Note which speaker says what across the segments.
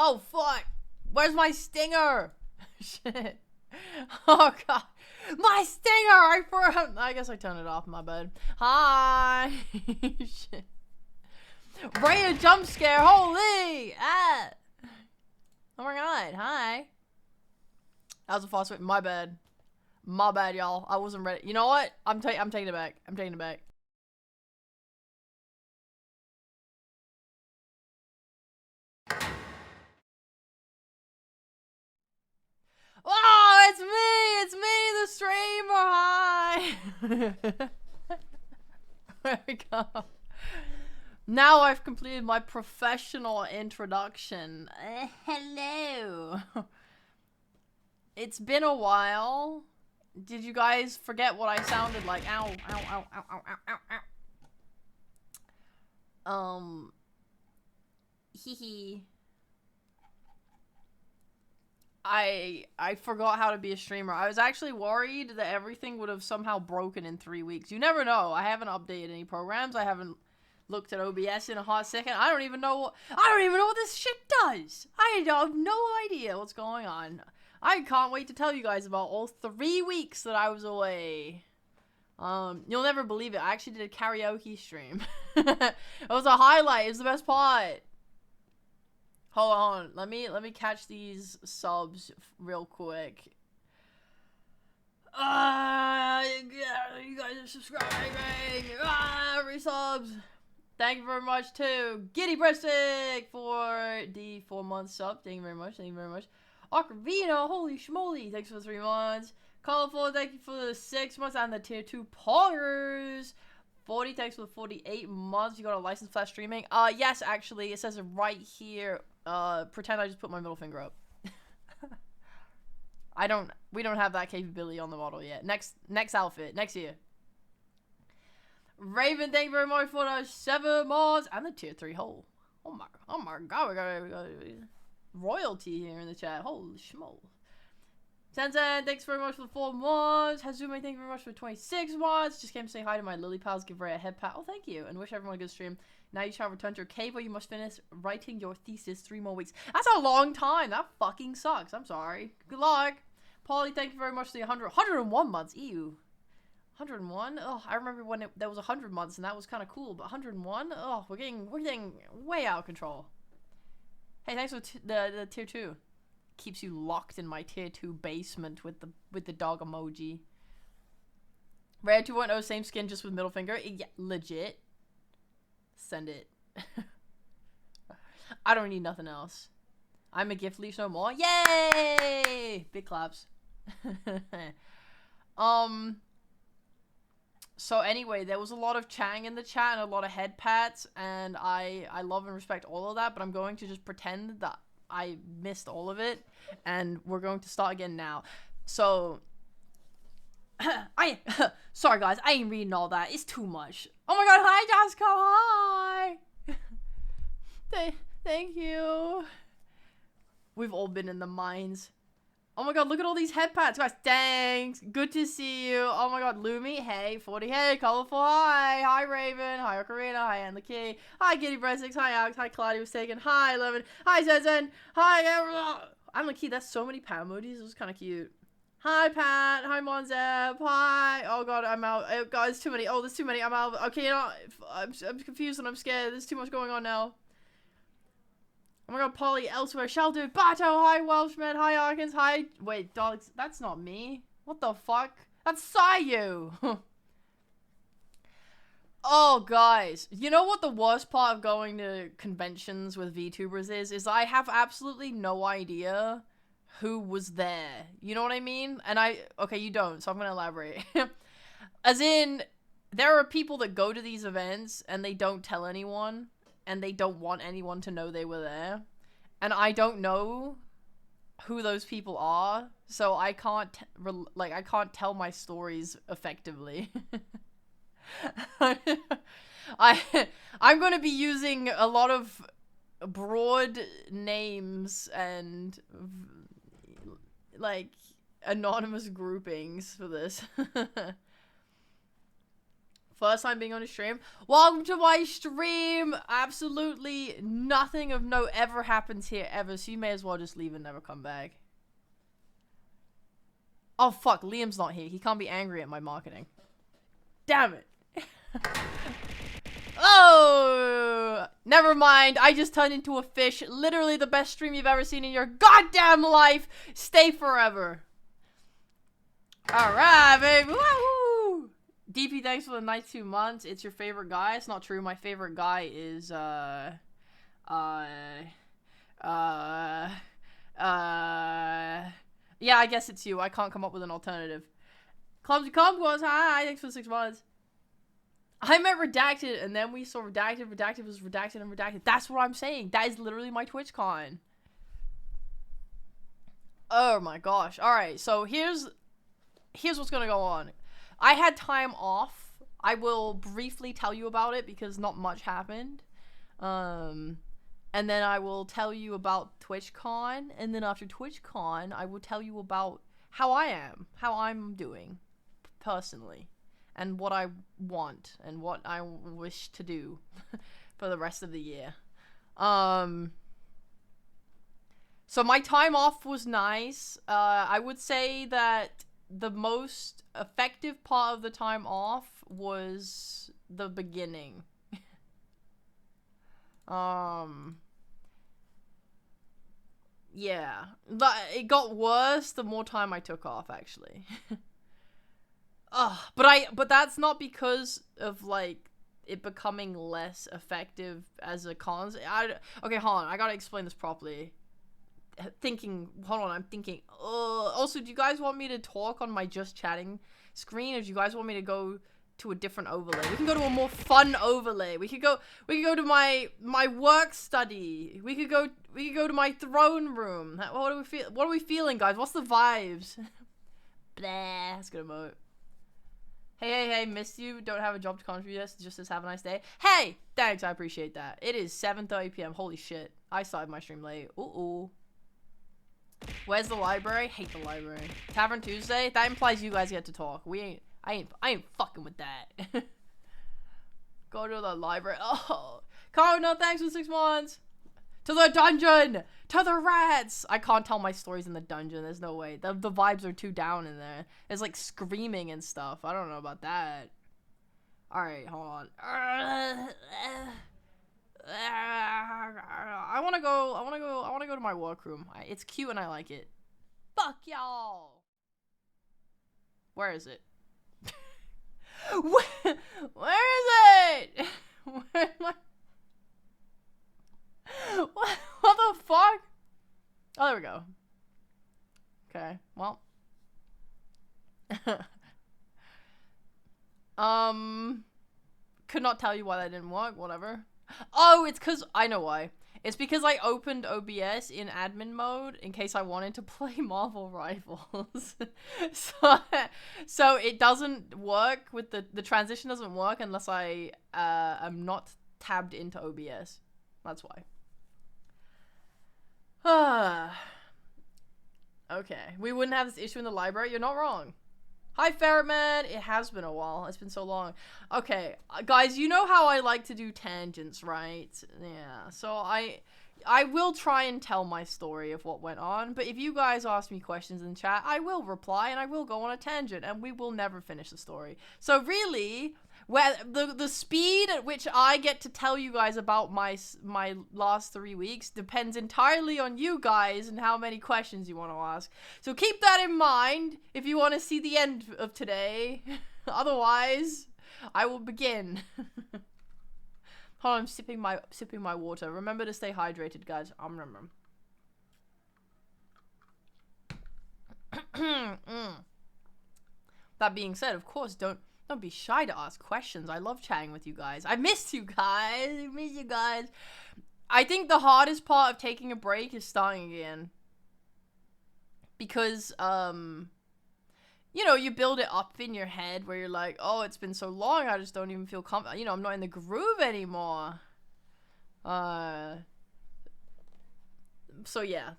Speaker 1: Oh, fuck. Where's my stinger? Shit. Oh, God. My stinger! I guess I turned it off, my bad. Hi. Shit. Ray, a jump scare. Holy. Ah. Oh, my God. Hi. That was a false way. My bad. My bad, y'all. I wasn't ready. You know what? I'm taking it back. I'm taking it back. Oh, it's me! It's me, the streamer! Hi! There we go. Now I've completed my professional introduction. Hello. It's been a while. Did you guys forget what I sounded like? Ow, ow, ow, ow, ow, ow, ow, ow. Hee hee. I forgot how to be a streamer. I was actually worried that everything would have somehow broken in 3 weeks. You never know. I haven't updated any programs. I haven't looked at OBS in a hot second. I don't even know what this shit does. I have no idea what's going on. I can't wait to tell you guys about all 3 weeks that I was away. You'll never believe it. I actually did a karaoke stream. It was a highlight. It was the best part. Hold on, let me catch these subs real quick. You guys are subscribing. Resubs. Thank you very much to Giddy Breastic for the 4-month sub. Thank you very much. Thank you very much. Ocarina, holy schmoly. Thanks for the 3 months. Colorful, thank you for the 6 months and the tier 2 poggers. 40, thanks for the 48 months. You got a license for streaming? Yes, actually. It says it right here. Pretend I just put my middle finger up. We don't have that capability on the model yet. Next outfit, next year. Raven, thank you very much for the 7 months and the tier 3 hole. Oh my god, we got royalty here in the chat. Holy schmoll. Sensen, thanks very much for the 4 months. Hazume, thank you very much for 26 months. Just came to say hi to my lily pals. Give Ray a head pat. Oh, thank you. And wish everyone a good stream. Now you shall return to your cave where you must finish writing your thesis 3 more weeks. That's a long time. That fucking sucks. I'm sorry. Good luck. Polly, thank you very much for the 101 months. Ew. 101? Oh, I remember when there was 100 months and that was kind of cool. But 101? Oh, we're getting way out of control. Hey, thanks for the tier 2. Keeps you locked in my tier 2 basement with the dog emoji. Rare 2.0, same skin, just with middle finger. Yeah, legit. Send it. I don't need nothing else. I'm a gift leash no more. Yay! Big claps. So anyway, there was a lot of Chang in the chat and a lot of head pats, and I love and respect all of that, but I'm going to just pretend that I missed all of it, and we're going to start again now. So, sorry guys, I ain't reading all that. It's too much. Oh my god, hi Jasco, hi! Thank you. We've all been in the mines. Oh my god, look at all these head pats, guys. Thanks. Good to see you. Oh my god, Lumi. Hey, 40. Hey, Colorful. Hi. Hi, Raven. Hi, Ocarina. Hi, Anne the Key. Hi, Giddy Breastix. Hi, Alex. Hi, Claudia was taken. Hi, Lemon. Hi, Zen. Hi, Anne the Key. That's so many Pat emojis. It was kind of cute. Hi, Pat. Hi, Monzep. Hi. Oh god, I'm out. Oh god, it's too many. Oh, there's too many. I'm out. Okay, you know, I'm confused and I'm scared. There's too much going on now. Oh my god, Polly, elsewhere, shall do. Bato, hi, Welshman, hi, Arkins, hi. Wait, dogs, that's not me. What the fuck? That's Sayu. Oh, guys. You know what the worst part of going to conventions with VTubers is? Is I have absolutely no idea who was there. You know what I mean? And okay, you don't, so I'm gonna elaborate. As in, there are people that go to these events and they don't tell anyone. And they don't want anyone to know they were there. And I don't know who those people are, so I can't, I can't tell my stories effectively. I'm going to be using a lot of broad names and, anonymous groupings for this. First time being on a stream. Welcome to my stream. Absolutely nothing of note ever happens here ever, so you may as well just leave and never come back. Oh fuck, Liam's not here. He can't be angry at my marketing. Damn it. Oh, never mind. I just turned into a fish. Literally the best stream you've ever seen in your goddamn life. Stay forever. Alright, baby. Woohoo! DP, thanks for the nice 2 months. It's your favorite guy. It's not true. My favorite guy is, yeah, I guess it's you. I can't come up with an alternative. Clumsy Comquos, hi, thanks for the 6 months. I meant redacted, and then we saw redacted. Redacted was redacted and redacted. That's what I'm saying. That is literally my TwitchCon. Oh my gosh. Alright, so here's what's gonna go on. I had time off. I will briefly tell you about it because not much happened. And then I will tell you about TwitchCon, and then after TwitchCon, I will tell you about how I'm doing personally, and what I want and what I wish to do for the rest of the year. So my time off was nice. I would say that the most effective part of the time off was the beginning. Yeah. It got worse the more time I took off, actually. But that's not because of, like, it becoming less effective as a okay, hold on. I gotta explain this properly. I'm thinking. Also, do you guys want me to talk on my just chatting screen, or do you guys want me to go to a different overlay? We can go to a more fun overlay. We could go to my work study. We could go to my throne room. What are we feeling, guys? What's the vibes? Blah. That's good emote. Hey, missed you. Don't have a job to contribute. Just says have a nice day. Hey, thanks. I appreciate that. It is 7:30 p.m. Holy shit. I started my stream late. Ooh. Where's the library? Hate the library. Tavern Tuesday? That implies you guys get to talk. I ain't fucking with that. Go to the library. Oh. Carl, thanks for 6 months. To the dungeon! To the rats! I can't tell my stories in the dungeon. There's no way. The vibes are too down in there. There's like screaming and stuff. I don't know about that. Alright, hold on. I wanna go to my workroom. It's cute and I like it. Fuck y'all! Where is it? Where is it? Where am I? What the fuck? Oh, there we go. Okay, well. Could not tell you why that didn't work, whatever. Oh, it's because, I know why. It's because I opened OBS in admin mode in case I wanted to play Marvel Rivals. so it doesn't work with the transition doesn't work unless I am not tabbed into OBS. That's why. Okay, we wouldn't have this issue in the library. You're not wrong. Hi, Ferretman. It has been a while. It's been so long. Okay, guys, you know how I like to do tangents, right? Yeah, so I will try and tell my story of what went on, but if you guys ask me questions in chat, I will reply and I will go on a tangent, and we will never finish the story. So really, where the speed at which I get to tell you guys about my last 3 weeks depends entirely on you guys and how many questions you want to ask. So keep that in mind if you want to see the end of today. Otherwise, I will begin. Hold on, I'm sipping my water. Remember to stay hydrated, guys. Remember. That being said, of course, don't be shy to ask questions. I love chatting with you guys. I missed you guys. I miss you guys. I think the hardest part of taking a break is starting again. Because, you know, you build it up in your head where you're like, oh, it's been so long, I just don't even feel you know, I'm not in the groove anymore. So yeah,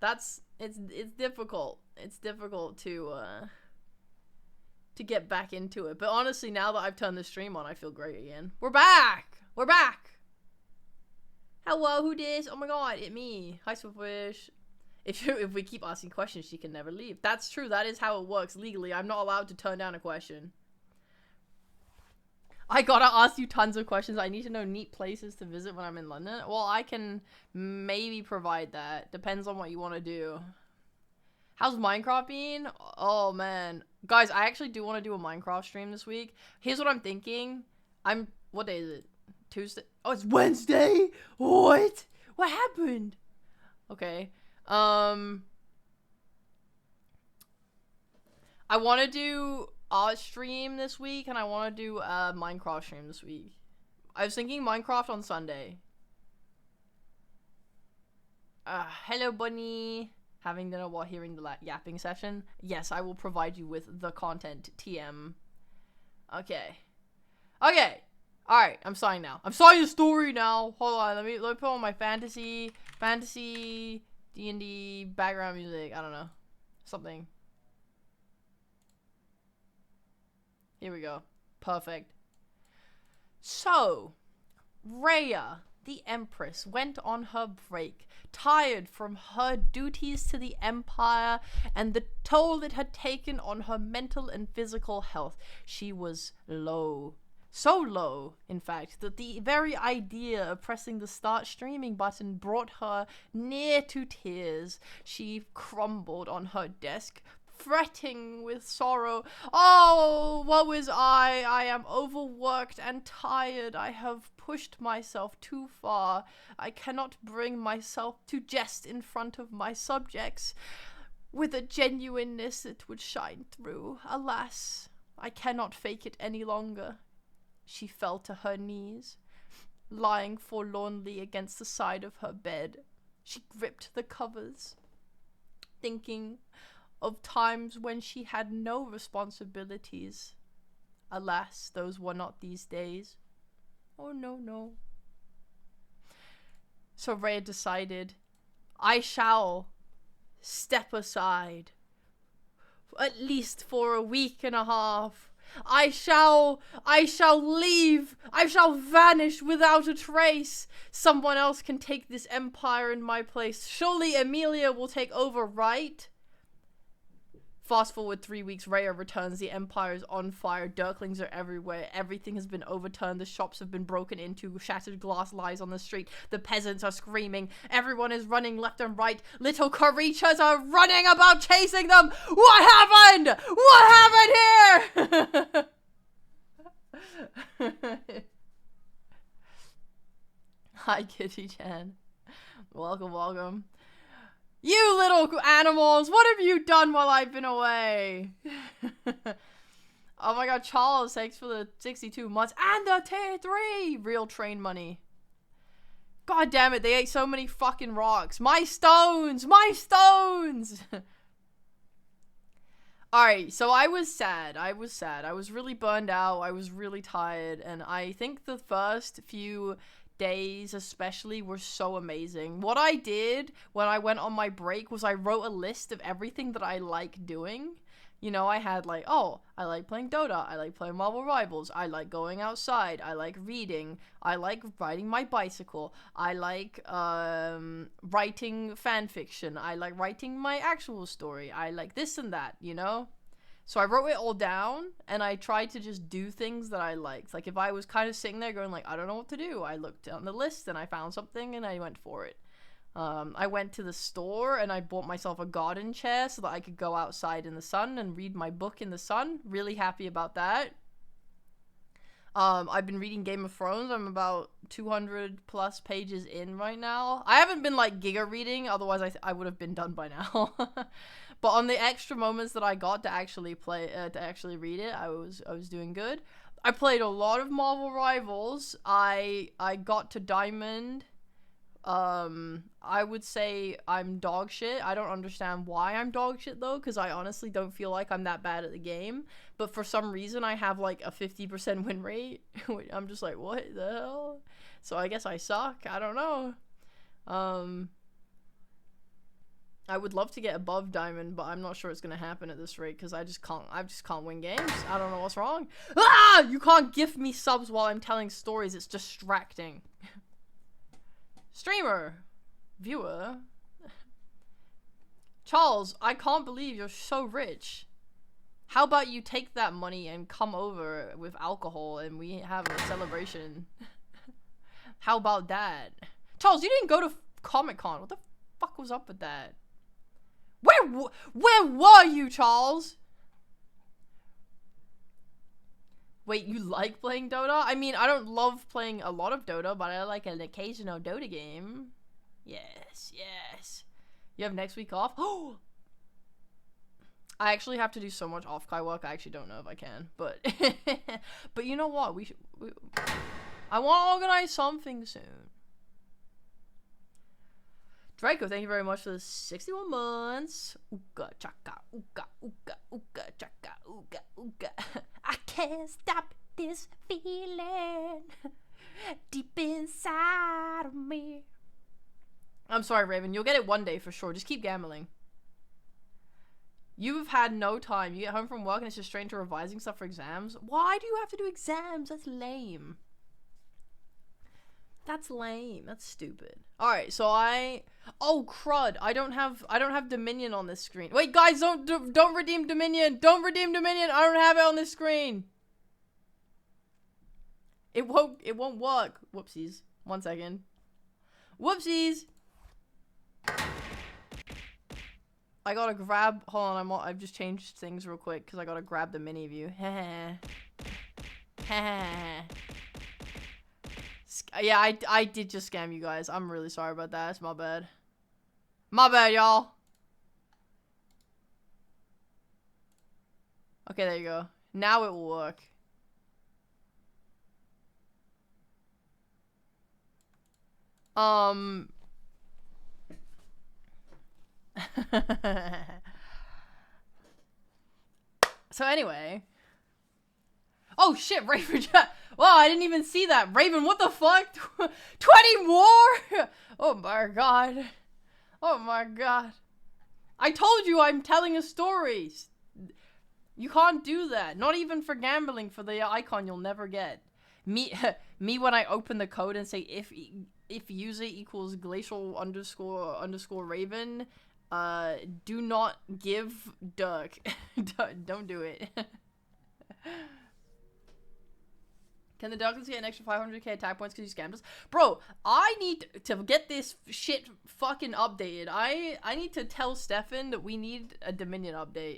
Speaker 1: it's difficult. It's difficult to to get back into it. But honestly, now that I've turned the stream on, I feel great again. We're back! We're back! Hello, who dis? Oh my god, it's me. Hi, Swiftwish. If we keep asking questions, she can never leave. That's true. That is how it works legally. I'm not allowed to turn down a question. I gotta ask you tons of questions. I need to know neat places to visit when I'm in London. Well, I can maybe provide that. Depends on what you want to do. How's Minecraft been? Oh, man. Guys, I actually do want to do a Minecraft stream this week. Here's what I'm thinking. What day is it? Tuesday? Oh, it's Wednesday? What? What happened? Okay. I want to do a stream this week, and I want to do a Minecraft stream this week. I was thinking Minecraft on Sunday. Hello, bunny. Having dinner while hearing the yapping session. Yes, I will provide you with the content. TM. Okay. Okay. Alright, I'm starting now. I'm starting the story now. Hold on, let me put on my fantasy D&D background music. I don't know. Something. Here we go. Perfect. So, Rhea, the Empress, went on her break, tired from her duties to the Empire and the toll it had taken on her mental and physical health. She was low. So low, in fact, that the very idea of pressing the start streaming button brought her near to tears. She crumbled on her desk, fretting with sorrow. Oh, woe is I! I am overworked and tired. I have pushed myself too far. I cannot bring myself to jest in front of my subjects with a genuineness that would shine through. Alas, I cannot fake it any longer. She fell to her knees, lying forlornly against the side of her bed. She gripped the covers, thinking of times when she had no responsibilities. Alas, those were not these days. Oh, no, no. So Rhea decided, I shall step aside, at least for a week and a half. I shall leave. I shall vanish without a trace. Someone else can take this empire in my place. Surely Emilia will take over, right? Fast forward 3 weeks, Rhea returns. The empire is on fire. Dirklings are everywhere. Everything has been overturned. The shops have been broken into. Shattered glass lies on the street. The peasants are screaming. Everyone is running left and right. Little creatures are running about chasing them. What happened? What happened here? Hi, Kitty Chan. Welcome, welcome. You little animals, what have you done while I've been away? Oh my god, Charles, thanks for the 62 months and the tier 3 real train money. God damn it, they ate so many fucking rocks. My stones! My stones! Alright, so I was sad. I was really burned out. I was really tired. And I think the first few days especially were so amazing. What I did when I went on my break was I wrote a list of everything that I like doing. You know, I had like, oh, I like playing Dota, I like playing Marvel Rivals, I like going outside, I like reading, I like riding my bicycle, I like writing fan fiction, I like writing my actual story, I like this and that, you know? So I wrote it all down, and I tried to just do things that I liked. Like, if I was kind of sitting there going, like, I don't know what to do, I looked on the list, and I found something, and I went for it. I went to the store, and I bought myself a garden chair so that I could go outside in the sun and read my book in the sun. Really happy about that. I've been reading Game of Thrones. I'm about 200 plus pages in right now. I haven't been, like, giga reading, otherwise I would have been done by now. But on the extra moments that I got to actually read it, I was doing good. I played a lot of Marvel Rivals. I got to Diamond. I would say I'm dog shit. I don't understand why I'm dog shit though, because I honestly don't feel like I'm that bad at the game. But for some reason, I have like a 50% win rate. I'm just like, what the hell? So I guess I suck. I don't know. I would love to get above diamond, but I'm not sure it's gonna happen at this rate because I just can't win games. I don't know what's wrong. Ah! You can't gift me subs while I'm telling stories. It's distracting. Streamer. Viewer. Charles, I can't believe you're so rich. How about you take that money and come over with alcohol and we have a celebration? How about that? Charles, you didn't go to Comic-Con. What the fuck was up with that? Where were you, Charles? Wait, you like playing Dota? I mean, I don't love playing a lot of Dota, but I like an occasional Dota game. Yes, yes. You have next week off? Oh! I actually have to do so much off-Kai work, I actually don't know if I can, but... but you know what? I want to organize something soon. Draco, thank you very much for the 61 months. Ooga chaka, ooga, ooga, ooga chaka, ooga, ooga. I can't stop this feeling deep inside of me. I'm sorry, Raven. You'll get it one day for sure. Just keep gambling. You've had no time. You get home from work and it's just straight into revising stuff for exams. Why do you have to do exams? That's lame. That's lame. That's stupid. Alright, so oh crud. I don't have Dominion on this screen. Wait, guys, don't redeem Dominion. Don't redeem Dominion. I don't have it on this screen. It won't work. Whoopsies. 1 second. Whoopsies. I gotta grab, hold on, I've just changed things real quick because I gotta grab the mini view. Yeah, I did just scam you guys. I'm really sorry about that. It's my bad. My bad, y'all. Okay, there you go. Now it will work. So anyway. Oh shit, Raven. Wow, I didn't even see that. Raven, what the fuck? 20 more? Oh my god. Oh my god. I told you I'm telling a story. You can't do that. Not even for gambling for the icon you'll never get. Me when I open the code and say if user equals glacial underscore Raven, do not give Dirk. Don't do it. Can the Darklings get an extra 500k attack points because you scammed us? Bro, I need to get this shit fucking updated. I need to tell Stefan that we need a Dominion update.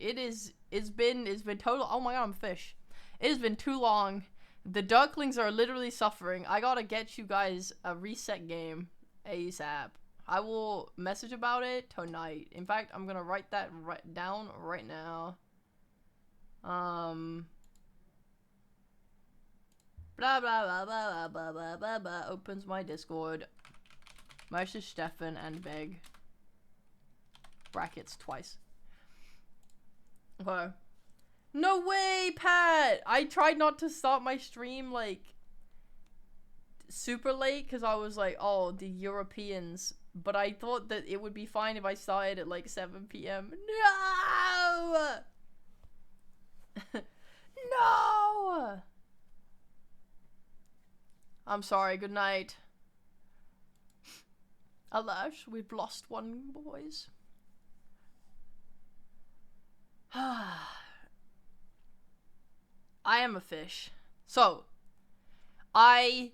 Speaker 1: It's been total. Oh my god, I'm a fish. It has been too long. The Darklings are literally suffering. I gotta get you guys a reset game ASAP. I will message about it tonight. In fact, I'm gonna write that down right now. Blah blah blah blah blah blah blah blah. Opens my Discord. Message Stefan and beg. Brackets twice. Okay. No way, Pat! I tried not to start my stream like super late because I was like, oh, the Europeans. But I thought that it would be fine if I started at like 7 p.m. No! No! I'm sorry, good night. Alas, we've lost one, boys. I am a fish. So, I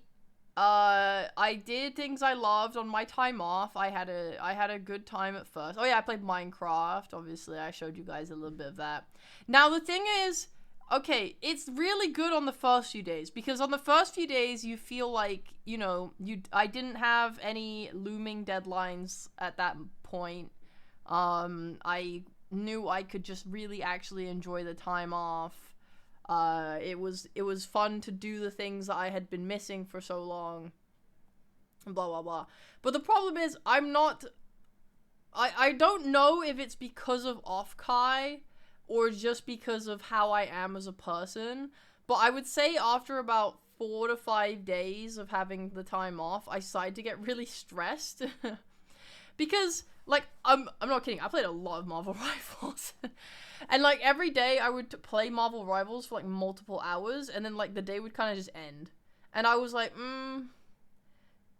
Speaker 1: did things I loved on my time off. I had a good time at first. Oh yeah, I played Minecraft. Obviously, I showed you guys a little bit of that. Now the thing is, okay, it's really good on the first few days because on the first few days you feel like, you know, I didn't have any looming deadlines at that point. I knew I could just really actually enjoy the time off. It was fun to do the things that I had been missing for so long. Blah blah blah. But the problem is I don't know if it's because of off-Kai or just because of how I am as a person, but I would say after about 4 to 5 days of having the time off, I started to get really stressed. Because like, I'm not kidding. I played a lot of Marvel Rivals. And, like, every day I would play Marvel Rivals for, like, multiple hours. And then, like, the day would kind of just end. And I was like,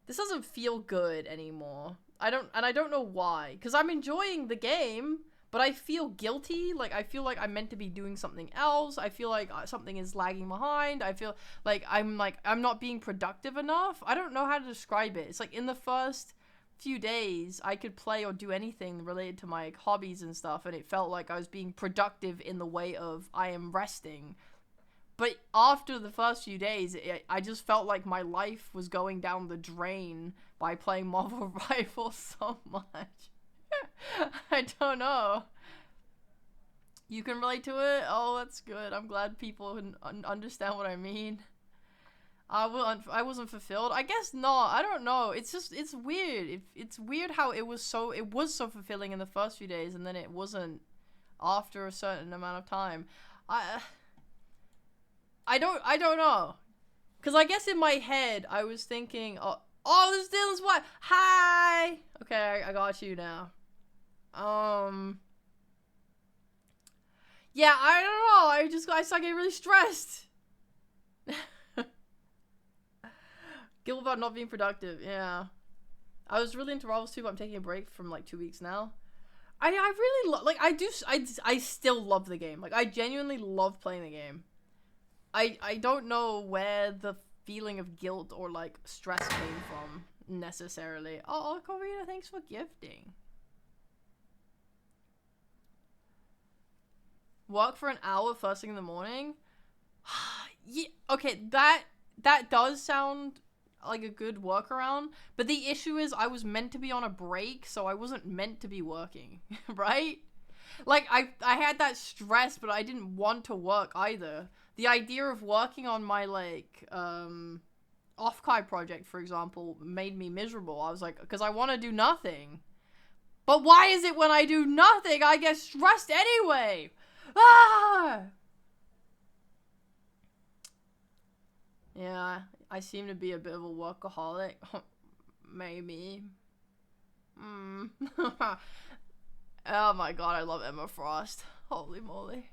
Speaker 1: this doesn't feel good anymore. I don't know why. Because I'm enjoying the game, but I feel guilty. Like, I feel like I'm meant to be doing something else. I feel like something is lagging behind. I feel like I'm not being productive enough. I don't know how to describe it. It's like in the first few days, I could play or do anything related to my hobbies and stuff, and it felt like I was being productive in the way of I am resting. But after the first few days, I just felt like my life was going down the drain by playing Marvel Rivals so much. I don't know. You can relate to it? Oh, that's good. I'm glad people can understand what I mean. I wasn't fulfilled. I guess not. I don't know. It's just, it's weird. It's weird how it was so fulfilling in the first few days, and then it wasn't after a certain amount of time. I don't know. Because I guess in my head, I was thinking, oh, this is Dylan's wife. Hi! Okay, I got you now. Yeah, I don't know. I start getting really stressed. Guilt about not being productive. Yeah. I was really into Rivals 2, but I'm taking a break from like 2 weeks now. I really love, like, I still love the game. Like, I genuinely love playing the game. I don't know where the feeling of guilt or like stress came from necessarily. Oh, Corina, thanks for gifting. Work for an hour first thing in the morning? Yeah, okay, that does sound like a good workaround, but the issue is I was meant to be on a break, so I wasn't meant to be working, right? Like, I had that stress, but I didn't want to work either. The idea of working on my, like, Offkai project, for example, made me miserable. I was like, because I want to do nothing. But why is it when I do nothing, I get stressed anyway? Ah! Yeah, I seem to be a bit of a workaholic. Maybe. Oh my god, I love Emma Frost. Holy moly.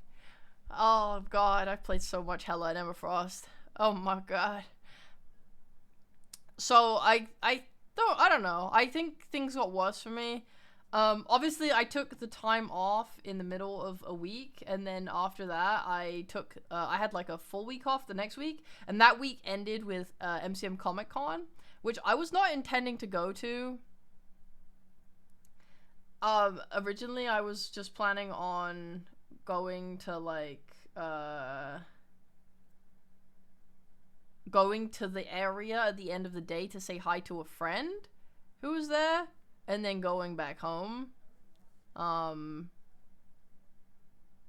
Speaker 1: Oh god, I've played so much Hella and Emma Frost. Oh my god. So I don't know. I think things got worse for me. Obviously I took the time off in the middle of a week, and then after that I had like a full week off the next week, and that week ended with MCM Comic Con, which I was not intending to go to. Originally I was just planning on going to like going to the area at the end of the day to say hi to a friend who was there, and then going back home.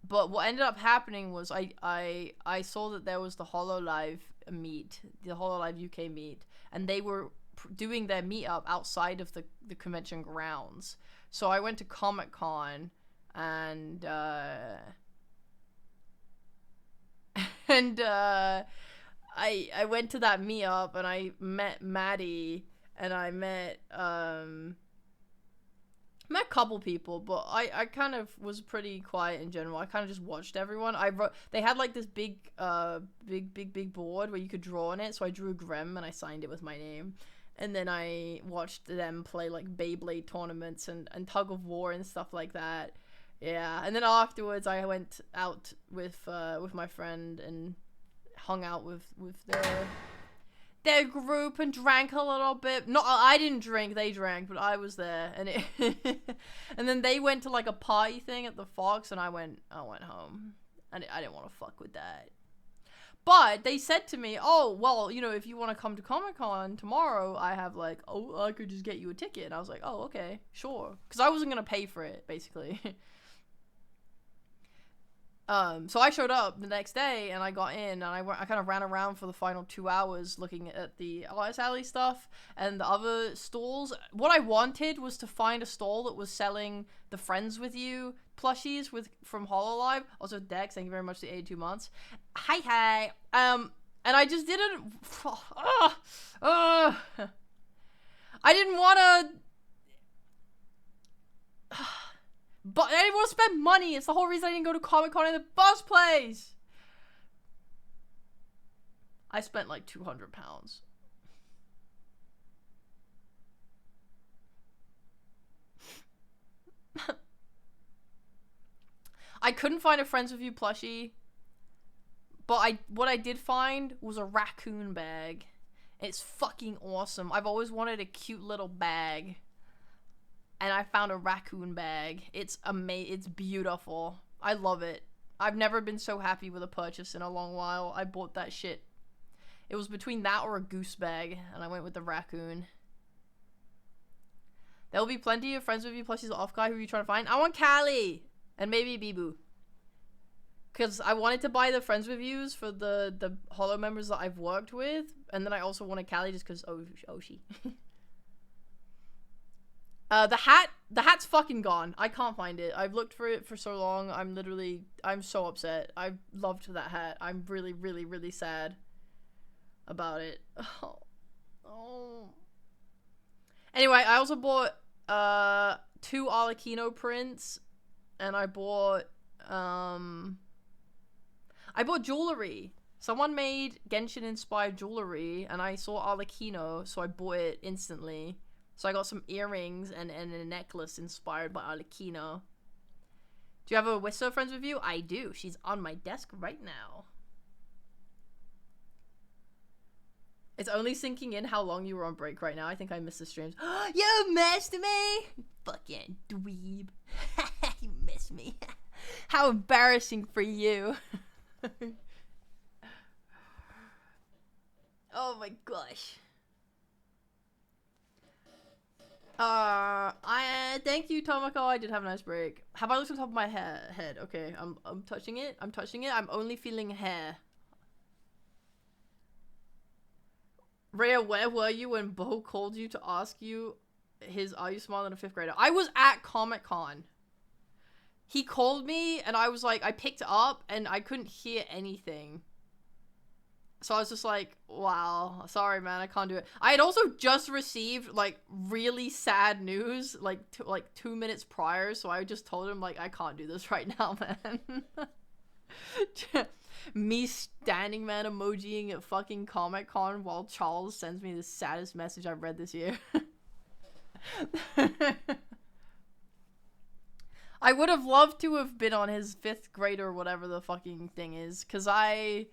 Speaker 1: But what ended up happening was I saw that there was the HoloLive meet, the HoloLive UK meet, and they were doing their meetup outside of the convention grounds. So I went to Comic Con, and I went to that meetup, and I met Maddie, and I met a couple people, but I kind of was pretty quiet in general. I kind of just watched everyone. They had like this big board where you could draw on it, so I drew a Grem and I signed it with my name. And then I watched them play like Beyblade tournaments and Tug of War and stuff like that. Yeah, and then afterwards I went out with my friend and hung out with their group and drank a little bit. No, I didn't drink, they drank, but I was there, and and then they went to like a party thing at the Fox, and I went home, and I didn't want to fuck with that. But they said to me, oh, well, you know, if you want to come to Comic-Con tomorrow, I have like, oh, I could just get you a ticket. And I was like, oh, okay, sure. Because I wasn't going to pay for it, basically. So I showed up the next day, and I got in, and I kind of ran around for the final 2 hours looking at the Artist Alley stuff and the other stalls. What I wanted was to find a stall that was selling the Friends With You plushies from HoloLive. Also, Dex, thank you very much for the 82 months. Hi. And I just didn't... I didn't want to... But I didn't want to spend money. It's the whole reason I didn't go to Comic-Con in the first place. I spent like £200. I couldn't find a Friends with You plushie, but what I did find was a raccoon bag. It's fucking awesome. I've always wanted a cute little bag, and I found a raccoon bag. It's it's beautiful. I love it. I've never been so happy with a purchase in a long while. I bought that shit. It was between that or a goose bag, and I went with the raccoon. There will be plenty of Friends with You plushies off, guy. Who are you trying to find? I want Callie! And maybe Bibu. Because I wanted to buy the Friends with Yous for the Hollow members that I've worked with. And then I also wanted Callie just because, she. The hat's fucking gone. I can't find it. I've looked for it for so long. I'm so upset. I loved that hat. I'm really, really, really sad about it. Oh. Anyway, I also bought 2 Arlecchino prints, and I bought jewelry. Someone made Genshin inspired jewelry, and I saw Arlecchino, so I bought it instantly. So I got some earrings and a necklace inspired by Arlecchino. Do you have a Whistler Friends with You? I do. She's on my desk right now. It's only sinking in how long you were on break right now. I think I missed the streams. You missed me? Fucking dweeb. You missed me. How embarrassing for you. Oh my gosh. Thank you, Tomoko. I did have a nice break. Have I looked on top of my head? Okay, I'm touching it. I'm touching it. I'm only feeling hair. Rhea, where were you when Bo called you to ask you are you smarter than a 5th grader? I was at Comic-Con. He called me and I was like, I picked up and I couldn't hear anything. So I was just like, wow, sorry man, I can't do it. I had also just received like really sad news like 2 minutes prior, so I just told him like, I can't do this right now, man. Me standing man emojiing at fucking Comic-Con while Charles sends me the saddest message I've read this year. I would have loved to have been on his 5th grade or whatever the fucking thing is, because I'm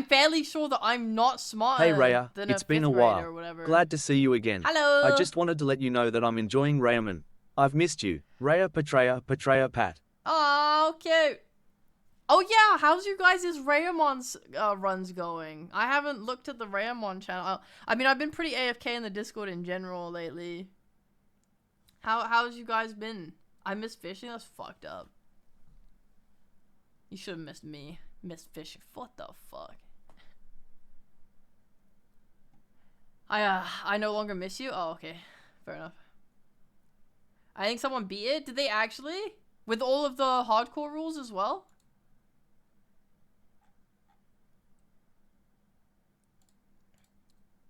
Speaker 1: fairly sure that I'm not smarter
Speaker 2: Hey Raya,
Speaker 1: than
Speaker 2: it's
Speaker 1: a
Speaker 2: been
Speaker 1: 5th
Speaker 2: a
Speaker 1: grader
Speaker 2: while.
Speaker 1: or whatever.
Speaker 2: Glad to see you again.
Speaker 1: Hello!
Speaker 2: I just wanted to let you know that I'm enjoying Rayaman. I've missed you. Raya Patreya Pat.
Speaker 1: Oh, cute. Oh yeah, how's you guys' Rayamon's runs going? I haven't looked at the Rayamon channel. I mean, I've been pretty AFK in the Discord in general lately. How's you guys been? I miss fishing? That's fucked up. You should have missed me. Missed fishing. What the fuck? I no longer miss you? Oh, okay. Fair enough. I think someone beat it. Did they actually? With all of the hardcore rules as well?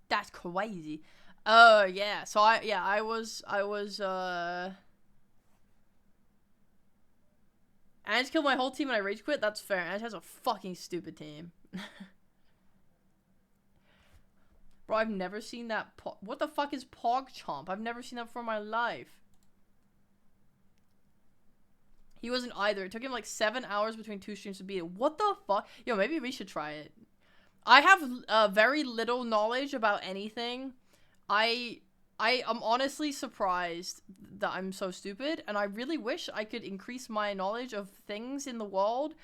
Speaker 1: That's crazy. Oh, yeah. So I was Ange killed my whole team and I rage quit? That's fair. Ange has a fucking stupid team. Bro, I've never seen that what the fuck is PogChamp? I've never seen that before in my life. He wasn't either. It took him like 7 hours between 2 streams to beat it. What the fuck? Yo, maybe we should try it. I have very little knowledge about anything. I am honestly surprised that I'm so stupid, and I really wish I could increase my knowledge of things in the world.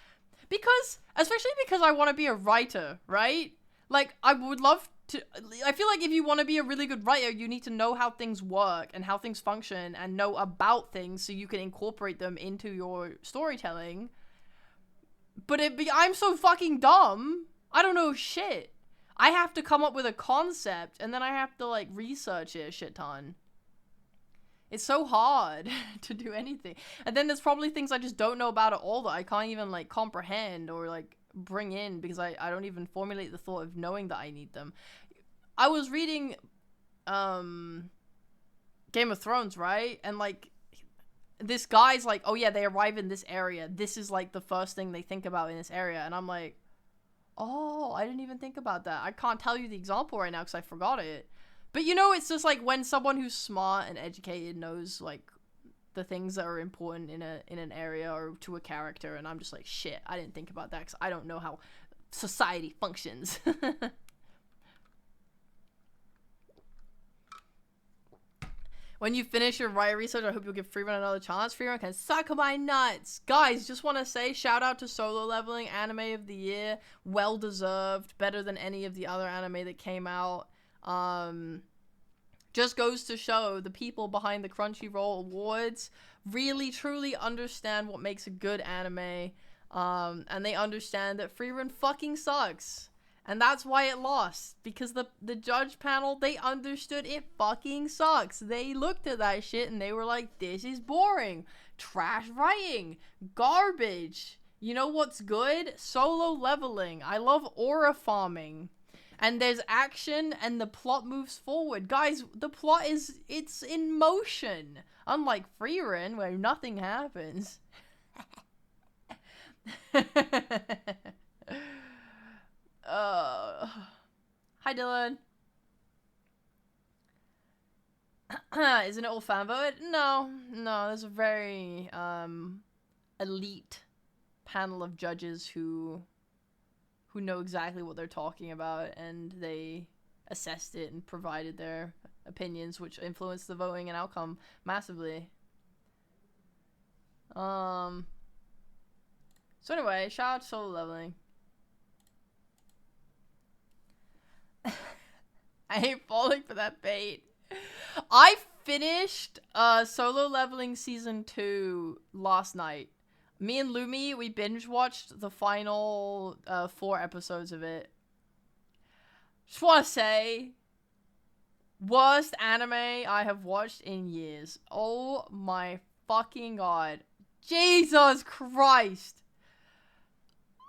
Speaker 1: Especially because I want to be a writer, right? Like, I would love to... I feel like if you want to be a really good writer, you need to know how things work and how things function and know about things so you can incorporate them into your storytelling. But I'm so fucking dumb. I don't know shit. I have to come up with a concept, and then I have to, like, research it a shit ton. It's so hard to do anything. And then there's probably things I just don't know about at all that I can't even, like, comprehend or, like, bring in because I don't even formulate the thought of knowing that I need them. I was reading, Genshin Game of Thrones, right? And like, this guy's like, oh yeah, they arrive in this area. This is like the first thing they think about in this area. And I'm like, oh, I didn't even think about that. I can't tell you the example right now because I forgot it. But you know, it's just like when someone who's smart and educated knows like the things that are important in an area or to a character, and I'm just like, shit, I didn't think about that because I don't know how society functions. When you finish your riot research, I hope you'll give Freerun another chance. Freerun can suck my nuts. Guys, just want to say, shout out to Solo Leveling, Anime of the Year. Well deserved. Better than any of the other anime that came out. Just goes to show the people behind the Crunchyroll Awards really, truly understand what makes a good anime. And they understand that Freerun fucking sucks. And that's why it lost. Because the judge panel, they understood it fucking sucks. They looked at that shit and they were like, this is boring. Trash writing. Garbage. You know what's good? Solo Leveling. I love aura farming. And there's action and the plot moves forward. Guys, the plot it's in motion. Unlike Freerun, where nothing happens. Hi Dylan. Isn't it all fan voted? No, there's a very elite panel of judges who know exactly what they're talking about, and they assessed it and provided their opinions, which influenced the voting and outcome massively. So anyway, shout out to Solo Leveling. I ain't falling for that bait. I finished Solo Leveling Season 2 last night. Me and Lumi, we binge watched the final 4 episodes of it. Just want to say, worst anime I have watched in years. Oh my fucking god. Jesus Christ.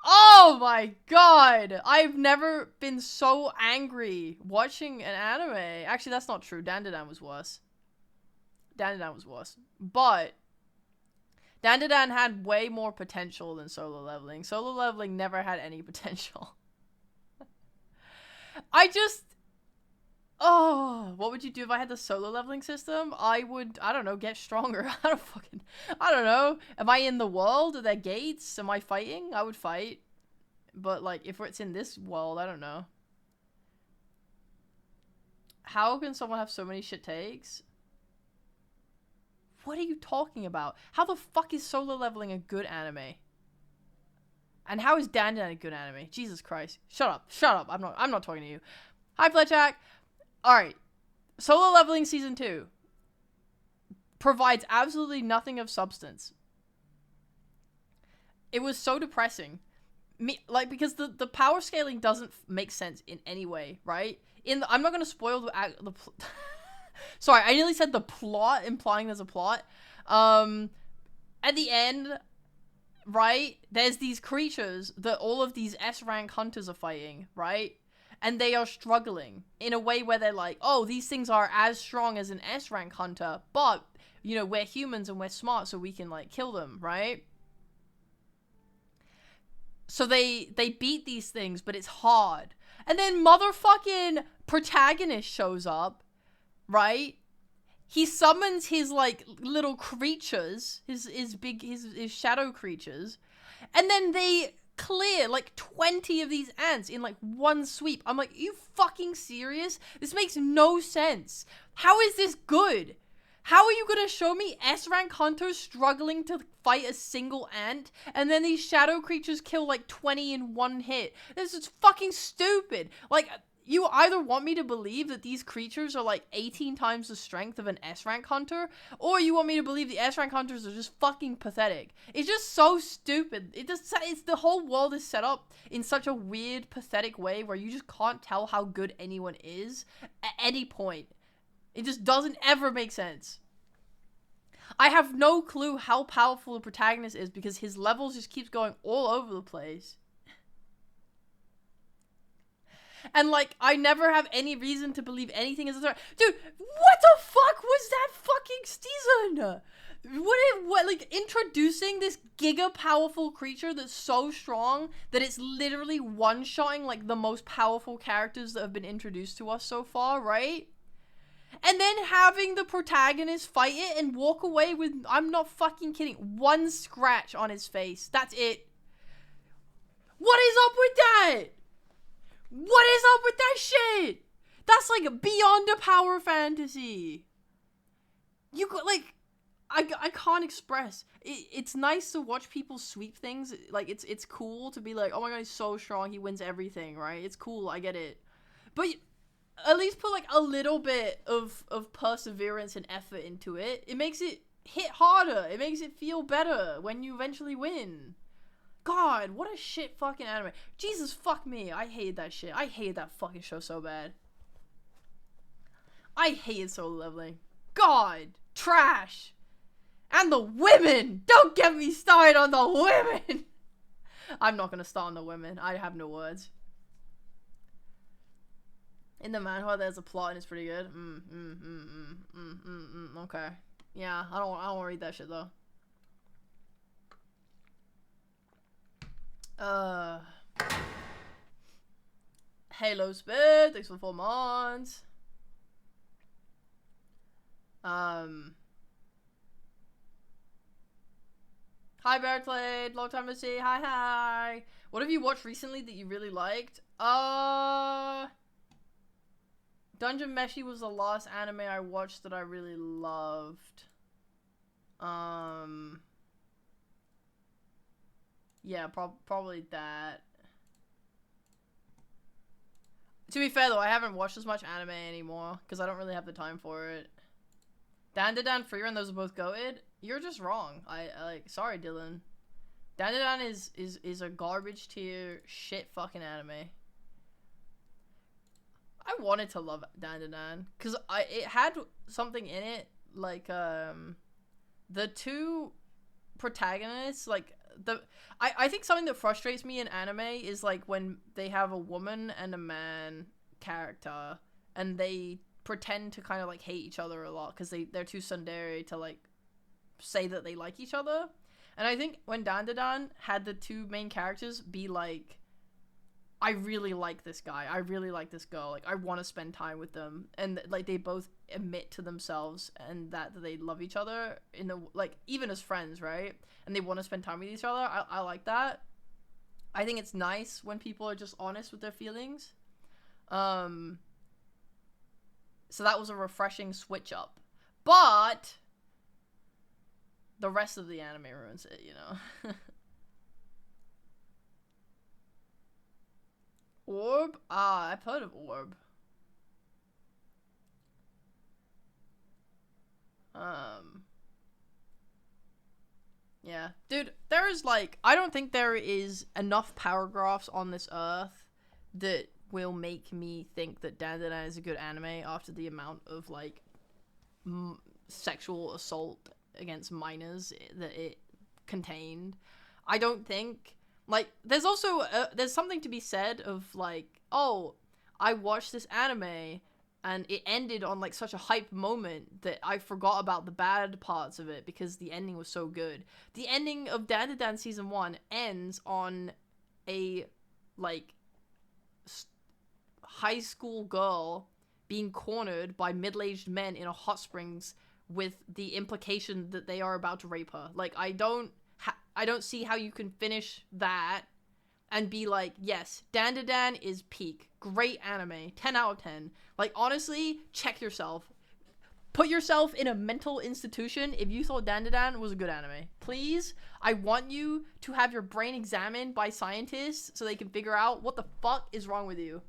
Speaker 1: Oh my god! I've never been so angry watching an anime. Actually, that's not true. Dandadan was worse. Dandadan was worse. But Dandadan had way more potential than Solo Leveling. Solo Leveling never had any potential. Oh, what would you do if I had the Solo Leveling system? I would, I don't know, get stronger. I don't know. Am I in the world? Are there gates? Am I fighting? I would fight. But, like, if it's in this world, I don't know. How can someone have so many shit takes? What are you talking about? How the fuck is Solo Leveling a good anime? And how is Dandadan a good anime? Jesus Christ. Shut up. Shut up. I'm not talking to you. Hi, Fletchak. Alright. Solo Leveling Season 2 provides absolutely nothing of substance. It was so depressing. Because the power scaling doesn't make sense in any way, right? I'm not going to spoil the sorry, I nearly said the plot, implying there's a plot. At the end, right, there's these creatures that all of these S-rank hunters are fighting, right? And they are struggling in a way where they're like, oh, these things are as strong as an S-rank hunter, but, you know, we're humans and we're smart, so we can, like, kill them, right? So they beat these things, but it's hard. And then motherfucking protagonist shows up, right? He summons his, like, little creatures, his shadow creatures, and then they clear, like, 20 of these ants in, like, one sweep. I'm like, are you fucking serious? This makes no sense. How is this good? How are you gonna show me S-rank hunters struggling to fight a single ant, and then these shadow creatures kill, like, 20 in one hit? This is fucking stupid. Like, you either want me to believe that these creatures are, like, 18 times the strength of an S-rank hunter, or you want me to believe the S-rank hunters are just fucking pathetic. It's just so stupid. The whole world is set up in such a weird, pathetic way where you just can't tell how good anyone is at any point. It just doesn't ever make sense. I have no clue how powerful the protagonist is because his levels just keeps going all over the place. And, like, I never have any reason to believe anything is a threat. Dude, what the fuck was that fucking season? What, like, introducing this giga powerful creature that's so strong that it's literally one-shotting, like, the most powerful characters that have been introduced to us so far, right? And then having the protagonist fight it and walk away with, I'm not fucking kidding, one scratch on his face. That's it. What is up with that? What is up with that shit? That's like beyond a power fantasy. You got like, I can't express. It's nice to watch people sweep things. Like it's cool to be like, oh my god, he's so strong, he wins everything, right? It's cool, I get it. But at least put like a little bit of perseverance and effort into it. It makes it hit harder. It makes it feel better when you eventually win. God, what a shit fucking anime. Jesus, fuck me. I hated that shit. I hated that fucking show so bad. I hated Solo Leveling. God, trash. And the women. Don't get me started on the women. I'm not gonna start on the women. I have no words. In the manhwa, there's a plot and it's pretty good. Okay. Yeah, I don't want to read that shit though. Halo Spit, thanks for 4 months. Hi Bearclade, long time to see. Hi. What have you watched recently that you really liked? Dungeon Meshi was the last anime I watched that I really loved. Yeah, probably that. To be fair though, I haven't watched as much anime anymore because I don't really have the time for it. Dandadan, Freerun, those are both goated. You're just wrong. I like. Sorry, Dylan. Dandadan is a garbage tier shit fucking anime. I wanted to love Dandadan because it had something in it like the two protagonists like I think something that frustrates me in anime is like when they have a woman and a man character and they pretend to kind of like hate each other a lot because they're too tsundere to like say that they like each other. And I think when Dandadan had the two main characters be like, I really like this guy, I really like this girl, like I want to spend time with them, and like they both admit to themselves and that they love each other in the like even as friends, right? And they want to spend time with each other. I like that. I think it's nice when people are just honest with their feelings. So that was a refreshing switch up, but the rest of the anime ruins it, you know. Orb? Ah, I've heard of Orb. Yeah. Dude, there is like, I don't think there is enough paragraphs on this earth that will make me think that Dandadan is a good anime after the amount of like sexual assault against minors that it contained. I don't think like there's also there's something to be said of like, oh, I watched this anime and it ended on like such a hype moment that I forgot about the bad parts of it because the ending was so good. The ending of Dandadan season 1 ends on a like high school girl being cornered by middle-aged men in a hot springs with the implication that they are about to rape her. Like I don't see how you can finish that and be like, yes, Dandadan is peak. Great anime. 10 out of 10. Like, honestly, check yourself. Put yourself in a mental institution if you thought Dandadan was a good anime. Please, I want you to have your brain examined by scientists so they can figure out what the fuck is wrong with you.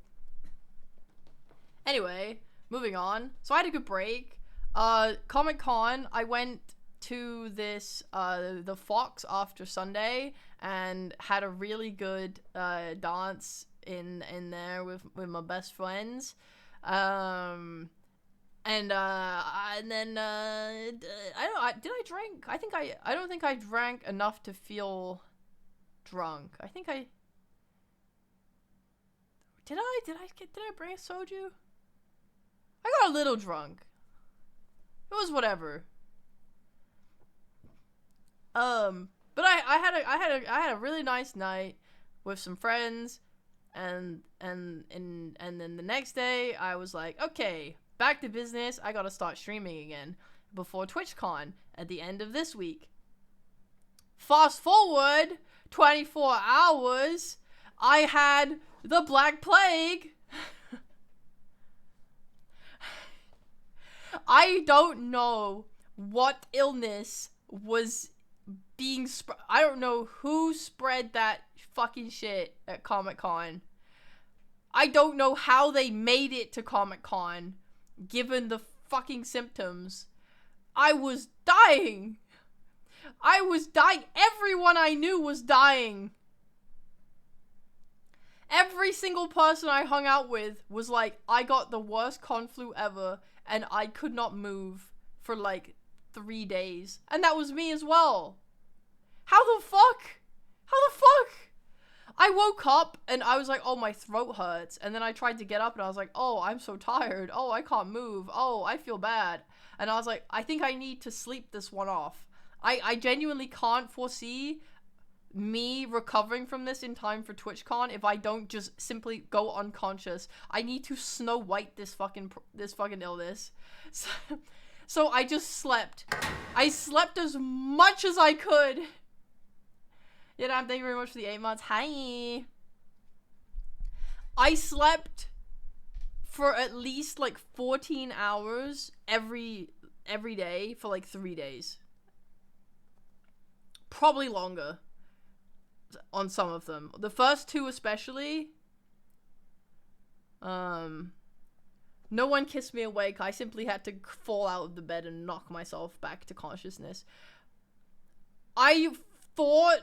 Speaker 1: Anyway, moving on. So I had a good break. Comic-Con, I went to this the Fox after Sunday and had a really good dance in there with my best friends, and then I drink? I don't think I drank enough to feel drunk. Did I bring a soju? I got a little drunk. It was whatever. But I had a really nice night with some friends, and then the next day I was like, okay, back to business. I gotta start streaming again before TwitchCon at the end of this week. Fast forward 24 hours, I had the Black Plague. I don't know what illness was being spread. I don't know who spread that fucking shit at Comic-Con. I don't know how they made it to Comic-Con, given the fucking symptoms. I was dying. I was dying. Everyone I knew was dying. Every single person I hung out with was like, I got the worst con flu ever, and I could not move for like 3 days. And that was me as well. How the fuck? How the fuck? I woke up and I was like, oh, my throat hurts. And then I tried to get up and I was like, oh, I'm so tired. Oh, I can't move. Oh, I feel bad. And I was like, I think I need to sleep this one off. I genuinely can't foresee me recovering from this in time for TwitchCon if I don't just simply go unconscious. I need to Snow White this fucking illness. So I just slept. I slept as much as I could. Yeah, thank you very much for the 8 months. Hi. I slept for at least like 14 hours every day for like 3 days. Probably longer on some of them. The first 2 especially. No one kissed me awake. I simply had to fall out of the bed and knock myself back to consciousness. I thought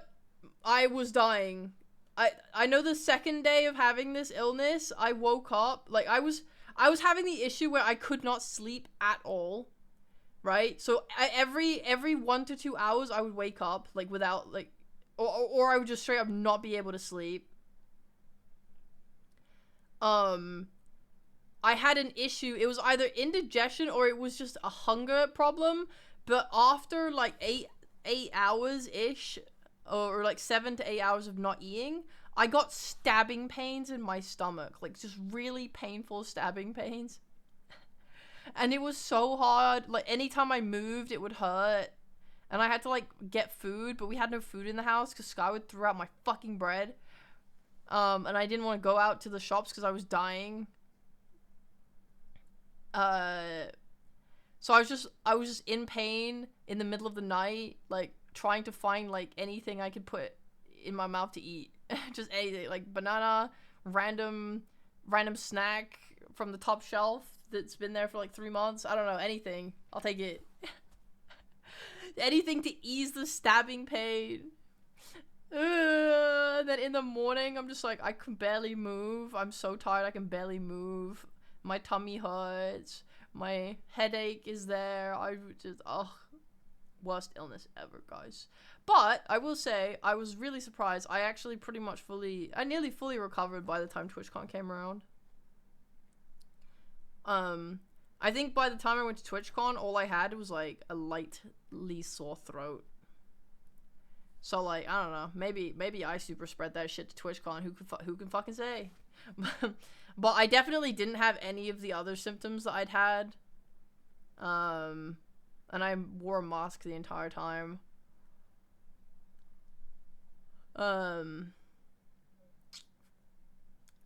Speaker 1: I was dying. I know the second day of having this illness, I woke up, like, I was having the issue where I could not sleep at all, right? So, every 1 to 2 hours, I would wake up, like, without, like, or I would just straight up not be able to sleep. I had an issue, it was either indigestion or it was just a hunger problem, but after, like, 8 hours-ish, or like 7 to 8 hours of not eating, I got stabbing pains in my stomach, like just really painful stabbing pains. And it was so hard, like anytime I moved it would hurt, and I had to like get food, but we had no food in the house because Skyward threw out my fucking bread, and I didn't want to go out to the shops because I was dying. So I was just in pain in the middle of the night, like trying to find like anything I could put in my mouth to eat. Just anything, like banana, random snack from the top shelf that's been there for like 3 months. I don't know, anything. I'll take it. Anything to ease the stabbing pain. And then in the morning, I'm just like, I can barely move. I'm so tired, I can barely move. My tummy hurts. My headache is there. I just, worst illness ever, guys. But I will say, I was really surprised. I actually I nearly fully recovered by the time TwitchCon came around. I think by the time I went to TwitchCon, all I had was like a lightly sore throat. So like, I don't know, maybe I super spread that shit to TwitchCon. Who can fucking say? But I definitely didn't have any of the other symptoms that I'd had. And I wore a mask the entire time.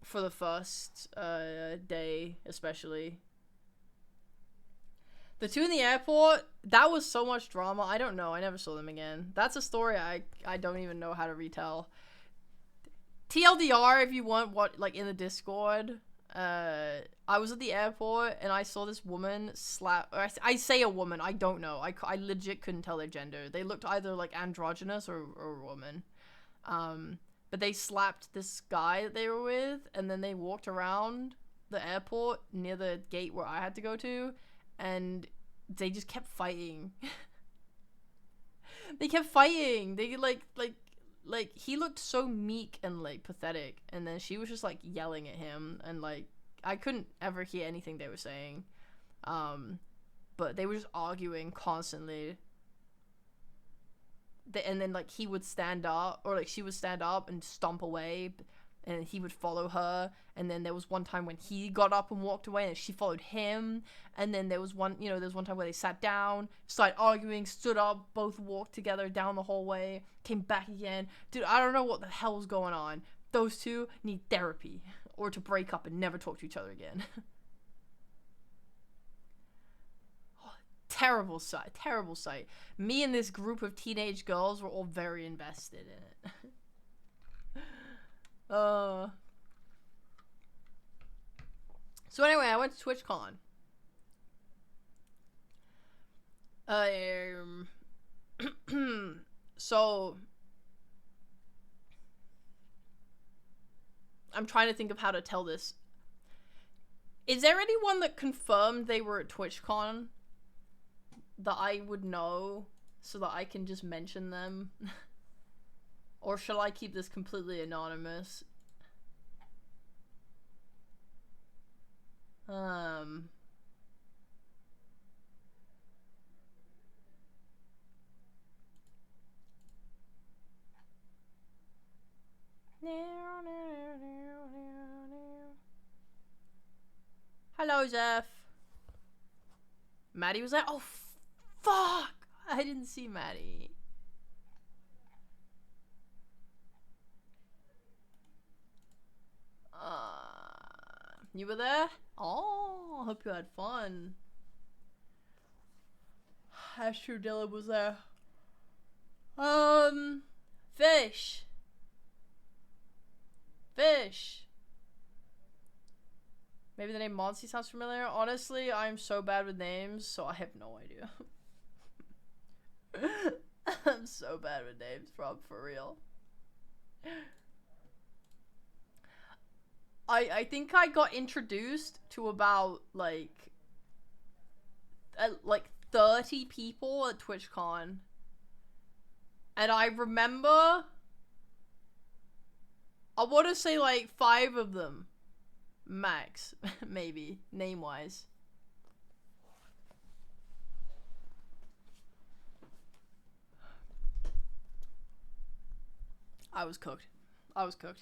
Speaker 1: For the first day, especially. The 2 in the airport, that was so much drama. I don't know. I never saw them again. That's a story I don't even know how to retell. TLDR, if you want, like in the Discord, I was at the airport and I saw this woman slap. I say a woman. I don't know. I legit couldn't tell their gender. They looked either like androgynous or a woman. But they slapped this guy that they were with, and then they walked around the airport near the gate where I had to go to, and they just kept fighting. They kept fighting. They like like, he looked so meek and, like, pathetic, and then she was just, like, yelling at him, and, like, I couldn't ever hear anything they were saying, but they were just arguing constantly, and then, like, he would stand up, or, like, she would stand up and stomp away, and he would follow her, and then there was one time when he got up and walked away, and she followed him, and then there was one time where they sat down, started arguing, stood up, both walked together down the hallway, came back again. Dude, I don't know what the hell's going on. Those two need therapy, or to break up and never talk to each other again. Terrible sight, terrible sight. Me and this group of teenage girls were all very invested in it. So anyway, I went to TwitchCon. So I'm trying to think of how to tell this. Is there anyone that confirmed they were at TwitchCon that I would know so that I can just mention them? Or shall I keep this completely anonymous? Hello, Jeff. Maddie was there? Oh, fuck! I didn't see Maddie. You were there? Oh, hope you had fun. That's true, Dylan was there. Fish. Fish. Maybe the name Monsey sounds familiar. Honestly, I'm so bad with names, so I have no idea. I'm so bad with names, Rob, for real. I think I got introduced to about, like 30 people at TwitchCon. And I remember, I want to say like 5 of them. Max, maybe, name-wise. I was cooked. I was cooked.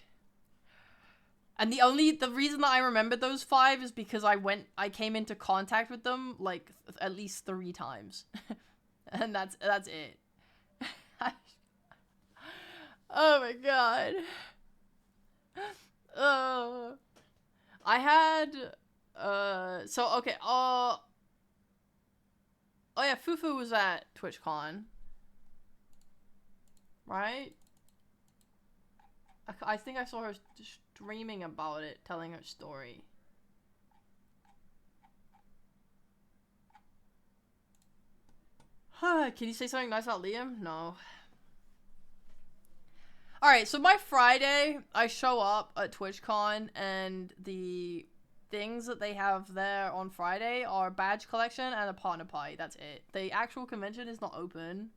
Speaker 1: And the reason that I remembered those 5 is because I came into contact with them like at least 3 times. And that's it. Oh my god. I had so okay, oh yeah, Fufu was at TwitchCon. Right? I think I saw her streaming about it, telling her story. Can you say something nice about Liam? No. Alright, so my Friday, I show up at TwitchCon, and the things that they have there on Friday are badge collection and a partner pie. That's it. The actual convention is not open.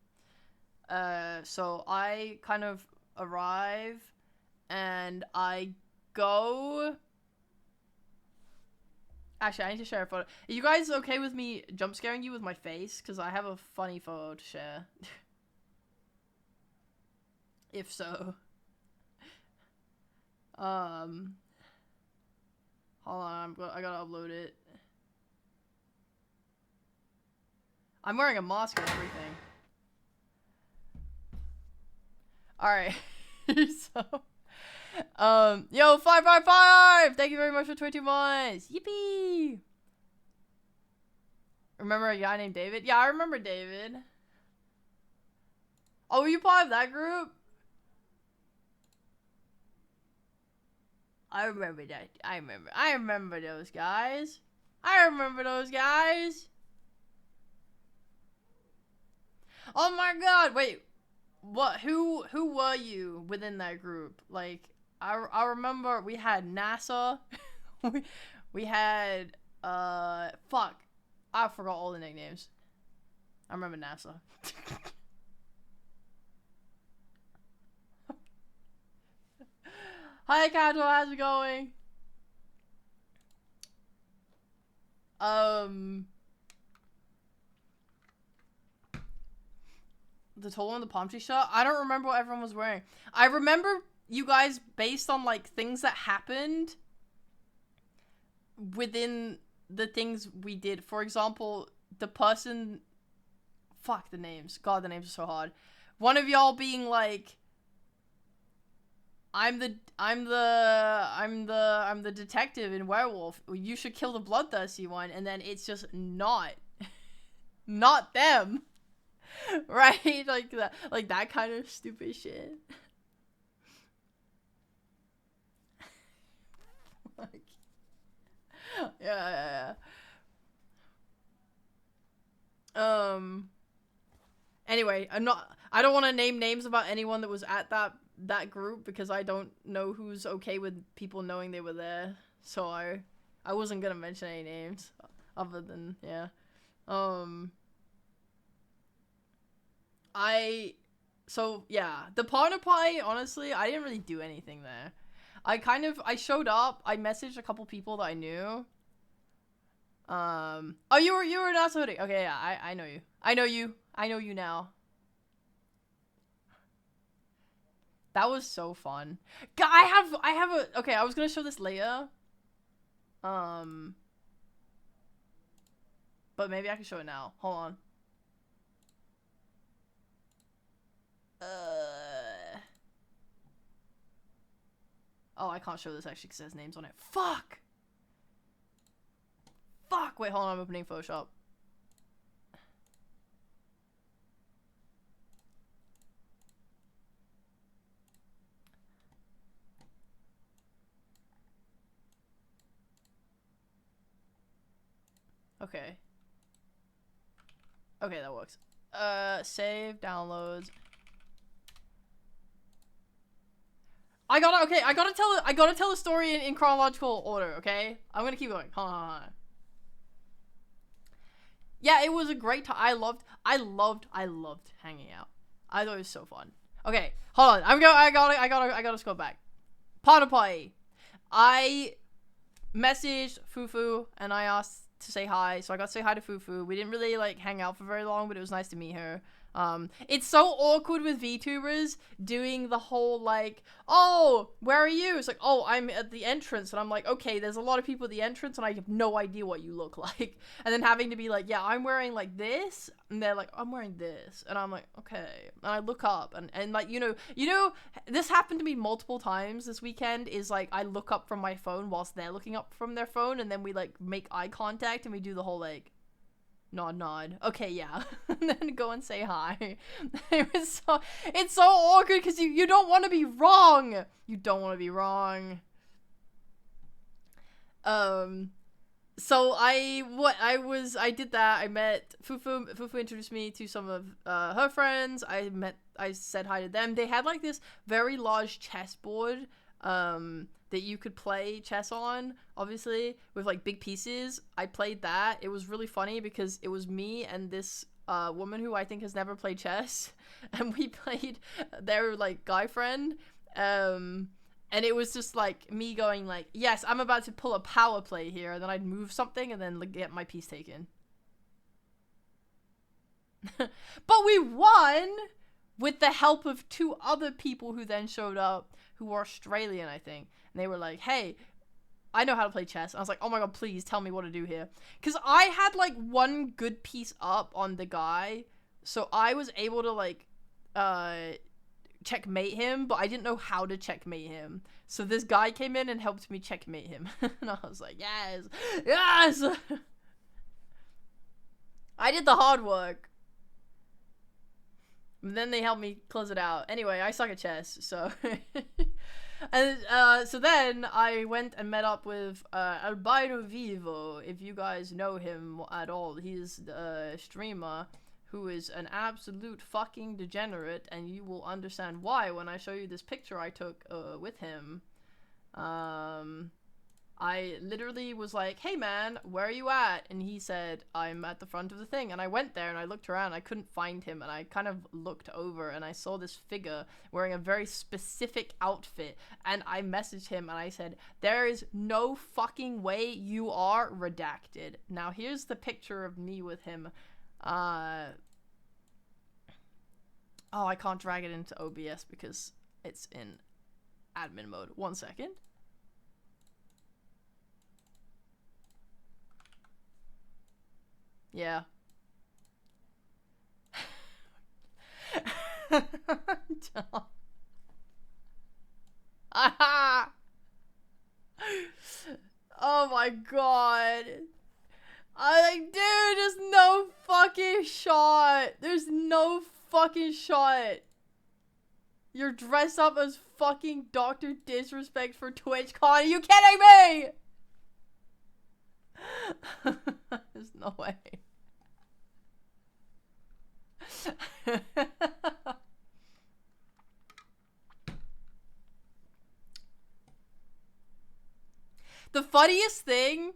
Speaker 1: So I kind of arrive, and I go... Actually, I need to share a photo. Are you guys okay with me jump scaring you with my face? Because I have a funny photo to share. If so. Hold on, I gotta upload it. I'm wearing a mask and everything. Alright. So, yo, 555! Thank you very much for 22 months! Yippee! Remember a guy named David? Yeah, I remember David. Oh, were you part of that group? I remember that. I remember those guys. I remember those guys. Oh my god, wait. What? Who were you within that group? Like, I remember we had NASA. we had, fuck. I forgot all the nicknames. I remember NASA. Hi, Kato, how's it going? The total on the palm tree shot? I don't remember what everyone was wearing. I remember you guys based on, like, things that happened within the things we did. For example, the person... Fuck the names. God, the names are so hard. One of y'all being like... I'm the detective in Werewolf. You should kill the bloodthirsty one, and then it's just not them, right? Like that kind of stupid shit. Like, yeah. Anyway, I don't want to name names about anyone that was at that group because I don't know who's okay with people knowing they were there. So I wasn't gonna mention any names other than, yeah. So yeah, the partner party, honestly, I didn't really do anything there. I showed up, I messaged a couple people that I knew. Oh, you were not hoodie. Okay, yeah, I know you. I know you now. That was so fun. I have a, okay, I was gonna show this later. But maybe I can show it now. Hold on. Oh, I can't show this actually because it has names on it. Fuck! Wait, hold on, I'm opening Photoshop. Okay. Okay, that works. Save, downloads. I gotta tell the story in chronological order, okay? I'm gonna keep going. Hold on. Yeah, it was a great time. I loved hanging out. I thought it was so fun. Okay, hold on. I gotta scroll back. Partner party. I messaged Fufu and I asked to say hi, so I got to say hi to Fufu. We didn't really like hang out for very long, but it was nice to meet her. It's so awkward with VTubers doing the whole like, oh, where are you? It's like, oh, I'm at the entrance, and I'm like, okay, there's a lot of people at the entrance, and I have no idea what you look like, and then having to be like, yeah, I'm wearing like this, and they're like, I'm wearing this, and I'm like, okay, and I look up, and like, you know, this happened to me multiple times this weekend. Is like, I look up from my phone whilst they're looking up from their phone, and then we like make eye contact, and we do the whole like nod. Okay, yeah. And then go and say hi. It's so awkward because you don't want to be wrong. You don't want to be wrong. So I did that. I met Fufu. Fufu introduced me to some of her friends. I said hi to them. They had like this very large chessboard that you could play chess on, obviously, with like big pieces. I played that. It was really funny because it was me and this woman who I think has never played chess, and we played their like guy friend, and it was just like me going like, yes, I'm about to pull a power play here, and then I'd move something and then like, get my piece taken. But we won with the help of two other people who then showed up, who were Australian, I think. And they were like, hey, I know how to play chess. And I was like, oh my god, please tell me what to do here. Because I had like one good piece up on the guy, so I was able to like checkmate him, but I didn't know how to checkmate him. So this guy came in and helped me checkmate him. And I was like, yes, yes. I did the hard work. And then they helped me close it out. Anyway, I suck at chess, so... And so then I went and met up with Albino Vivo, if you guys know him at all. He's a streamer who is an absolute fucking degenerate, and you will understand why when I show you this picture I took with him. I I literally was like, hey man, where are you at? And he said, I'm at the front of the thing. And I went there and I looked around, I couldn't find him, and I kind of looked over and I saw this figure wearing a very specific outfit, and I messaged him and I said, there is no fucking way you are redacted. Now here's the picture of me with him. Oh, I can't drag it into OBS because it's in admin mode. 1 second. Yeah. Oh my god. I like, dude, there's no fucking shot. There's no fucking shot. You're dressed up as fucking Dr. Disrespect for TwitchCon. Are you kidding me? There's no way. The funniest thing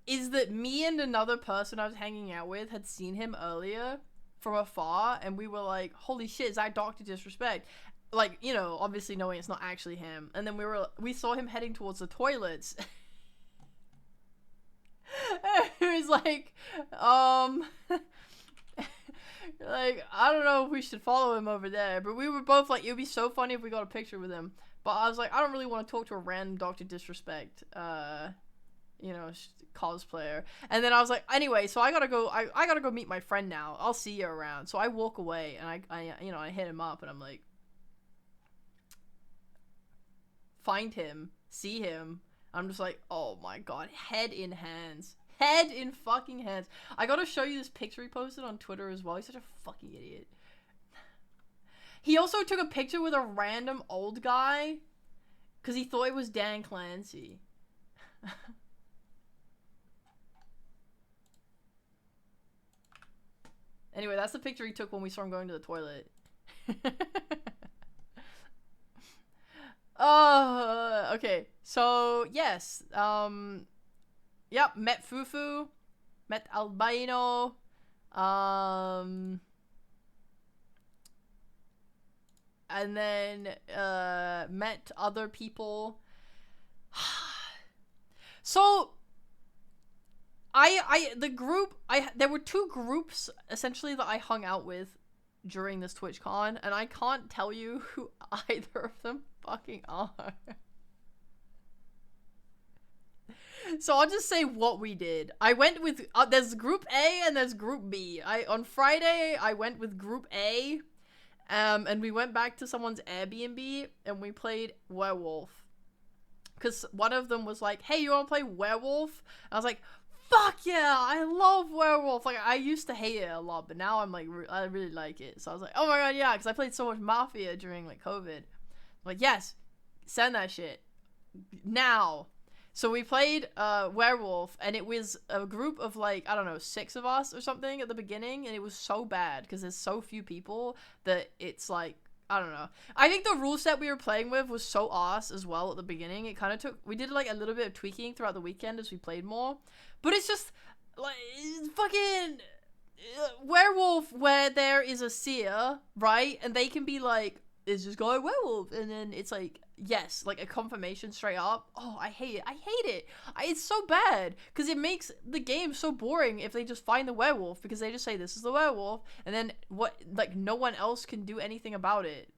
Speaker 1: is that me and another person I was hanging out with had seen him earlier from afar, and we were like, holy shit, is that Dr. Disrespect? Like, you know, obviously knowing it's not actually him. And then we saw him heading towards the toilets. It was like, like, I don't know if we should follow him over there, but we were both like, it would be so funny if we got a picture with him. But I was like, I don't really want to talk to a random Dr. Disrespect, you know, cosplayer. And then I was like, anyway, so I gotta go meet my friend now. I'll see you around. So I walk away and I you know, I hit him up and I'm like, find him, see him. I'm just like, oh my god, head in hands. Head in fucking hands. I gotta show you this picture he posted on Twitter as well. He's such a fucking idiot. He also took a picture with a random old guy because he thought it was Dan Clancy. Anyway, that's the picture he took when we saw him going to the toilet. Okay. So, yes. Yep, met Fufu. Met Albino. And then, met other people. So, there were two groups, essentially, that I hung out with during this TwitchCon, and I can't tell you who either of them fucking are. So I'll just say what we did. I went with, there's Group A and there's Group B. On Friday, I went with Group A, and we went back to someone's Airbnb, and we played Werewolf. Because one of them was like, hey, you want to play Werewolf? And I was like, fuck yeah, I love Werewolf. Like, I used to hate it a lot, but now I'm like, I really like it. So I was like, oh my god, yeah, because I played so much Mafia during, like, COVID. I'm like, yes, send that shit. Now. So we played Werewolf, and it was a group of, like, I don't know, 6 of us or something at the beginning, and it was so bad, because there's so few people that it's, like, I don't know. I think the rule set we were playing with was so ass as well at the beginning. It kind of took, we did, like, a little bit of tweaking throughout the weekend as we played more, but it's just, like, fucking Werewolf where there is a seer, right, and they can be like, is this guy a werewolf? And then it's like, yes, like a confirmation straight up. Oh, I hate it. I hate it. It's so bad because it makes the game so boring if they just find the werewolf, because they just say this is the werewolf, and then what? Like no one else can do anything about it.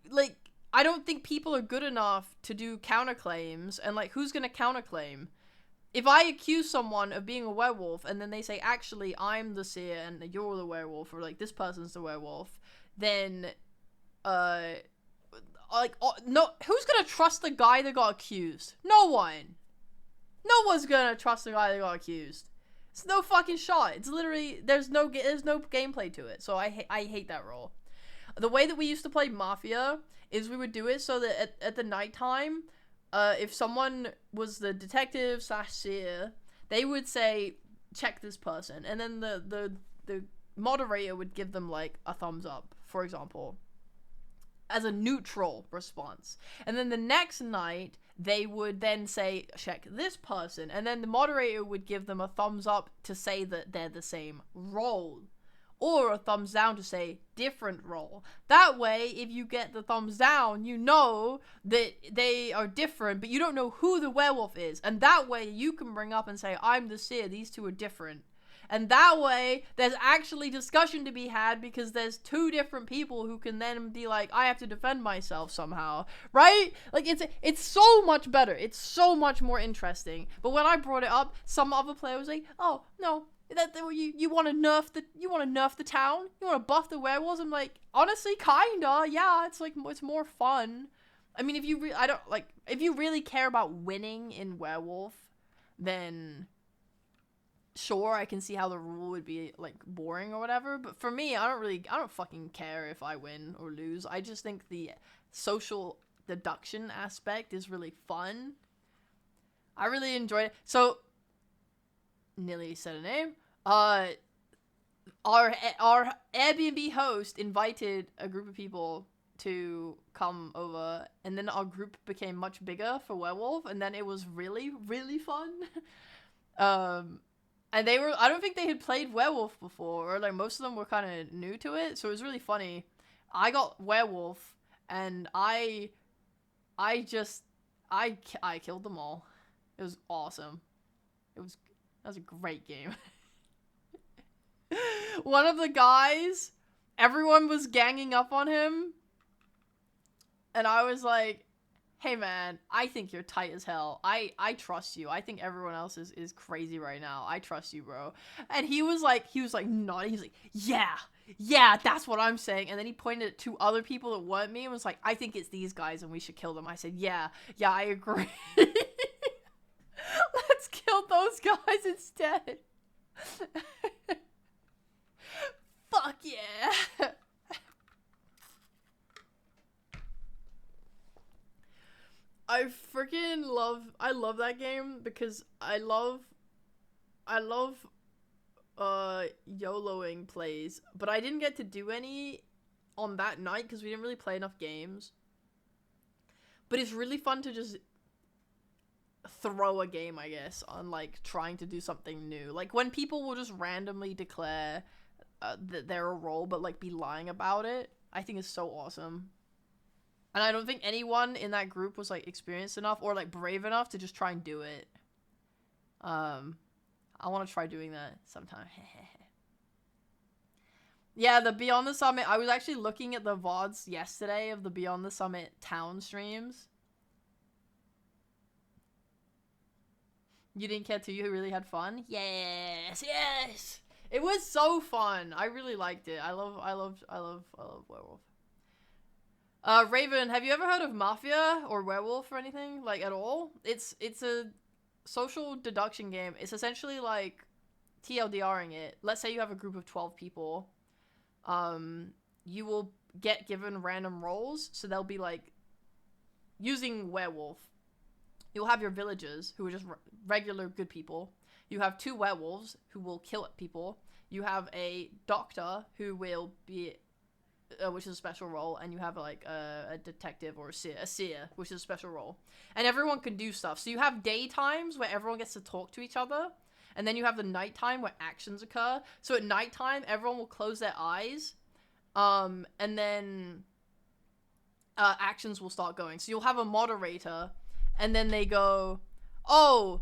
Speaker 1: Like I don't think people are good enough to do counterclaims, and like who's gonna counterclaim? If I accuse someone of being a werewolf and then they say, actually, I'm the seer and you're the werewolf, or, like, this person's the werewolf, then, no, who's gonna trust the guy that got accused? No one. No one's gonna trust the guy that got accused. It's no fucking shot. It's literally, there's no gameplay to it, so I hate that role. The way that we used to play Mafia is we would do it so that at the nighttime, if someone was the detective / seer, they would say, check this person, and then the moderator would give them like a thumbs up, for example. as a neutral response. And then the next night, they would then say, check this person. And then the moderator would give them a thumbs up to say that they're the same role. Or a thumbs down to say different role. That way, if you get the thumbs down, you know that they are different, but you don't know who the werewolf is. And that way, you can bring up and say, I'm the seer, these two are different. And that way, there's actually discussion to be had because there's two different people who can then be like, I have to defend myself somehow, right? Like, it's so much better. It's so much more interesting. But when I brought it up, some other player was like, oh, no, you want to nerf the town? You want to buff the werewolves? I'm like, honestly, kinda, yeah, it's more fun. I mean, if you really care about winning in Werewolf, then sure, I can see how the rule would be, like, boring or whatever, but for me, I don't fucking care if I win or lose. I just think the social deduction aspect is really fun. I really enjoyed it. So, Nilly said a name. Our Airbnb host invited a group of people to come over, and then our group became much bigger for Werewolf, and then it was really, really fun. And I don't think they had played Werewolf before, or like most of them were kind of new to it, so it was really funny. I got Werewolf, and I killed them all. It was awesome. That was a great game. One of the guys, everyone was ganging up on him, and I was like, hey man, I think you're tight as hell. I trust you. I think everyone else is crazy right now. I trust you, bro. And he was like nodding. He's like, yeah, that's what I'm saying. And then he pointed at two other people that weren't me and was like, I think it's these guys and we should kill them. I said, yeah, I agree. Let's kill those guys instead. Fuck yeah. I love that game because I love YOLOing plays, but I didn't get to do any on that night because we didn't really play enough games. But it's really fun to just throw a game, I guess, on like trying to do something new. Like when people will just randomly declare that they're a role but like be lying about it, I think is so awesome. And I don't think anyone in that group was, like, experienced enough or, like, brave enough to just try and do it. I want to try doing that sometime. Yeah, the Beyond the Summit. I was actually looking at the VODs yesterday of the Beyond the Summit town streams. You didn't care too? You really had fun? Yes! It was so fun. I really liked it. I love Werewolf. Raven, have you ever heard of Mafia or Werewolf or anything, like, at all? It's a social deduction game. It's essentially like TLDRing it. Let's say you have a group of 12 people. You will get given random roles, so they'll be like, using Werewolf, you'll have your villagers, who are just regular good people. You have 2 werewolves, who will kill people. You have a doctor, who will be which is a special role, and you have like a detective or a seer, which is a special role. And everyone can do stuff. So you have daytimes where everyone gets to talk to each other, and then you have the nighttime where actions occur. So at nighttime, everyone will close their eyes, and then actions will start going. So you'll have a moderator, and then they go, oh,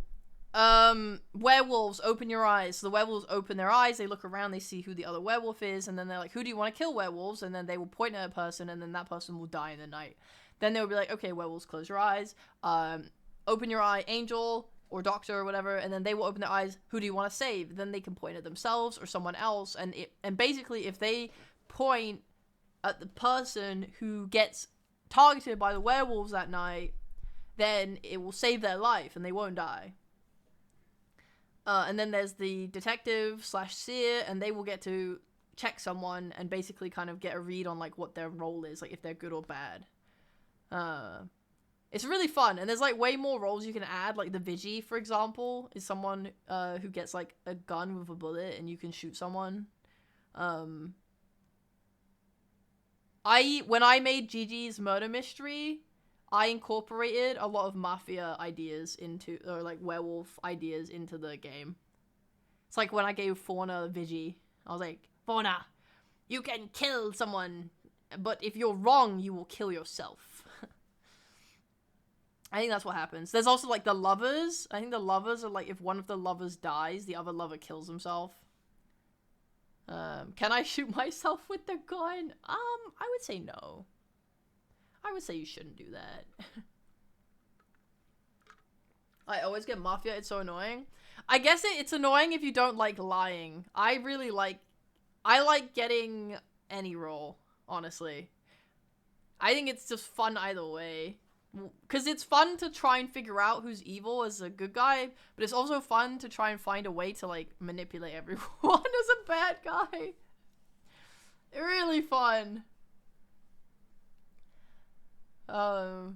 Speaker 1: werewolves, open your eyes. So the werewolves open their eyes, they look around, they see who the other werewolf is, and then they're like, who do you want to kill, werewolves? And then they will point at a person, and then that person will die in the night. Then they'll be like, okay, werewolves, close your eyes. Open your eye, angel or doctor or whatever, and then they will open their eyes, who do you want to save? Then they can point at themselves or someone else, and basically if they point at the person who gets targeted by the werewolves that night, then it will save their life and they won't die. And then there's the detective / seer, and they will get to check someone and basically kind of get a read on like what their role is, like if they're good or bad. It's really fun, and there's like way more roles you can add. Like the Vigi, for example, is someone who gets like a gun with a bullet and you can shoot someone. I when I made Gigi's murder mystery, I incorporated a lot of mafia ideas into, or like werewolf ideas into the game. It's like when I gave Fauna Vigi, I was like, Fauna, you can kill someone, but if you're wrong, you will kill yourself. I think that's what happens. There's also like the lovers. I think the lovers are like, if one of the lovers dies, the other lover kills himself. Can I shoot myself with the gun? I would say no. I would say you shouldn't do that. I always get mafia. It's so annoying. I guess it's annoying if you don't like lying. I like getting any role, honestly. I think it's just fun either way. Because it's fun to try and figure out who's evil as a good guy, but it's also fun to try and find a way to, like, manipulate everyone as a bad guy. Really fun. Because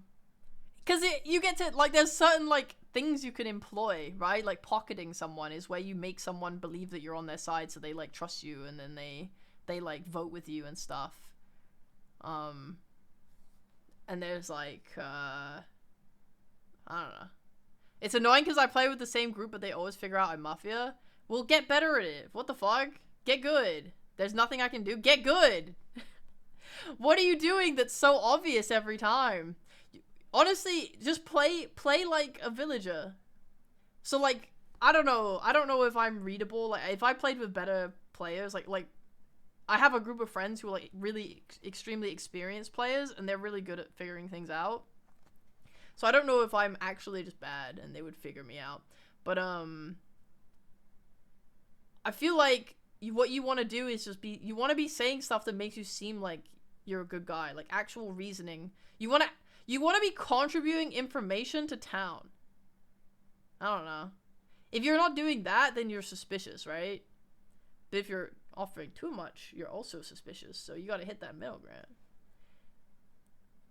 Speaker 1: you get to, like, there's certain, like, things you can employ, right? Like, pocketing someone is where you make someone believe that you're on their side so they, like, trust you, and then they like, vote with you and stuff. And there's, like, I don't know. It's annoying because I play with the same group, but they always figure out I'm Mafia. Well, get better at it. What the fuck? Get good. There's nothing I can do. Get good! What are you doing that's so obvious every time? Honestly, just play like a villager. So, like, I don't know if I'm readable. Like, if I played with better players, like, I have a group of friends who are, like, really extremely experienced players, and they're really good at figuring things out. So I don't know if I'm actually just bad, and they would figure me out. But, I feel like what you want to do is just you want to be saying stuff that makes you seem like you're a good guy. Like, actual reasoning. You want to be contributing information to town. I don't know. If you're not doing that, then you're suspicious, right? But if you're offering too much, you're also suspicious, so you gotta hit that middle ground.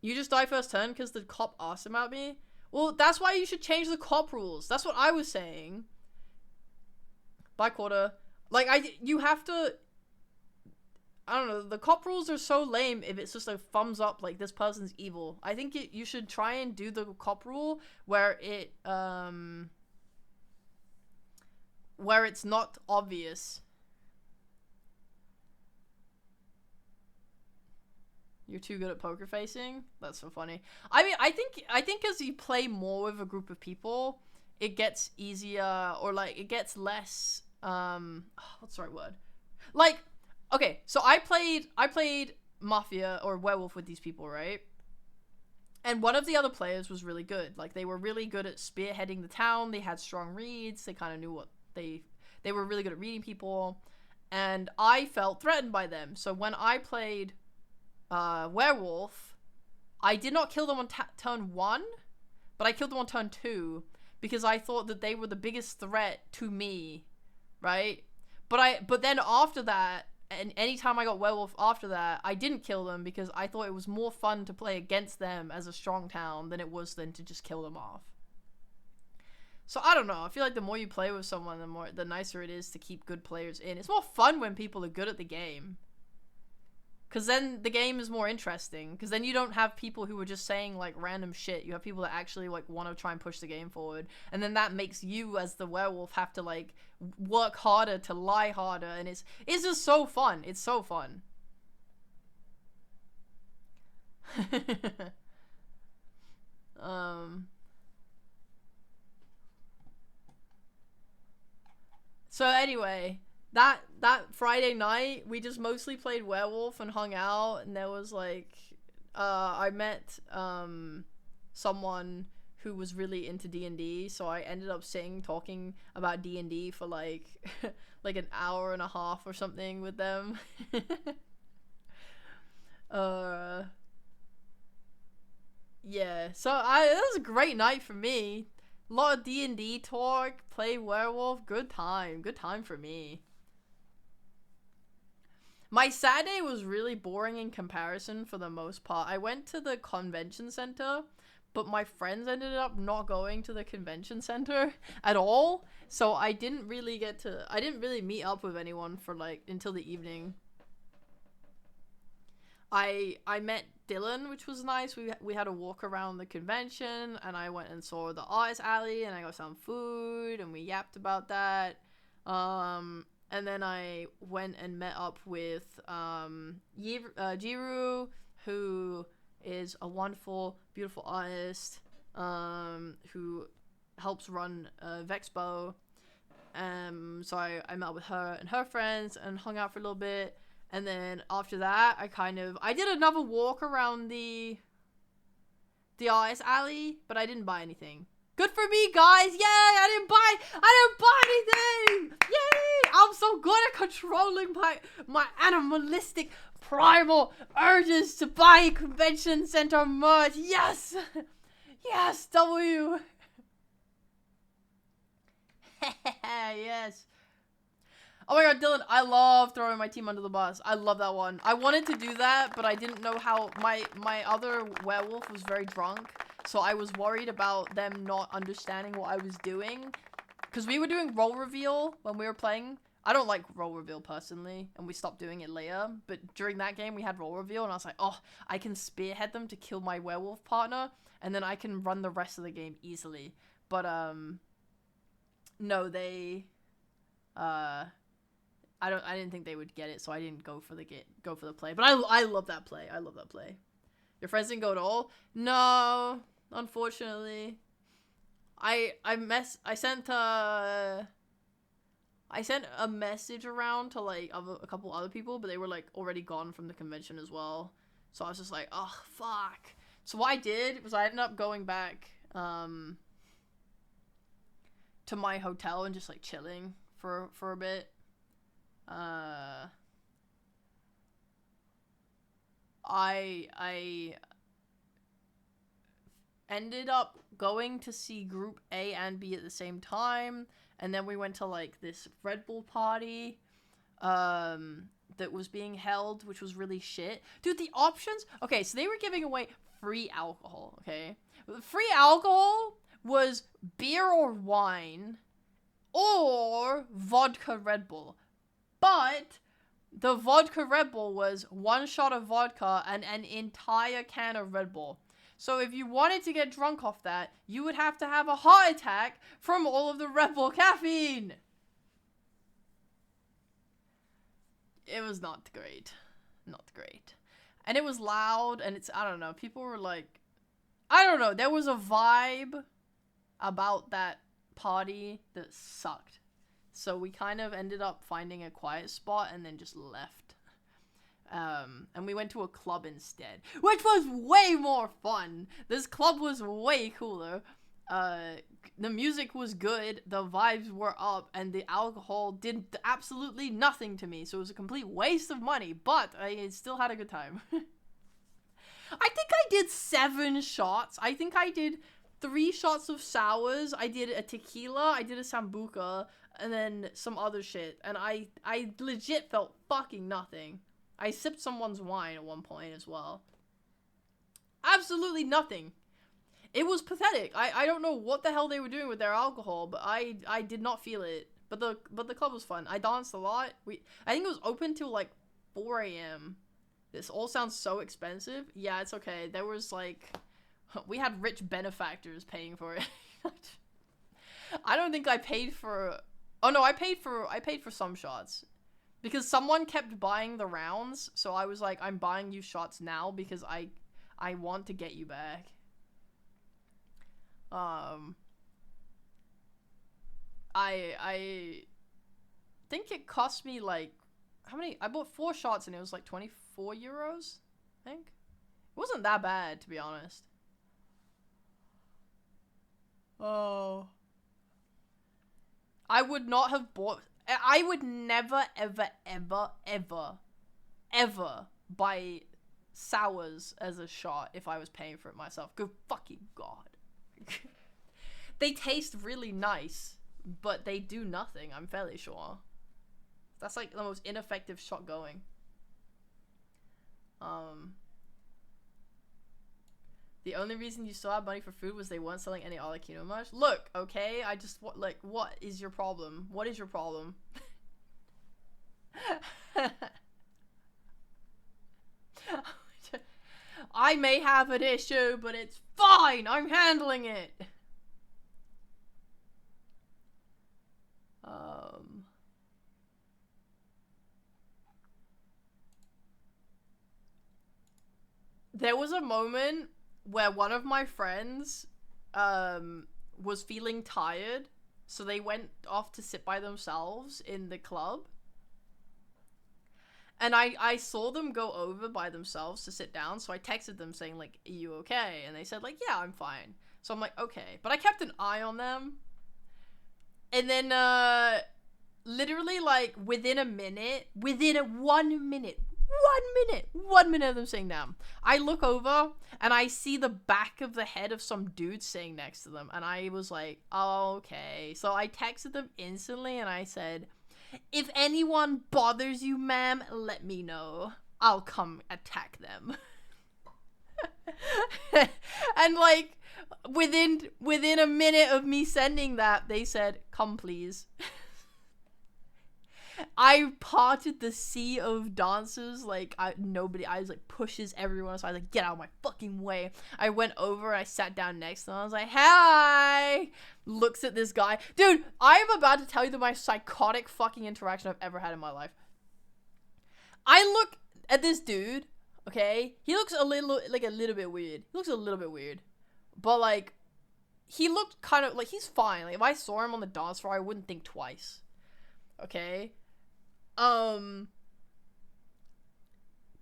Speaker 1: You just die first turn because the cop asked about me? Well, that's why you should change the cop rules. That's what I was saying. By quarter. Like, you have to... I don't know, the cop rules are so lame if it's just a thumbs up, like, this person's evil. I think you should try and do the cop rule where it's not obvious. You're too good at poker facing? That's so funny. I mean, I think as you play more with a group of people, it gets easier, or, like, it gets less, what's the right word? Like, okay, so I played Mafia or Werewolf with these people, right? And one of the other players was really good. Like, they were really good at spearheading the town. They had strong reads. They kind of knew what they were really good at reading people. And I felt threatened by them. So when I played Werewolf, I did not kill them on turn 1, but I killed them on turn 2 because I thought that they were the biggest threat to me, right? But then after that, and anytime I got Werewolf after that, I didn't kill them because I thought it was more fun to play against them as a strong town than it was then to just kill them off. So I don't know. I feel like the more you play with someone, the nicer it is to keep good players in. It's more fun when people are good at the game. Because then the game is more interesting. Because then you don't have people who are just saying, like, random shit. You have people that actually, like, want to try and push the game forward. And then that makes you, as the werewolf, have to, like, work harder to lie harder. And it's just so fun. It's so fun. So anyway... That Friday night, we just mostly played Werewolf and hung out, and there was, like, I met, someone who was really into D&D, so I ended up talking about D&D for, like, like an hour and a half or something with them. Yeah, so that was a great night for me. A lot of D&D talk, play Werewolf, good time for me. My Saturday was really boring in comparison for the most part. I went to the convention center, but my friends ended up not going to the convention center at all. So I didn't really meet up with anyone for, like, until the evening. I met Dylan, which was nice. We had a walk around the convention, and I went and saw the artist alley, and I got some food, and we yapped about that. And then I went and met up with Jiru, who is a wonderful, beautiful artist, who helps run Vexpo. So I met up with her and her friends and hung out for a little bit. And then after that, I did another walk around the artist alley, but I didn't buy anything. Good for me, guys! Yay! I didn't buy anything! Yay! I'm so good at controlling my animalistic primal urges to buy convention center merch. Yes! Yes, W! Yes. Oh my god, Dylan, I love throwing my team under the bus. I love that one. I wanted to do that, but I didn't know how. My other werewolf was very drunk, so I was worried about them not understanding what I was doing. Because we were doing role reveal when we were playing. I don't like role reveal personally, and we stopped doing it later. But during that game, we had role reveal, and I was like, oh, I can spearhead them to kill my werewolf partner, and then I can run the rest of the game easily. But, no, they, I didn't think they would get it, so I didn't go for the play. But I love that play. I love that play. Your friends didn't go at all? No, unfortunately. I sent a message around to like a couple other people, but they were like already gone from the convention as well. So I was just like, oh fuck. So what I did was I ended up going back to my hotel and just like chilling for a bit. I ended up going to see Group A and B at the same time, and then we went to like this Red Bull party that was being held, which was really shit. Dude, the options, okay, so they were giving away free alcohol, okay? Free alcohol was beer or wine or vodka Red Bull. But the vodka Red Bull was one shot of vodka and an entire can of Red Bull. So if you wanted to get drunk off that, you would have to have a heart attack from all of the Red Bull caffeine. It was not great. Not great. And it was loud, and I don't know, people were like, I don't know, there was a vibe about that party that sucked. So we kind of ended up finding a quiet spot and then just left. And we went to a club instead, which was way more fun. This club was way cooler. The music was good, the vibes were up, and the alcohol did absolutely nothing to me. So it was a complete waste of money, but I still had a good time. I think I did 7 shots. I think I did 3 shots of sours. I did a tequila. I did a sambuca. And then some other shit. And I legit felt fucking nothing. I sipped someone's wine at one point as well. Absolutely nothing. It was pathetic. I don't know what the hell they were doing with their alcohol, but I did not feel it. But the club was fun. I danced a lot. I think it was open till like 4 a.m. This all sounds so expensive. Yeah, it's okay. There was like, we had rich benefactors paying for it. I don't think I paid for. Oh no, I paid for some shots. Because someone kept buying the rounds, so I was like, I'm buying you shots now because I want to get you back. I think it cost me like, how many? I bought 4 shots and it was like 24 euros, I think. It wasn't that bad, to be honest. Oh. I would not have bought. I would never, ever, ever, ever, ever buy sours as a shot if I was paying for it myself. Good fucking god. They taste really nice, but they do nothing, I'm fairly sure. That's like the most ineffective shot going. The only reason you still have money for food was they weren't selling any Arlecchino merch. Look, okay, I just, what is your problem? What is your problem? I may have an issue, but it's fine. I'm handling it. There was a moment where one of my friends was feeling tired, so they went off to sit by themselves in the club. And I saw them go over by themselves to sit down, so I texted them saying, like, are you okay? And they said, like, yeah, I'm fine. So I'm like, okay. But I kept an eye on them. And then, literally, like, within a minute, 1 minute of them sitting down, I look over, and I see the back of the head of some dude sitting next to them, and I was like, oh, okay. So I texted them instantly, and I said, if anyone bothers you, ma'am, let me know. I'll come attack them. And, like, within a minute of me sending that, they said, come please. I parted the sea of dancers, like, I was like, pushes everyone, so I was like, get out of my fucking way. I went over, I sat down next to them, I was like, hi! Looks at this guy. Dude, I am about to tell you the most psychotic fucking interaction I've ever had in my life. I look at this dude, okay? He looks a little bit weird. He looks a little bit weird. But, like, he looked kind of, like, he's fine. Like, if I saw him on the dance floor, I wouldn't think twice. Okay?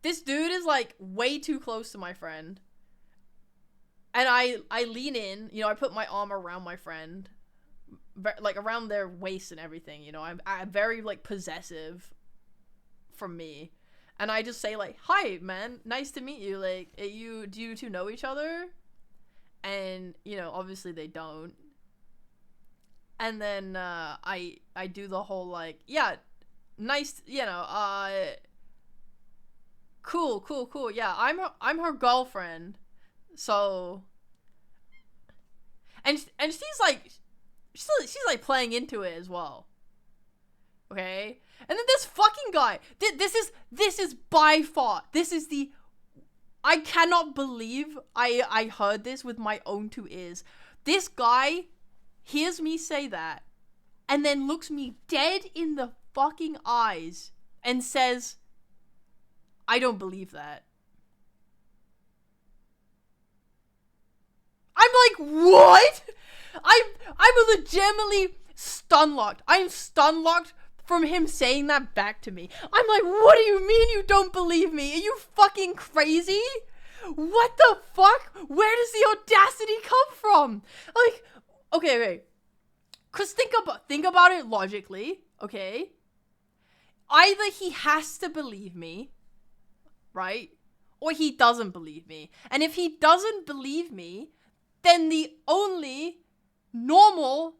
Speaker 1: This dude is, like, way too close to my friend. And I lean in, you know, I put my arm around my friend, like, around their waist and everything, you know, I'm very, like, possessive from me. And I just say, like, hi, man, nice to meet you, like, do you two know each other? And, you know, obviously they don't. And then, I do the whole, like, yeah, nice, you know, cool, yeah, I'm her girlfriend, so, and she's like playing into it as well, okay, and then this fucking guy, this is by far, I cannot believe I heard this with my own two ears. This guy hears me say that, and then looks me dead in the fucking eyes and says, I don't believe that. I'm like, what? I'm legitimately stun-locked. I'm stun-locked from him saying that back to me. I'm like, what do you mean you don't believe me? Are you fucking crazy? What the fuck? Where does the audacity come from? Like, okay. Cause think about it logically, okay? Either he has to believe me, right? Or he doesn't believe me. And if he doesn't believe me, then the only normal,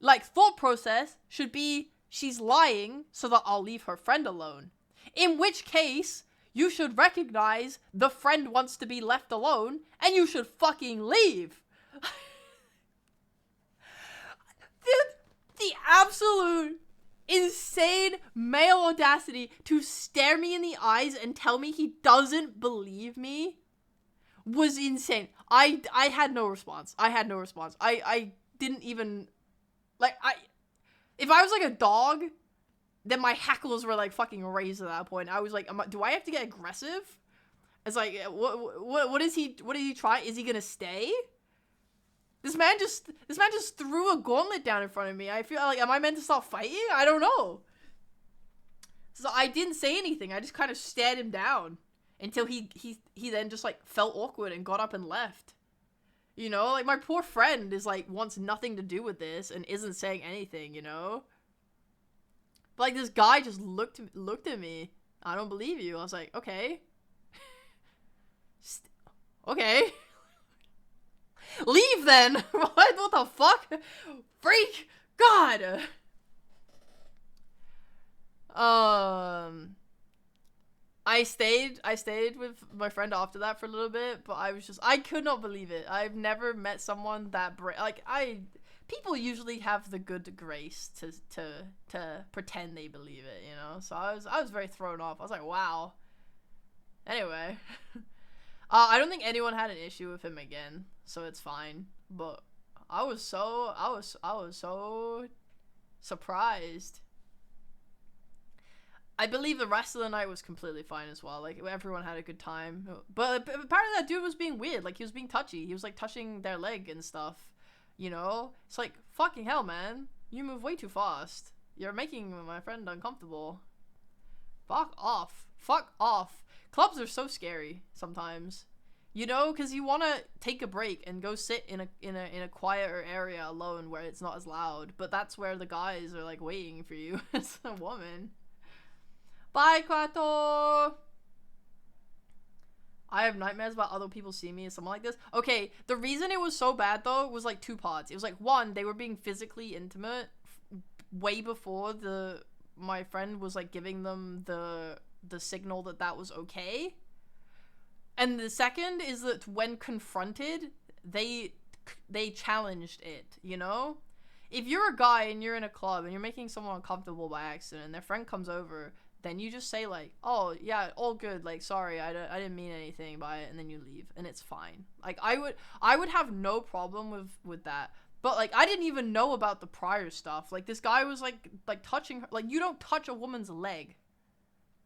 Speaker 1: like, thought process should be she's lying so that I'll leave her friend alone. In which case, you should recognize the friend wants to be left alone, and you should fucking leave. The absolute insane male audacity to stare me in the eyes and tell me he doesn't believe me was insane. I had no response. I didn't even, like, if I was like a dog, then my hackles were like fucking raised at that point. I was like, do I have to get aggressive? It's like, what is he trying? Is he gonna stay? This man just threw a gauntlet down in front of me. I feel like, am I meant to start fighting? I don't know. So I didn't say anything. I just kind of stared him down until he then just, like, felt awkward and got up and left. You know, like, my poor friend is like, wants nothing to do with this and isn't saying anything, you know? But, like, this guy just looked at me. I don't believe you. I was like, okay. Okay. Leave then. What the fuck? Freak. God. I stayed with my friend after that for a little bit, but I could not believe it. I've never met someone that people usually have the good grace to pretend they believe it, you know? So I was very thrown off. I was like, wow. Anyway. I don't think anyone had an issue with him again, so it's fine. But I was so surprised. I believe the rest of the night was completely fine as well. Like, everyone had a good time. But apparently that dude was being weird. Like, he was being touchy. He was, like, touching their leg and stuff. You know? It's like, fucking hell, man. You move way too fast. You're making my friend uncomfortable. Fuck off. Fuck off. Clubs are so scary sometimes. You know, because you want to take a break and go sit in a quieter area alone where it's not as loud. But that's where the guys are, like, waiting for you as a woman. Bye, Kwato! I have nightmares about other people seeing me as someone like this. Okay, the reason it was so bad, though, was, like, 2 parts. It was, like, 1, they were being physically intimate way before my friend was, like, giving them the signal that was okay. And the second is that when confronted, they challenged it, you know? If you're a guy and you're in a club and you're making someone uncomfortable by accident and their friend comes over, then you just say, like, oh, yeah, all good, like, sorry, I didn't mean anything by it, and then you leave, and it's fine. Like, I would have no problem with that, but, like, I didn't even know about the prior stuff. Like, this guy was, like touching her. Like, you don't touch a woman's leg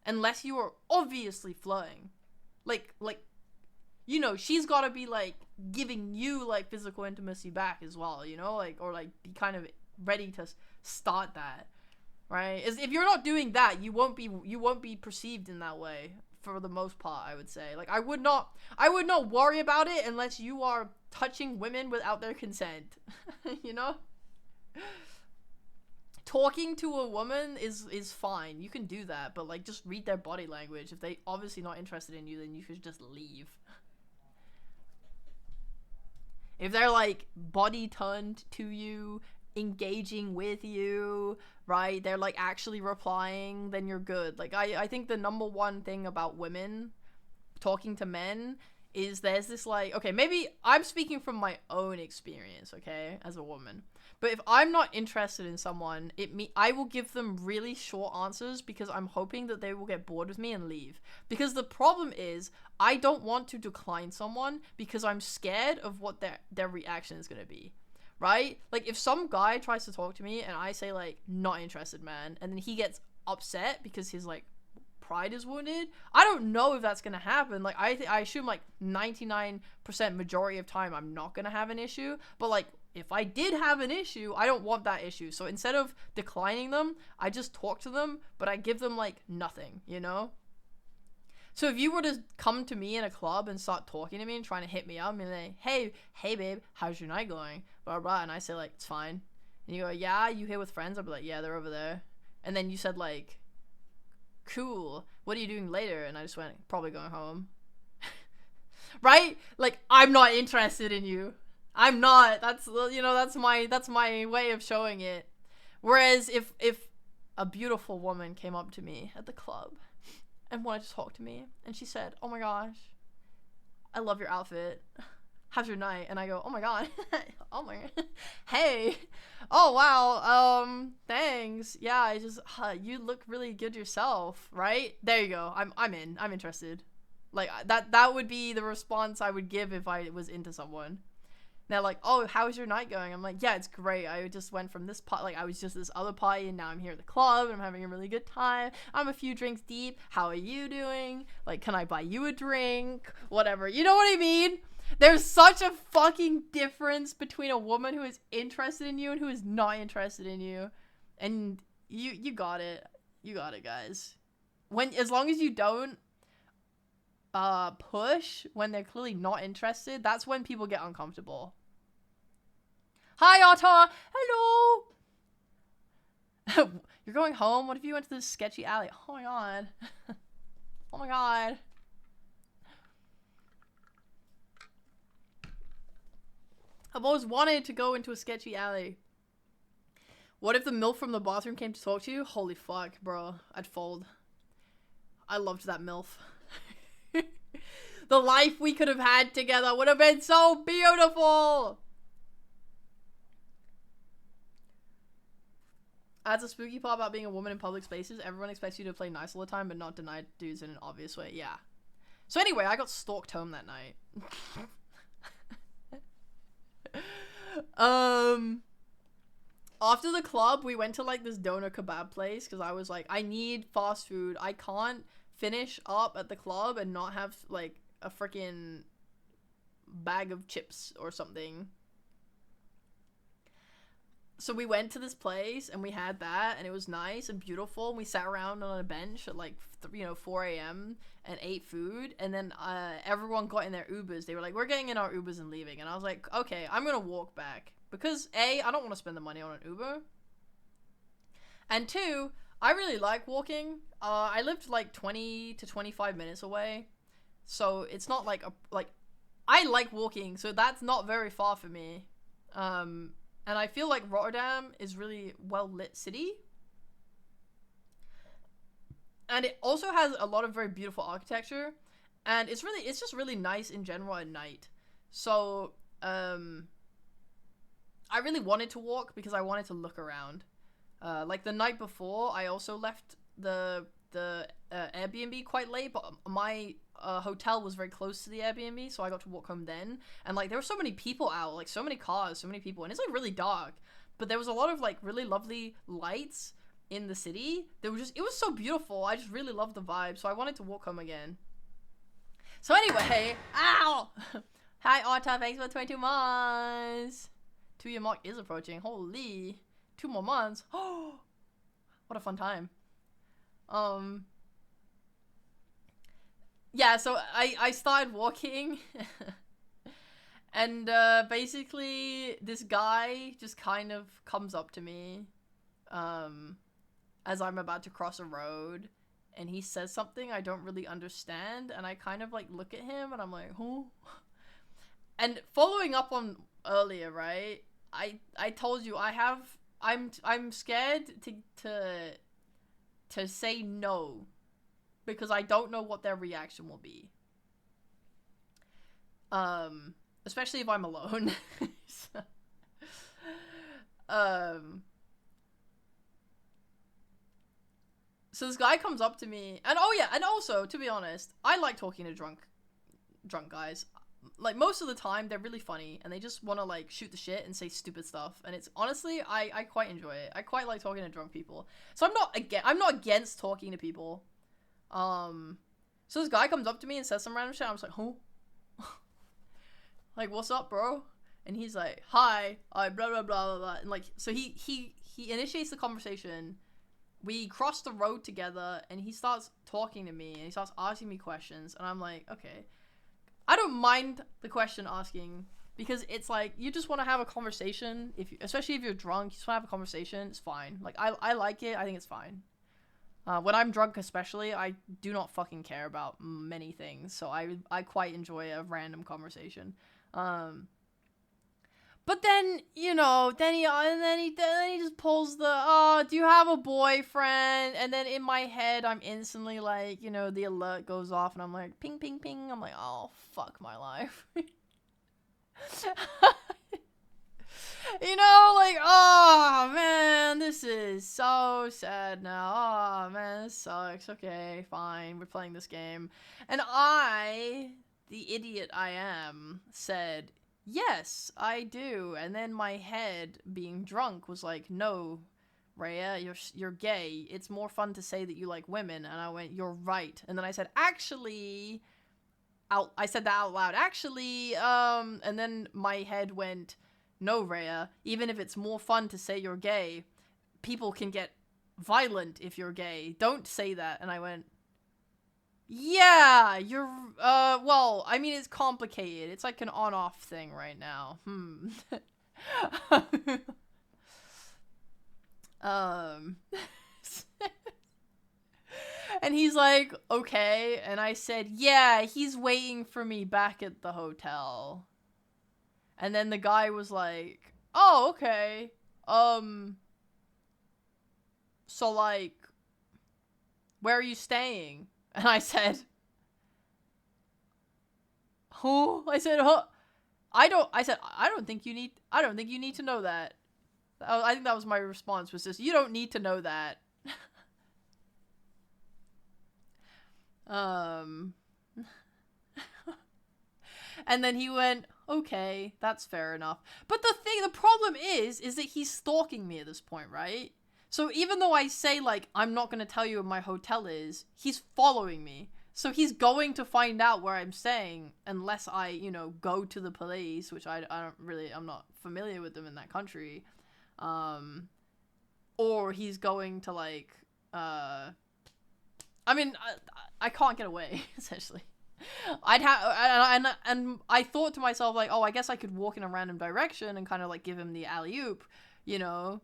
Speaker 1: unless you are obviously flirting. Like, you know, she's gotta be, like, giving you, like, physical intimacy back as well, you know? Like, or, like, be kind of ready to start that. Right? If you're not doing that, you won't be perceived in that way for the most part, I would say. Like, I would not worry about it unless you are touching women without their consent. You know? Talking to a woman is fine. You can do that, but, like, just read their body language. If they obviously not interested in you, then you should just leave. If they're, like, body turned to you, engaging with you, right, they're, like, actually replying, then you're good. Like, I think the number one thing about women talking to men is there's this, like, okay, maybe I'm speaking from my own experience, okay, as a woman, but if I'm not interested in someone, I will give them really short answers because I'm hoping that they will get bored with me and leave. Because the problem is, I don't want to decline someone because I'm scared of what their reaction is going to be. Right? Like, if some guy tries to talk to me and I say, like, not interested, man, and then he gets upset because his, like, pride is wounded, I don't know if that's gonna happen. Like, I assume, like, 99% majority of time I'm not gonna have an issue, but, like, if I did have an issue, I don't want that issue. So instead of declining them, I just talk to them, but I give them, like, nothing, you know? So if you were to come to me in a club and start talking to me and trying to hit me up and like, hey babe, how's your night going? Blah, blah, and I say, like, it's fine. And you go, yeah, you here with friends? I'll be like, yeah, they're over there. And then you said, like, cool, what are you doing later? And I just went, probably going home. Right? Like, I'm not interested in you. I'm not. That's, you know, that's my way of showing it. Whereas if a beautiful woman came up to me at the club and wanted to talk to me, and she said, oh my gosh, I love your outfit, how's your night? And I go, oh my god, oh my god, hey, oh wow, thanks, yeah, I just, you look really good yourself, right? There you go, I'm interested. Like, that would be the response I would give if I was into someone. They're like, oh, how's your night going? I'm like, yeah, it's great. I just went from this part, like, I was just this other party, and now I'm here at the club, and I'm having a really good time. I'm a few drinks deep. How are you doing? Like, can I buy you a drink? Whatever. You know what I mean? There's such a fucking difference between a woman who is interested in you and who is not interested in you. And you got it. You got it, guys. As long as you don't push when they're clearly not interested, that's when people get uncomfortable. Hi, Otta! Hello! You're going home? What if you went to this sketchy alley? Oh my god. Oh my god. I've always wanted to go into a sketchy alley. What if the MILF from the bathroom came to talk to you? Holy fuck, bro. I'd fold. I loved that MILF. The life we could have had together would have been so beautiful! That's a spooky part about being a woman in public spaces. Everyone expects you to play nice all the time, but not deny dudes in an obvious way. Yeah. So anyway, I got stalked home that night. After the club, we went to like this doner kebab place because I was like, I need fast food. I can't finish up at the club and not have like a freaking bag of chips or something. So we went to this place and we had that, and it was nice and beautiful. And we sat around on a bench at like 4 a.m. and ate food, and then everyone got in their Ubers. They were like, we're getting in our Ubers and leaving. And I was like, okay, I'm gonna walk back because A, I don't want to spend the money on an Uber, and two, I really like walking. I lived like 20 to 25 minutes away, so it's not like I like walking, so that's not very far for me. And I feel like Rotterdam is really well lit city. And it also has a lot of very beautiful architecture. And it's just really nice in general at night. So, I really wanted to walk because I wanted to look around. Like the night before, I also left the Airbnb quite late, but my hotel was very close to the Airbnb, so I got to walk home then. And like there were so many people out, like so many cars, so many people, and it's like really dark, but there was a lot of like really lovely lights in the city. It was so beautiful. I just really loved the vibe, so I wanted to walk home again. So anyway, ow! Hi Arta, thanks for 22 months. 2-year mark is approaching. Holy, 2 more months. Oh, what a fun time. Yeah, so I started walking and basically this guy just kind of comes up to me as I'm about to cross a road, and he says something I don't really understand, and I kind of like look at him and I'm like, who? And following up on earlier, right? I told you I'm scared to say no, because I don't know what their reaction will be. Especially if I'm alone. So this guy comes up to me, and oh yeah, and also, to be honest, I like talking to drunk guys. Like, most of the time, they're really funny, and they just want to, like, shoot the shit and say stupid stuff, and it's, honestly, I quite enjoy it. I quite like talking to drunk people. So I'm not against talking to people. So this guy comes up to me and says some random shit. I'm just like, who? Like, what's up, bro? And he's like, hi, blah, blah, blah, blah, blah. And, like, so he initiates the conversation. We cross the road together, and he starts talking to me, and he starts asking me questions, and I'm like, okay. I don't mind the question asking, because it's like, you just want to have a conversation, especially if you're drunk, you just want to have a conversation, it's fine. Like, I like it, I think it's fine. When I'm drunk especially, I do not fucking care about many things, so I quite enjoy a random conversation. But then, you know, then he just pulls the, do you have a boyfriend? And then in my head, I'm instantly like, you know, the alert goes off, and I'm like, ping, ping, ping. I'm like, oh, fuck my life. You know, like, oh, man, this is so sad now. Oh, man, this sucks. Okay, fine, we're playing this game. And I, the idiot I am, said, yes, I do. And then my head, being drunk, was like, no, Rhea, you're gay. It's more fun to say that you like women. And I went, you're right. And then I said, actually, I said that out loud. Actually, and then my head went, no, Rhea, even if it's more fun to say you're gay, people can get violent if you're gay. Don't say that. And I went, yeah, you're, well, I mean, it's complicated. It's like an on-off thing right now. And he's like, okay. And I said, yeah, he's waiting for me back at the hotel. And then the guy was like, oh, okay. So, like, where are you staying? And I said, who? I said, huh? I don't think you need to know that. I think that was my response, was just, you don't need to know that. And then he went, okay, that's fair enough. But the problem is that he's stalking me at this point, right? So even though I say, like, I'm not going to tell you where my hotel is, he's following me. So he's going to find out where I'm staying unless I, you know, go to the police, which I'm not familiar with them in that country. Or he's going to, like, I can't get away, essentially. I'd have, and I thought to myself, like, oh, I guess I could walk in a random direction and kind of, like, give him the alley-oop, you know?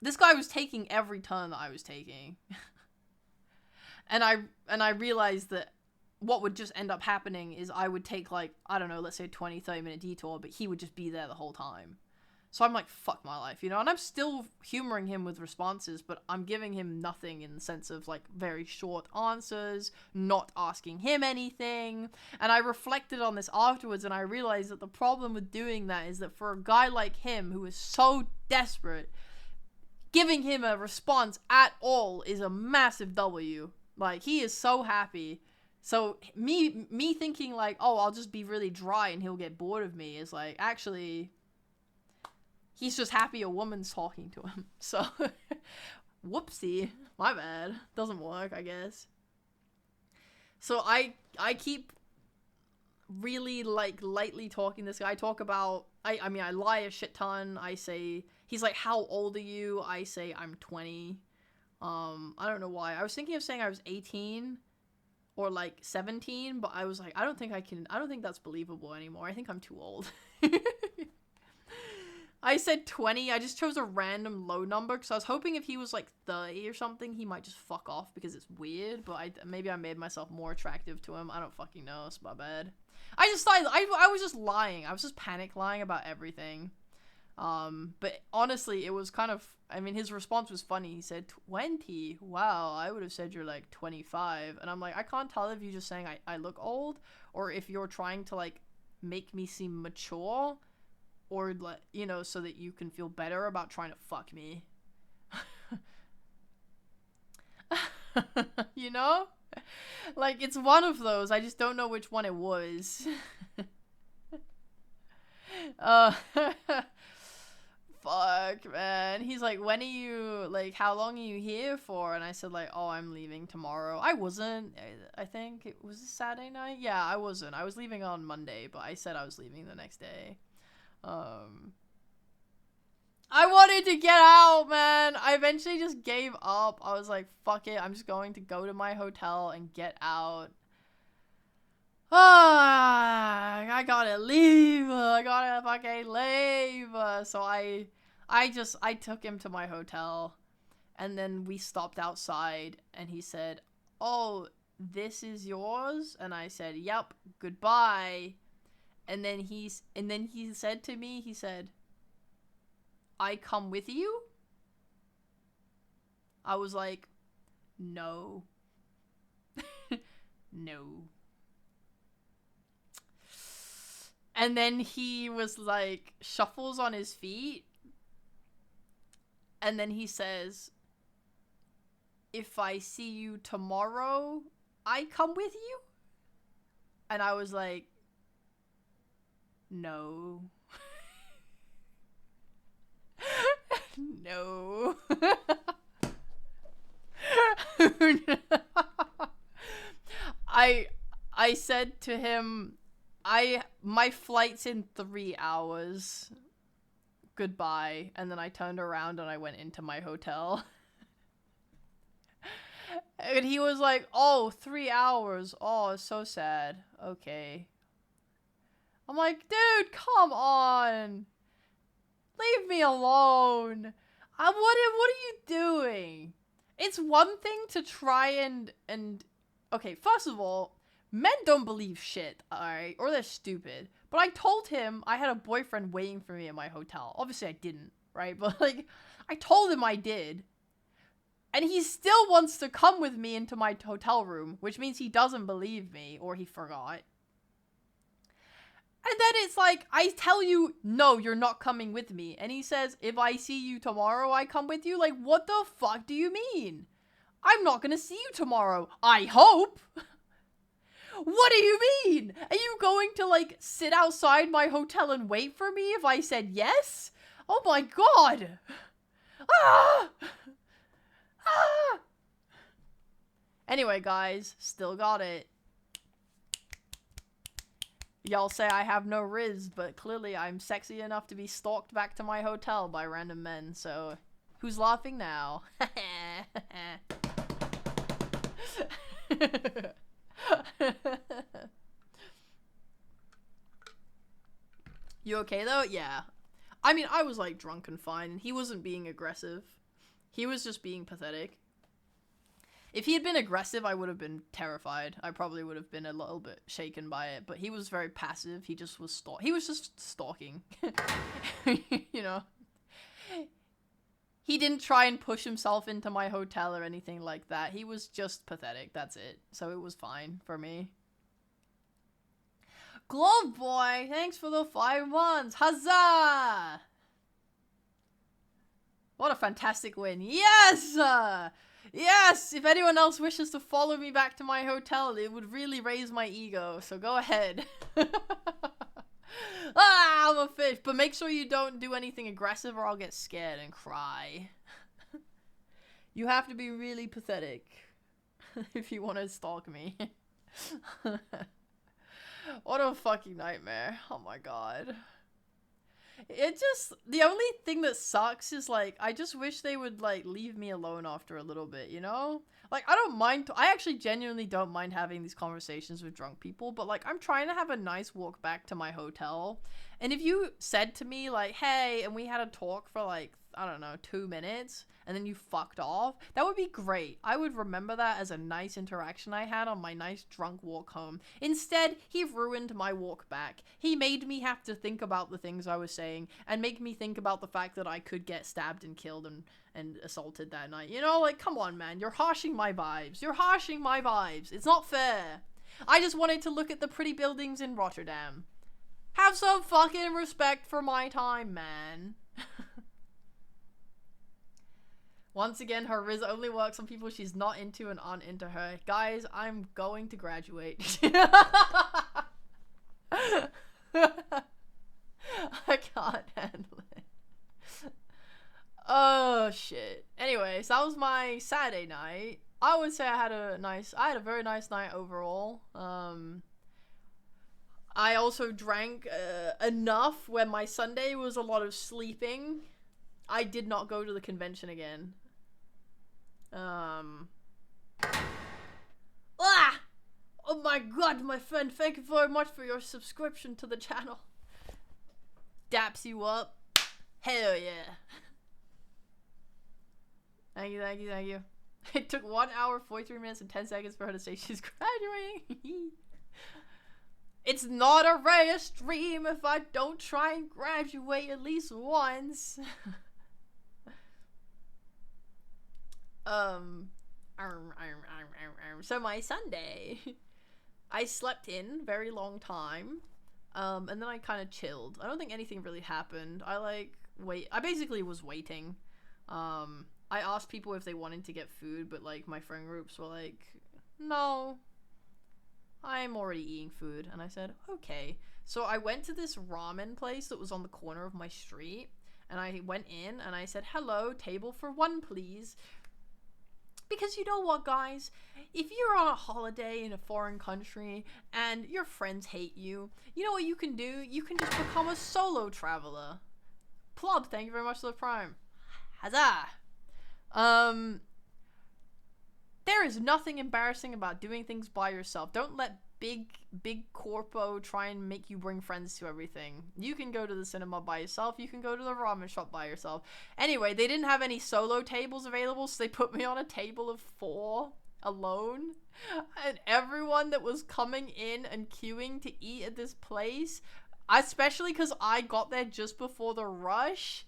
Speaker 1: This guy was taking every turn that I was taking. and I realized that what would just end up happening is I would take, like, I don't know, let's say a 20-30 minute detour, but he would just be there the whole time. So I'm like, fuck my life, you know? And I'm still humoring him with responses, but I'm giving him nothing in the sense of, like, very short answers, not asking him anything. And I reflected on this afterwards, and I realized that the problem with doing that is that for a guy like him, who is so desperate, giving him a response at all is a massive W. Like, he is so happy. So me thinking, like, oh, I'll just be really dry and he'll get bored of me is, like, actually... he's just happy a woman's talking to him. So, whoopsie. My bad. Doesn't work, I guess. So I keep really, like, lightly talking to this guy. I talk about... I mean, I lie a shit ton. I say... He's like, how old are you? I say, I'm 20. I don't know why. I was thinking of saying I was 18 or, like, 17, but I was like, I don't think that's believable anymore. I think I'm too old. I said 20. I just chose a random low number because I was hoping if he was like 30 or something, he might just fuck off because it's weird. But maybe I made myself more attractive to him. I don't fucking know. It's my bad. I was just lying. I was just panic lying about everything. But honestly, it was kind of, I mean, his response was funny. He said, 20? Wow, I would have said you're like 25. And I'm like, I can't tell if you're just saying I look old or if you're trying to, like, make me seem mature. Or, you know, so that you can feel better about trying to fuck me. You know? Like, it's one of those. I just don't know which one it was. Fuck, man. He's like, when are you, like, how long are you here for? And I said, like, oh, I'm leaving tomorrow. I wasn't. I think it was a Saturday night. Yeah, I wasn't. I was leaving on Monday, but I said I was leaving the next day. I wanted to get out, man. I eventually just gave up. I was like, fuck it. I'm just going to go to my hotel and get out. I gotta leave. I gotta fucking leave. So I took him to my hotel, and then we stopped outside, and he said, oh, this is yours? And I said, yep, goodbye. And then he said to me, he said, I come with you? I was like, no. No. And then he was like, shuffles on his feet. And then he says, if I see you tomorrow, I come with you? And I was like, no. No. I said to him, my flight's in 3 hours. Goodbye. And then I turned around and I went into my hotel. And he was like, oh, 3 hours. Oh, so sad. Okay. I'm like, dude, come on. Leave me alone. What are you doing? It's one thing to try and okay, first of all, men don't believe shit, alright? Or they're stupid. But I told him I had a boyfriend waiting for me at my hotel. Obviously I didn't, right? But, like, I told him I did. And he still wants to come with me into my hotel room, which means he doesn't believe me, or he forgot. And then it's like, I tell you, no, you're not coming with me. And he says, if I see you tomorrow, I come with you? Like, what the fuck do you mean? I'm not gonna see you tomorrow. I hope. What do you mean? Are you going to, like, sit outside my hotel and wait for me if I said yes? Oh my god! Ah! Ah! Anyway, guys, still got it. Y'all say I have no riz, but clearly I'm sexy enough to be stalked back to my hotel by random men, so who's laughing now? You okay though? Yeah. I mean, I was like drunk and fine. He wasn't being aggressive. He was just being pathetic. If he had been aggressive, I would have been terrified. I probably would have been a little bit shaken by it, but he was very passive. He just was he was just stalking. You know? He didn't try and push himself into my hotel or anything like that. He was just pathetic. That's it. So it was fine for me. Glove Boy, thanks for the 5 months. Huzzah! What a fantastic win. Yes! Yes! If anyone else wishes to follow me back to my hotel, it would really raise my ego. So go ahead. I'm a fish. But make sure you don't do anything aggressive or I'll get scared and cry. You have to be really pathetic if you want to stalk me. What a fucking nightmare. Oh my god. It just, the only thing that sucks is, like, I just wish they would, like, leave me alone after a little bit, you know? Like, I don't mind, I actually genuinely don't mind having these conversations with drunk people, but, like, I'm trying to have a nice walk back to my hotel, and if you said to me, like, hey, and we had a talk for, like, I don't know, 2 minutes, and then you fucked off, that would be great. I would remember that as a nice interaction I had on my nice drunk walk home. Instead, he ruined my walk back. He made me have to think about the things I was saying, and make me think about the fact that I could get stabbed and killed and assaulted that night. You know, like, come on, man, you're harshing my vibes. You're harshing my vibes. It's not fair. I just wanted to look at the pretty buildings in Rotterdam. Have some fucking respect for my time, man. Once again, her riz only works on people she's not into and aren't into her. Guys, I'm going to graduate. I can't handle it. Oh, shit. Anyway, so that was my Saturday night. I would say I had a very nice night overall. I also drank enough when my Sunday was a lot of sleeping. I did not go to the convention again. Ah! Oh my god, my friend, thank you very much for your subscription to the channel. Daps you up. Hell yeah. Thank you, thank you, thank you. It took 1 hour, 43 minutes, and 10 seconds for her to say she's graduating. It's not a rare stream if I don't try and graduate at least once. So my Sunday, I slept in very long time, and then I kind of chilled. I don't think anything really happened. I basically was waiting. I asked people if they wanted to get food, but, like, my friend groups were like, no, I'm already eating food. And I said, okay. So I went to this ramen place that was on the corner of my street, and I went in and I said, hello, table for 1, please. Because you know what, guys? If you're on a holiday in a foreign country and your friends hate you, you know what you can do? You can just become a solo traveler. Plub, thank you very much for the prime. Huzzah! There is nothing embarrassing about doing things by yourself. Don't let big corpo try and make you bring friends to everything. You can go to the cinema by yourself. You can go to the ramen shop by yourself. Anyway, they didn't have any solo tables available, so they put me on a table of 4 alone. And everyone that was coming in and queuing to eat at this place, especially because I got there just before the rush,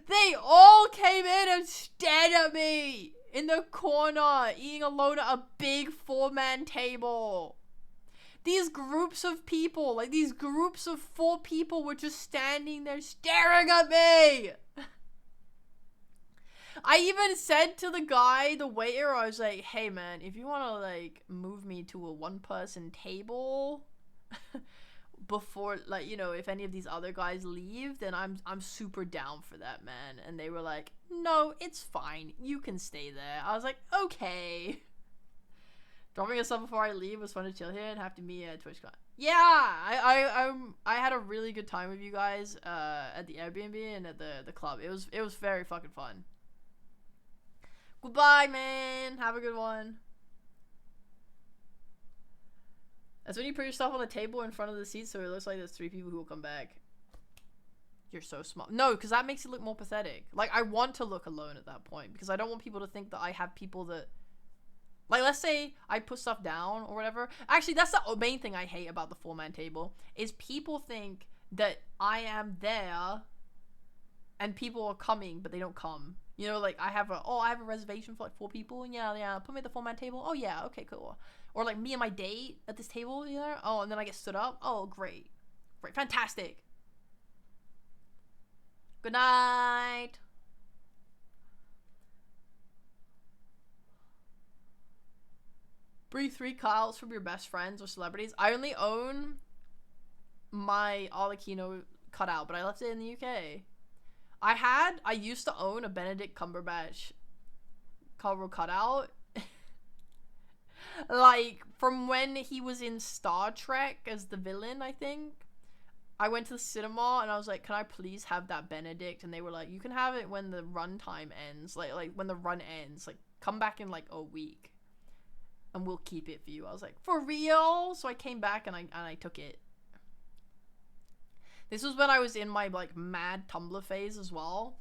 Speaker 1: they all came in and stared at me in the corner, eating alone at a big 4-man table. These groups of people, like these groups of 4 people were just standing there staring at me. I even said to the guy, the waiter, I was like, hey man, if you want to like move me to a 1-person table before, like, you know, if any of these other guys leave, then I'm super down for that, man. And they were like, no, it's fine, you can stay there. I was like, okay. Dropping us up before I leave was fun to chill here and have to meet at TwitchCon. Yeah, I had a really good time with you guys at the Airbnb and at the club. It was very fucking fun. Goodbye, man. Have a good one. That's when you put yourself on the table in front of the seat so it looks like there's 3 people who will come back. You're so smart. No, because that makes it look more pathetic. Like, I want to look alone at that point because I don't want people to think that I have people that... Like, let's say I put stuff down or whatever. Actually, that's the main thing I hate about the 4-man table is people think that I am there and people are coming, but they don't come. You know, like, I have a reservation for, like, 4 people. Yeah, put me at the 4-man table. Oh, yeah, okay, cool. Or, like, me and my date at this table, you know? Oh, and then I get stood up. Oh, great. Great. Fantastic. Good night. Breathe 3 cutouts from your best friends or celebrities. I only own my Arlecchino cutout, but I left it in the UK. I used to own a Benedict Cumberbatch cover cutout. Like, from when he was in Star Trek as the villain, I think. I went to the cinema and I was like, can I please have that Benedict? And they were like, you can have it when the runtime ends. Like when the run ends. Like, come back in, like, a week. And we'll keep it for you. I was like, for real? So I came back and I took it. This was when I was in my, like, mad Tumblr phase as well.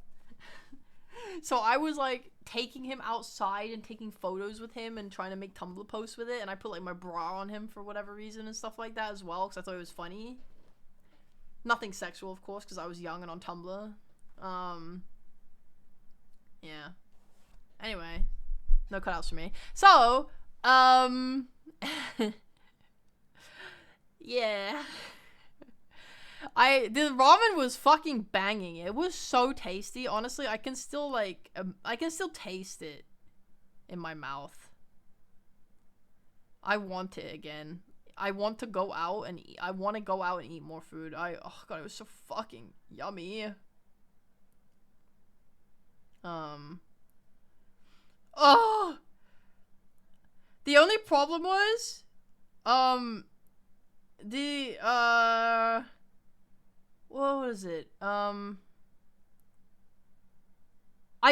Speaker 1: So I was, like, taking him outside and taking photos with him and trying to make Tumblr posts with it. And I put, like, my bra on him for whatever reason and stuff like that as well. Because I thought it was funny. Nothing sexual, of course, because I was young and on Tumblr. Yeah. Anyway. No cutouts for me. So, yeah. The ramen was fucking banging. It was so tasty. Honestly, I can still, like, I can still taste it in my mouth. I want it again. I want to go out and eat. I want to go out and eat more food. Oh god, it was so fucking yummy. Oh! The only problem was, what was it? I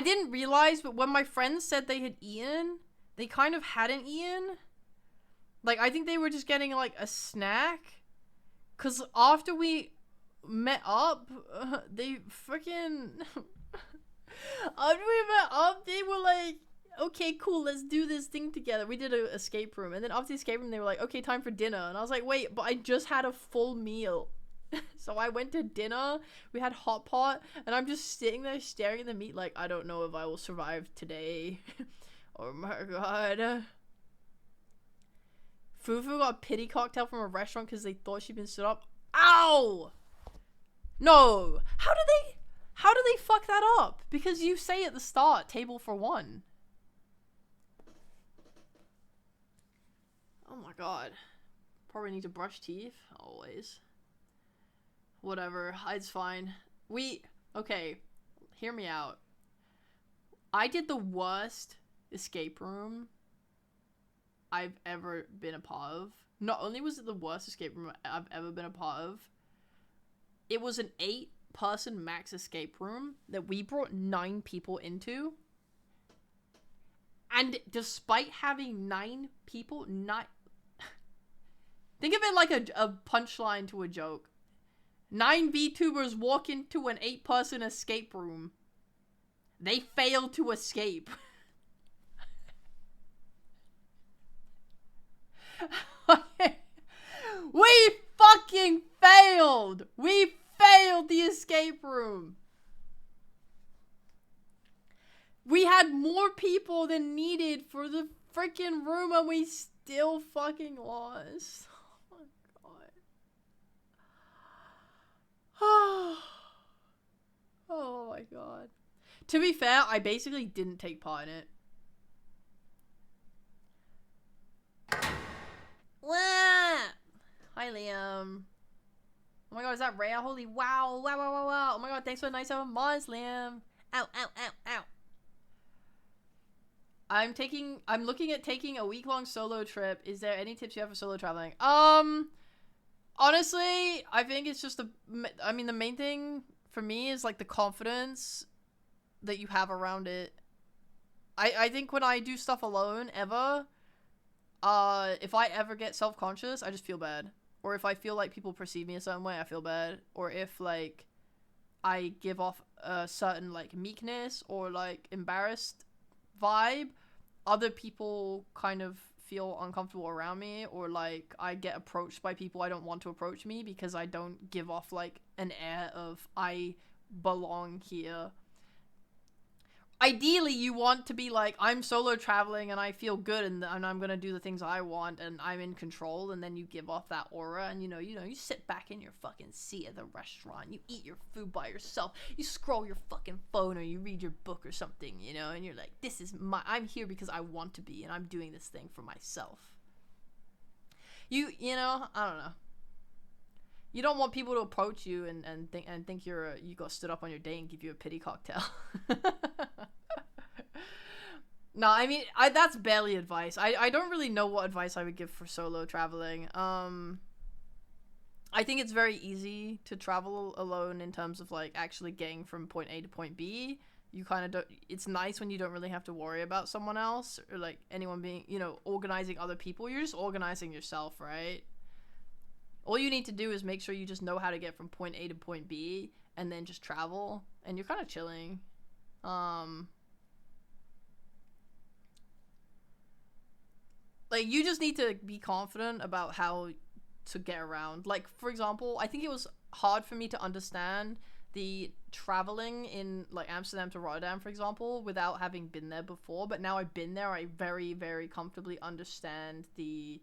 Speaker 1: didn't realize, but when my friends said they had eaten, they kind of hadn't eaten. Like, I think they were just getting, like, a snack. Because after we met up, they freaking... after we met up, they were like, okay, cool, let's do this thing together. We did an escape room. And then after the escape room, they were like, okay, time for dinner. And I was like, wait, but I just had a full meal. So I went to dinner. We had hot pot. And I'm just sitting there staring at the meat like, I don't know if I will survive today. Oh my god. Fufu got a pity cocktail from a restaurant because they thought she'd been stood up. Ow! No. How do they fuck that up? Because you say at the start, table for 1. Oh my god. Probably need to brush teeth. Always. Whatever. It's fine. Okay. Hear me out. I did the worst escape room I've ever been a part of. Not only was it the worst escape room I've ever been a part of, it was an 8-person max escape room that we brought 9 people into. And despite having 9 people, think of it like a punchline to a joke. 9 VTubers walk into an 8-person escape room. They fail to escape. We fucking failed! We failed the escape room! We had more people than needed for the freaking room and we still fucking lost. Oh my god. Oh my god. To be fair, I basically didn't take part in it. Wah! Hi, Liam. Oh my god, is that Rhea? Holy wow. Wow, wow, wow, wow. Oh my god, thanks for the nice 7 months, Liam. Ow, ow, ow, ow. I'm looking at taking a week-long solo trip. Is there any tips you have for solo traveling? Honestly, I think it's just the main thing for me is like the confidence that you have around it. I think when I do stuff alone, if I ever get self-conscious, I just feel bad. Or if I feel like people perceive me a certain way, I feel bad. Or if, like, I give off a certain, like, meekness or, like, embarrassed vibe, other people kind of feel uncomfortable around me. Or, like, I get approached by people I don't want to approach me because I don't give off, like, an air of I belong here. Ideally, you want to be like, I'm solo traveling and I feel good and I'm gonna do the things I want and I'm in control, and then you give off that aura and you sit back in your fucking seat at the restaurant, you eat your food by yourself, you scroll your fucking phone or you read your book or something, and you're like, I'm here because I want to be and I'm doing this thing for myself. I don't know. You don't want people to approach you and think you got stood up on your date and give you a pity cocktail. No, I mean, that's barely advice. I don't really know what advice I would give for solo traveling. I think it's very easy to travel alone in terms of, like, actually getting from point A to point B. You kind of don't... It's nice when you don't really have to worry about someone else or, like, anyone being, organizing other people. You're just organizing yourself, right? All you need to do is make sure you just know how to get from point A to point B and then just travel, and you're kind of chilling. Like, you just need to be confident about how to get around. Like, for example, I think it was hard for me to understand the traveling in, like, Amsterdam to Rotterdam, for example, without having been there before. But now I've been there, I very, very comfortably understand the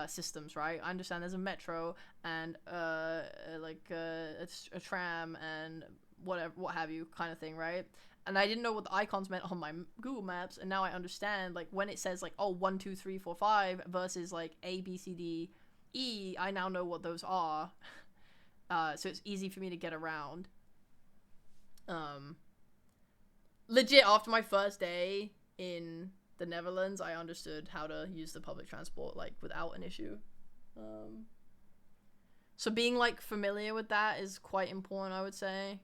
Speaker 1: systems, right? I understand there's a metro and a tram and what have you kind of thing, right? And I didn't know what the icons meant on my Google Maps, and now I understand, like, when it says, like, 1, 2, 3, 4, 5 versus, like, A, B, C, D, E, I now know what those are. So it's easy for me to get around. Legit, after my first day in the Netherlands, I understood how to use the public transport, like, without an issue. So being, like, familiar with that is quite important, I would say.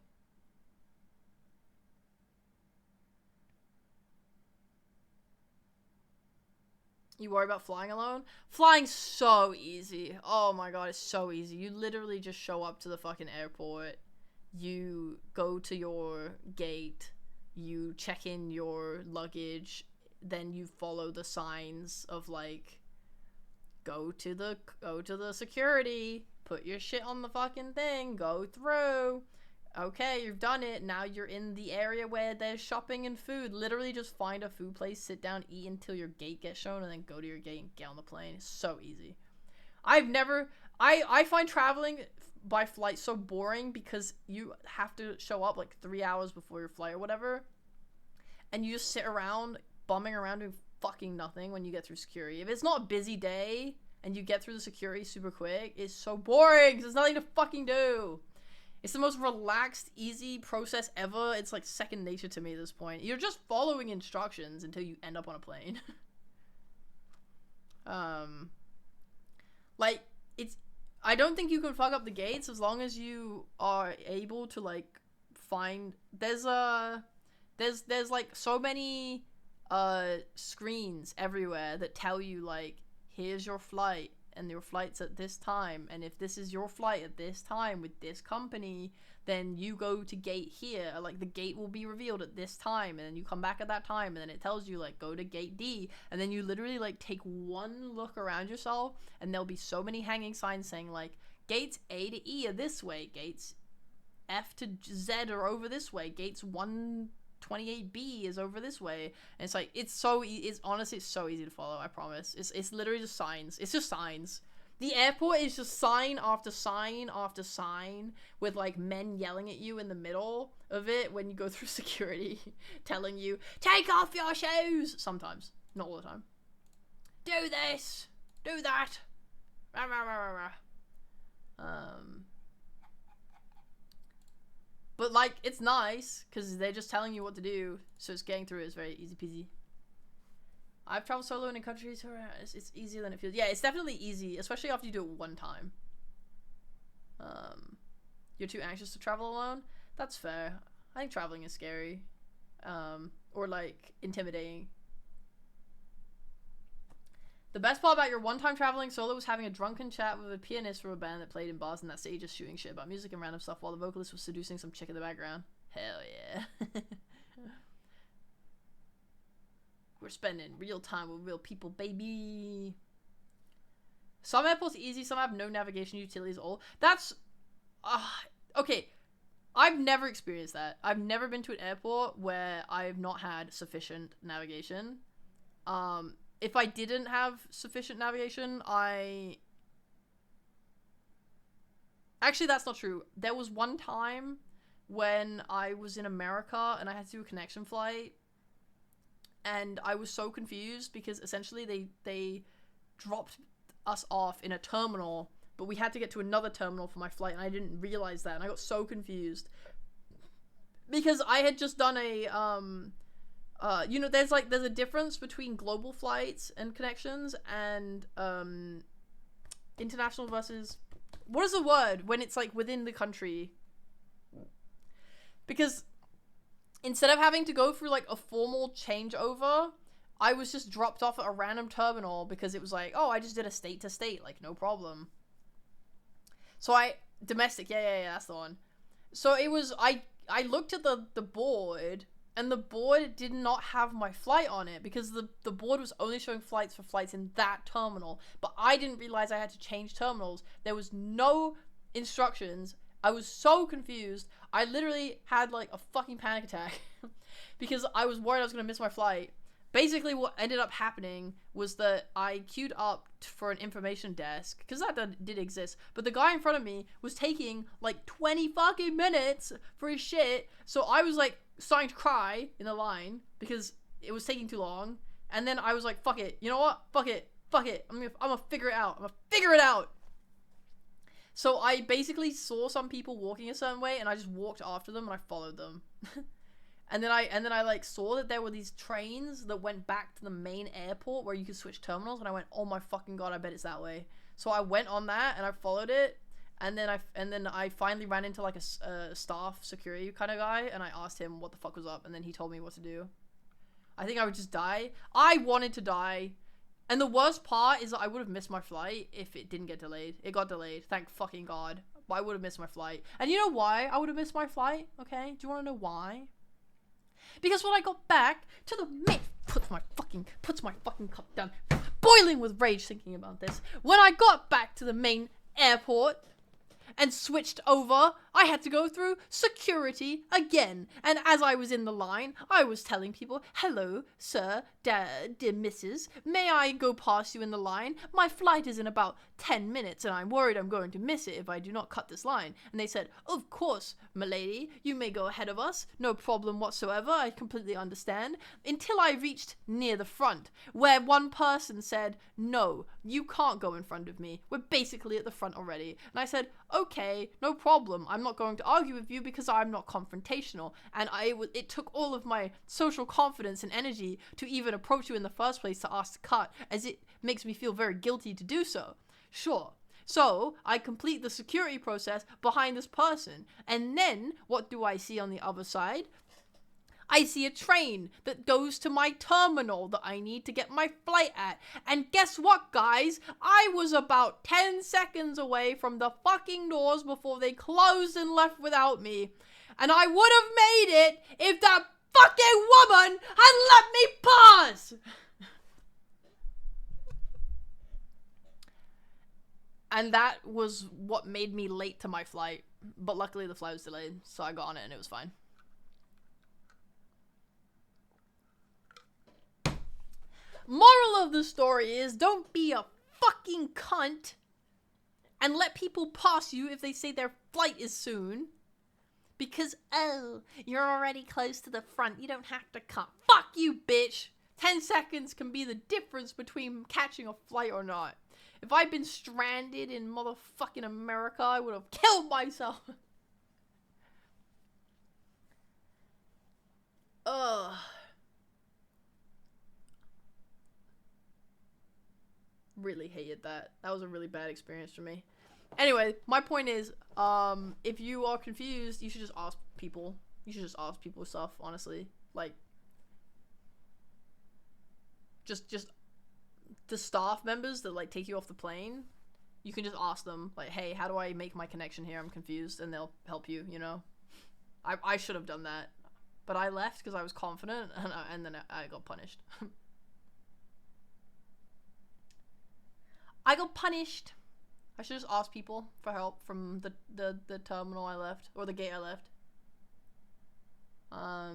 Speaker 1: You worry about flying alone? Flying's so easy. Oh my god, it's so easy. You literally just show up to the fucking airport. You go to your gate. You check in your luggage. Then you follow the signs of, like, go to the security. Put your shit on the fucking thing. Go through. Okay, you've done it. Now you're in the area where there's shopping and food. Literally just find a food place, sit down, eat until your gate gets shown, and then go to your gate and get on the plane. It's so easy. I find traveling by flight so boring because you have to show up, like, 3 hours before your flight or whatever. And you just sit around, bumming around doing fucking nothing when you get through security. If it's not a busy day and you get through the security super quick, it's so boring because there's nothing to fucking do. It's the most relaxed, easy process ever. It's like second nature to me at this point. You're just following instructions until you end up on a plane. Like, I don't think you can fuck up the gates as long as you are able to, like, find... There's like, so many, screens everywhere that tell you, like, here's your flight. And your flight's at this time, and if this is your flight at this time with this company, then you go to gate here, like, the gate will be revealed at this time, and then you come back at that time, and then it tells you, like, go to gate D, and then you literally, like, take one look around yourself, and there'll be so many hanging signs saying, like, gates A to E are this way, gates F to Z are over this way, gates 128B is over this way, and it's like, it's honestly, it's so easy to follow, I promise. It's literally just signs. It's just signs. The airport is just sign after sign after sign with like men yelling at you in the middle of it when you go through security, telling you, take off your shoes. Sometimes, not all the time. Do this, do that. Rah, rah, rah, rah, rah. But like, it's nice because they're just telling you what to do, so it's getting through it is very easy peasy. I've traveled solo in countries where it's easier than it feels. Yeah, it's definitely easy, especially after you do it one time. You're too anxious to travel alone? That's fair. I think traveling is scary. Or like intimidating. The best part about your one-time traveling solo was having a drunken chat with a pianist from a band that played in bars in that city, just shooting shit about music and random stuff while the vocalist was seducing some chick in the background. Hell yeah. We're spending real time with real people, baby. Some airports easy, some have no navigation utilities at all. That's... okay. I've never experienced that. I've never been to an airport where I've not had sufficient navigation. If I didn't have sufficient navigation, Actually, that's not true. There was one time when I was in America and I had to do a connection flight. And I was so confused because essentially they dropped us off in a terminal, but we had to get to another terminal for my flight, and I didn't realize that, and I got so confused. Because I had just done a, you know, there's a difference between global flights and connections and, international versus, what is the word when it's like within the country? Because instead of having to go through like a formal changeover, I was just dropped off at a random terminal because it was like, oh, I just did a state to state, like no problem. So domestic, yeah, that's the one. So it was, I looked at the board, and the board did not have my flight on it because the board was only showing flights for flights in that terminal. But I didn't realize I had to change terminals. There was no instructions. I was so confused. I literally had like a fucking panic attack because I was worried I was going to miss my flight. Basically what ended up happening was that I queued up for an information desk, because that did exist, but the guy in front of me was taking like 20 fucking minutes for his shit, so I was like starting to cry in the line because it was taking too long, and then I was like, fuck it, you know what, fuck it, I'm gonna figure it out. So I basically saw some people walking a certain way, and I just walked after them and I followed them. And then I like saw that there were these trains that went back to the main airport where you could switch terminals, and I went, oh my fucking god, I bet it's that way. So I went on that and I followed it, and then I finally ran into like a staff security kind of guy, and I asked him what the fuck was up, and then he told me what to do. I think I would just die. I wanted to die. And the worst part is that I would have missed my flight if it didn't get delayed. It got delayed, thank fucking god. But I would have missed my flight. And you know why I would have missed my flight? Okay, do you want to know why? Because when I got back to the main, puts my fucking cup down, boiling with rage thinking about this. When I got back to the main airport and switched over, I had to go through security again. And as I was in the line, I was telling people, hello, sir, dear missus, may I go past you in the line? My flight is in about 10 minutes, and I'm worried I'm going to miss it if I do not cut this line. And they said, of course, milady, you may go ahead of us, no problem whatsoever, I completely understand. Until I reached near the front, where one person said, no, you can't go in front of me, we're basically at the front already. And I said, okay, no problem, I'm not going to argue with you because I'm not confrontational. And it took all of my social confidence and energy to even approach you in the first place to ask to cut, as it makes me feel very guilty to do so. Sure. So, I complete the security process behind this person, and then, what do I see on the other side? I see a train that goes to my terminal that I need to get my flight at. And guess what, guys? I was about 10 seconds away from the fucking doors before they closed and left without me. And I would have made it if that fucking woman had let me pass! And that was what made me late to my flight. But luckily the flight was delayed, so I got on it and it was fine. Moral of the story is, don't be a fucking cunt and let people pass you if they say their flight is soon. Because, oh, you're already close to the front. You don't have to come. Fuck you, bitch. 10 seconds can be the difference between catching a flight or not. If I'd been stranded in motherfucking America, I would have killed myself. Ugh. Really hated that. That was a really bad experience for me. Anyway, my point is, if you are confused, you should just ask people. You should just ask people stuff, honestly. Like, just the staff members that, like, take you off the plane, you can just ask them, like, hey, how do I make my connection here? I'm confused, and they'll help you, you know? I should have done that. But I left because I was confident, and then I got punished. I got punished. I should just ask people for help from the terminal I left, or the gate I left. I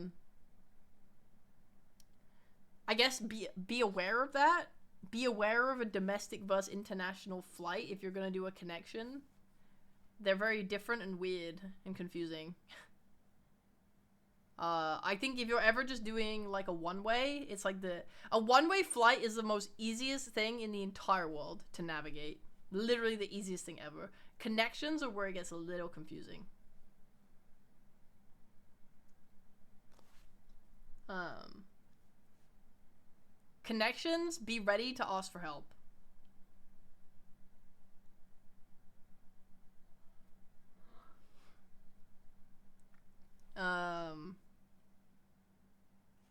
Speaker 1: guess be aware of that. Be aware of a domestic versus international flight if you're gonna do a connection. They're very different and weird and confusing. I think if you're ever just doing like a one-way, it's like a one-way flight is the most easiest thing in the entire world to navigate. Literally the easiest thing ever. Connections are where it gets a little confusing. Connections, be ready to ask for help.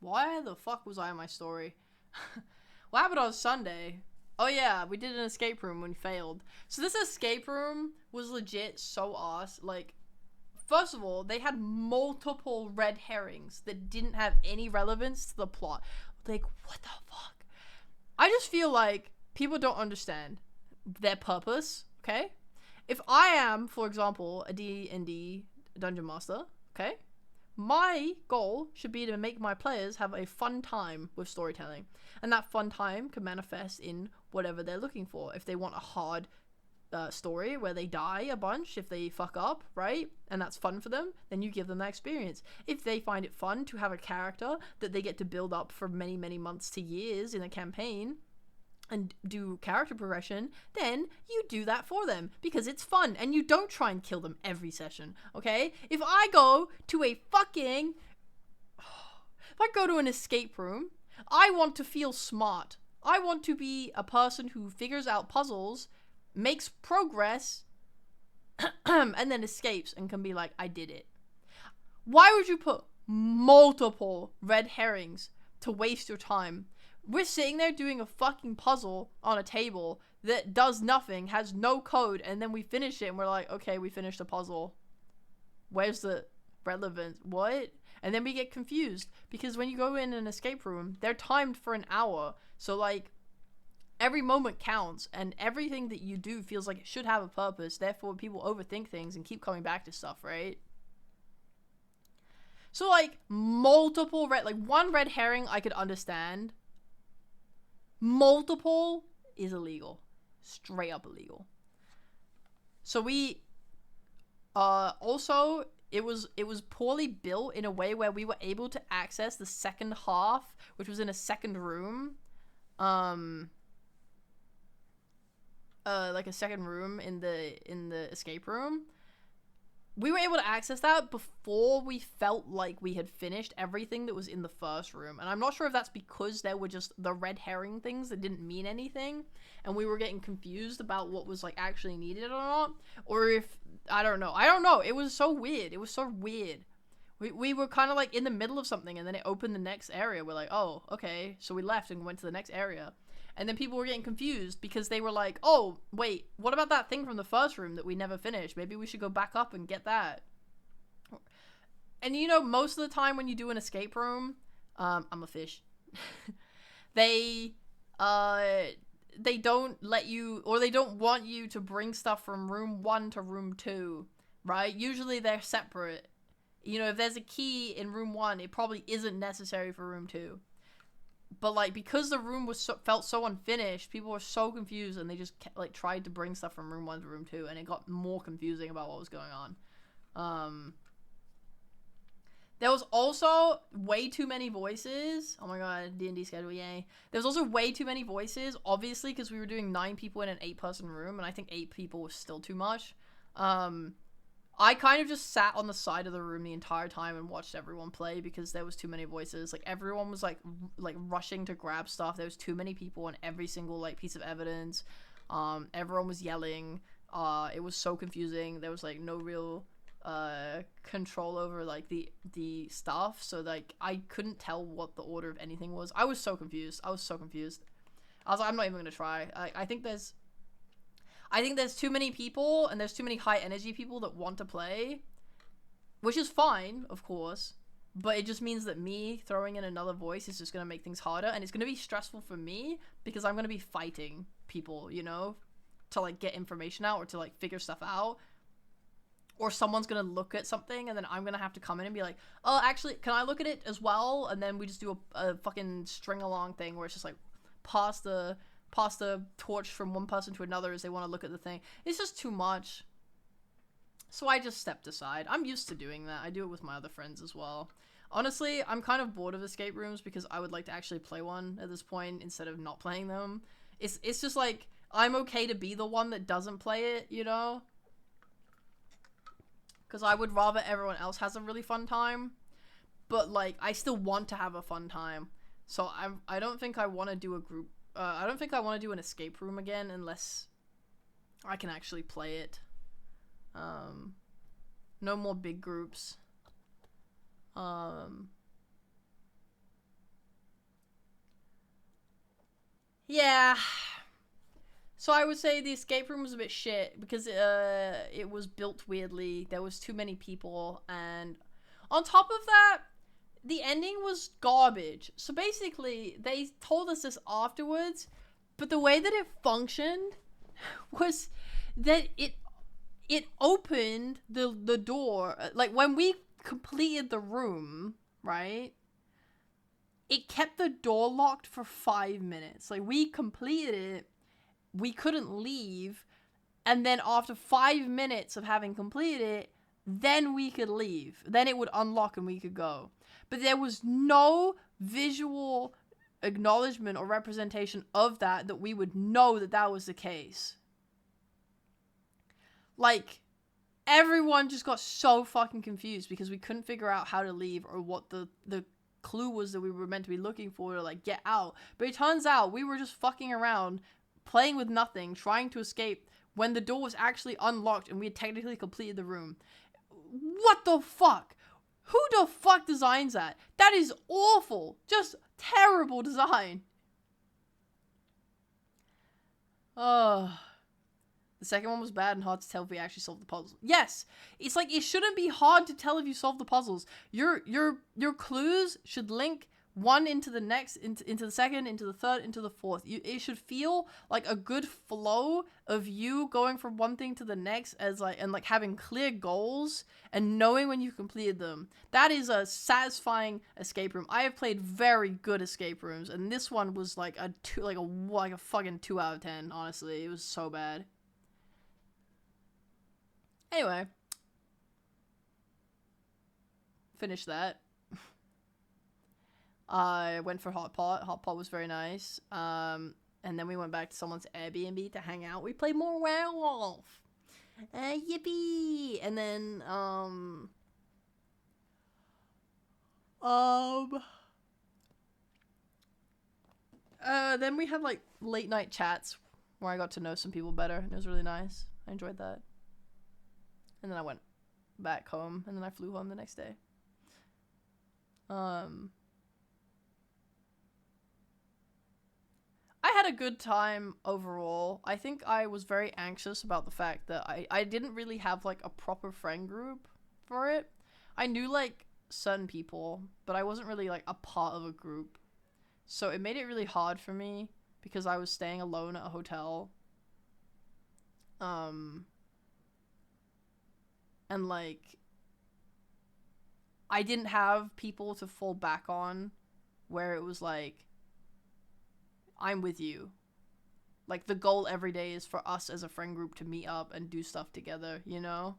Speaker 1: Why the fuck was I in my story? What happened on Sunday? Oh yeah, we did an escape room when we failed. So this escape room was legit so awesome. Like, first of all, they had multiple red herrings that didn't have any relevance to the plot. Like, what the fuck? I just feel like people don't understand their purpose, okay? If I am, for example, a D&D Dungeon Master, okay? My goal should be to make my players have a fun time with storytelling. And that fun time can manifest in whatever they're looking for. If they want a hard story where they die a bunch, if they fuck up, right? And that's fun for them, then you give them that experience. If they find it fun to have a character that they get to build up for many, many months to years in a campaign, and do character progression, then you do that for them because it's fun and you don't try and kill them every session, okay? If I go to an escape room, I want to feel smart. I want to be a person who figures out puzzles, makes progress, and then escapes and can be like, I did it. Why would you put multiple red herrings to waste your time? We're sitting there doing a fucking puzzle on a table that does nothing, has no code, and then we finish it and we're like, okay, we finished the puzzle. Where's the relevance? What? And then we get confused because when you go in an escape room, they're timed for an hour. So like every moment counts and everything that you do feels like it should have a purpose. Therefore, people overthink things and keep coming back to stuff, right? So like one red herring I could understand. Multiple is illegal. Straight up illegal. So we also it was poorly built in a way where we were able to access the second half, which was in a second room. Like a second room in the escape room. We were able to access that before we felt like we had finished everything that was in the first room. And I'm not sure if that's because there were just the red herring things that didn't mean anything and we were getting confused about what was like actually needed or not. Or if, I don't know. It was so weird. It was so weird. We were kind of like in the middle of something and then it opened the next area. We're like, oh, okay. So we left and went to the next area. And then people were getting confused because they were like, oh, wait, what about that thing from the first room that we never finished? Maybe we should go back up and get that. And you know, most of the time when you do an escape room, I'm a fish. They don't let you, or they don't want you to bring stuff from room 1 to room 2, right? Usually they're separate. You know, if there's a key in room 1, it probably isn't necessary for room 2. But like because the room was felt so unfinished, people were so confused, and they just like tried to bring stuff from room 1 to room 2, and it got more confusing about what was going on. There was also way too many voices. Oh my god, D&D schedule, yay. There was also way too many voices, obviously, because we were doing 9 people in an 8-person room, and I think 8 people was still too much. I kind of just sat on the side of the room the entire time and watched everyone play because there was too many voices. Like, everyone was, like rushing to grab stuff. There was too many people on every single, like, piece of evidence. Everyone was yelling. It was so confusing. There was, like, no real control over like the stuff, so like I couldn't tell what the order of anything was. I was so confused. I was like, I'm not even gonna try. I think there's too many people, and there's too many high energy people that want to play, which is fine, of course, but it just means that me throwing in another voice is just gonna make things harder, and it's gonna be stressful for me because I'm gonna be fighting people, you know, to like get information out or to like figure stuff out. Or someone's gonna look at something, and then I'm gonna have to come in and be like, oh, actually, can I look at it as well? And then we just do a fucking string along thing where it's just like pass the torch from one person to another as they want to look at the thing. It's just too much. So I just stepped aside. I'm used to doing that. I do it with my other friends as well. Honestly, I'm kind of bored of escape rooms because I would like to actually play one at this point instead of not playing them. It's just like, I'm okay to be the one that doesn't play it, you know? Because I would rather everyone else has a really fun time. But, like, I still want to have a fun time. So, I don't think I want to do a group... I don't think I want to do an escape room again unless I can actually play it. No more big groups. Yeah... So I would say the escape room was a bit shit because it was built weirdly. There was too many people, and on top of that, the ending was garbage. So basically, they told us this afterwards, but the way that it functioned was that it opened the door. Like when we completed the room, right? It kept the door locked for 5 minutes. Like we completed it. We couldn't leave, and then after 5 minutes of having completed it, then we could leave. Then it would unlock and we could go. But there was no visual acknowledgement or representation of that we would know that that was the case. Like, everyone just got so fucking confused because we couldn't figure out how to leave or what the clue was that we were meant to be looking for to, like, get out. But it turns out we were just fucking around, playing with nothing, trying to escape when the door was actually unlocked and we had technically completed the room. What the fuck? Who the fuck designs that? That is awful. Just terrible design. The second one was bad and hard to tell if we actually solved the puzzles. Yes, it's like it shouldn't be hard to tell if you solved the puzzles. Your clues should link one into the next, into the second, into the third, into the fourth. It should feel like a good flow of you going from one thing to the next as like, and like having clear goals and knowing when you've completed them. That is a satisfying escape room. I have played very good escape rooms, and this one was like a fucking 2 out of 10, honestly. It was so bad. Anyway. Finished that. I went for Hot Pot. Hot Pot was very nice. And then we went back to someone's Airbnb to hang out. We played more Werewolf. Yippee! And then, then we had, like, late night chats where I got to know some people better. And it was really nice. I enjoyed that. And then I went back home. And then I flew home the next day. I had a good time overall. I think I was very anxious about the fact that I didn't really have, like, a proper friend group for it. I knew, like, certain people, but I wasn't really, like, a part of a group. So it made it really hard for me because I was staying alone at a hotel. And, like, I didn't have people to fall back on where it was, like, I'm with you. Like, the goal every day is for us as a friend group to meet up and do stuff together, you know?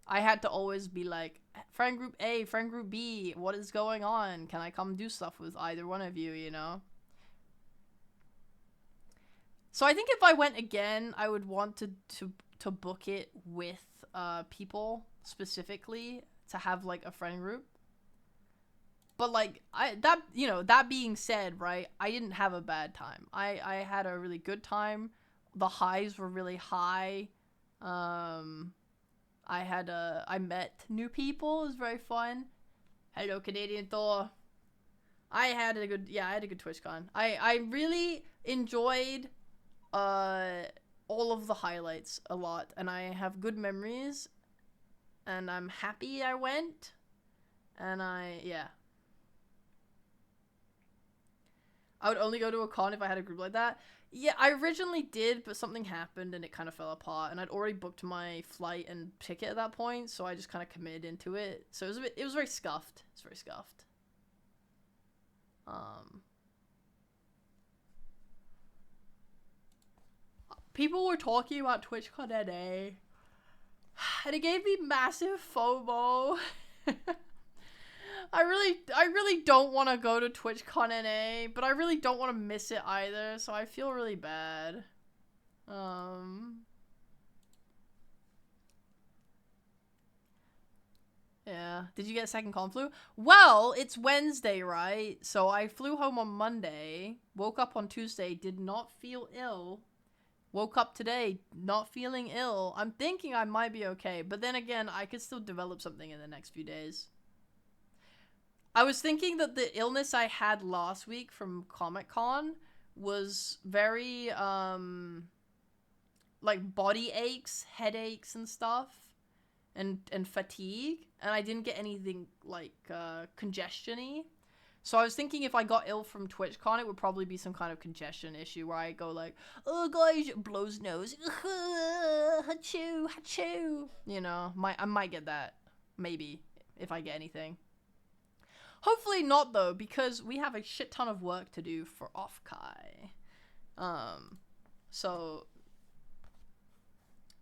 Speaker 1: I had to always be like, friend group A, friend group B, what is going on? Can I come do stuff with either one of you, you know? So I think if I went again, I would want to book it with people specifically to have like a friend group. But like that being said, right, I didn't have a bad time. I had a really good time. The highs were really high. I met new people. It was very fun. Hello, Canadian Thor. I had a good TwitchCon. I really enjoyed all of the highlights a lot, and I have good memories, and I'm happy I went, and I would only go to a con if I had a group like that. Yeah, I originally did, but something happened and it kind of fell apart, and I'd already booked my flight and ticket at that point, so I just kind of committed into it. So it was very scuffed. It's very scuffed. People were talking about TwitchCon NA, and it gave me massive FOMO. I really don't want to go to TwitchCon NA, but I really don't want to miss it either, so I feel really bad. Yeah. Did you get a second con flu? Well, it's Wednesday, right? So I flew home on Monday, woke up on Tuesday, did not feel ill. Woke up today, not feeling ill. I'm thinking I might be okay, but then again, I could still develop something in the next few days. I was thinking that the illness I had last week from Comic-Con was very, like body aches, headaches and stuff, and fatigue, and I didn't get anything like, congestion-y. So I was thinking if I got ill from TwitchCon, it would probably be some kind of congestion issue where I go like, oh gosh, blows nose, achoo, achoo. You know, I might get that, maybe, if I get anything. Hopefully not though, because we have a shit ton of work to do for Offkai. So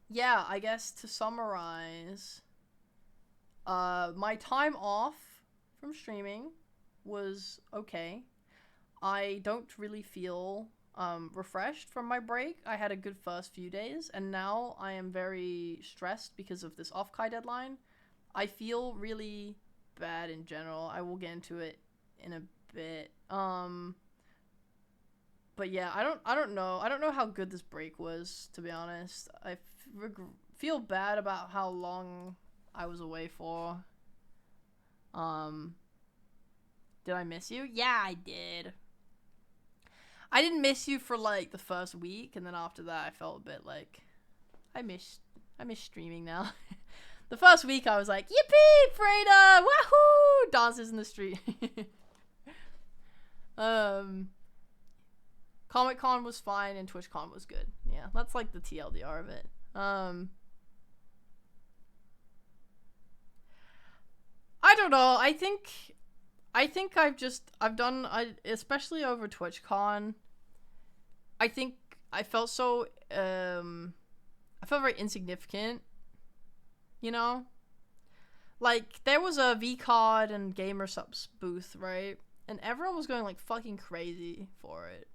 Speaker 1: yeah, I guess to summarize, my time off from streaming was okay. I don't really feel refreshed from my break. I had a good first few days, and now I am very stressed because of this Offkai deadline. I feel really bad in general. I will get into it in a bit. But yeah, I don't know. I don't know how good this break was, to be honest. I feel bad about how long I was away for. Did I miss you? Yeah, I did. I didn't miss you for like the first week, and then after that I felt a bit like I miss streaming now. The first week I was like, yippee, Freda, wahoo, dances in the street. Comic-Con was fine and TwitchCon was good. Yeah, that's like the TLDR of it. I don't know. I think I've done, especially over TwitchCon, I think I felt so, I felt very insignificant, you know? Like, there was a VCOD and GamerSupps booth, right? And everyone was going, like, fucking crazy for it.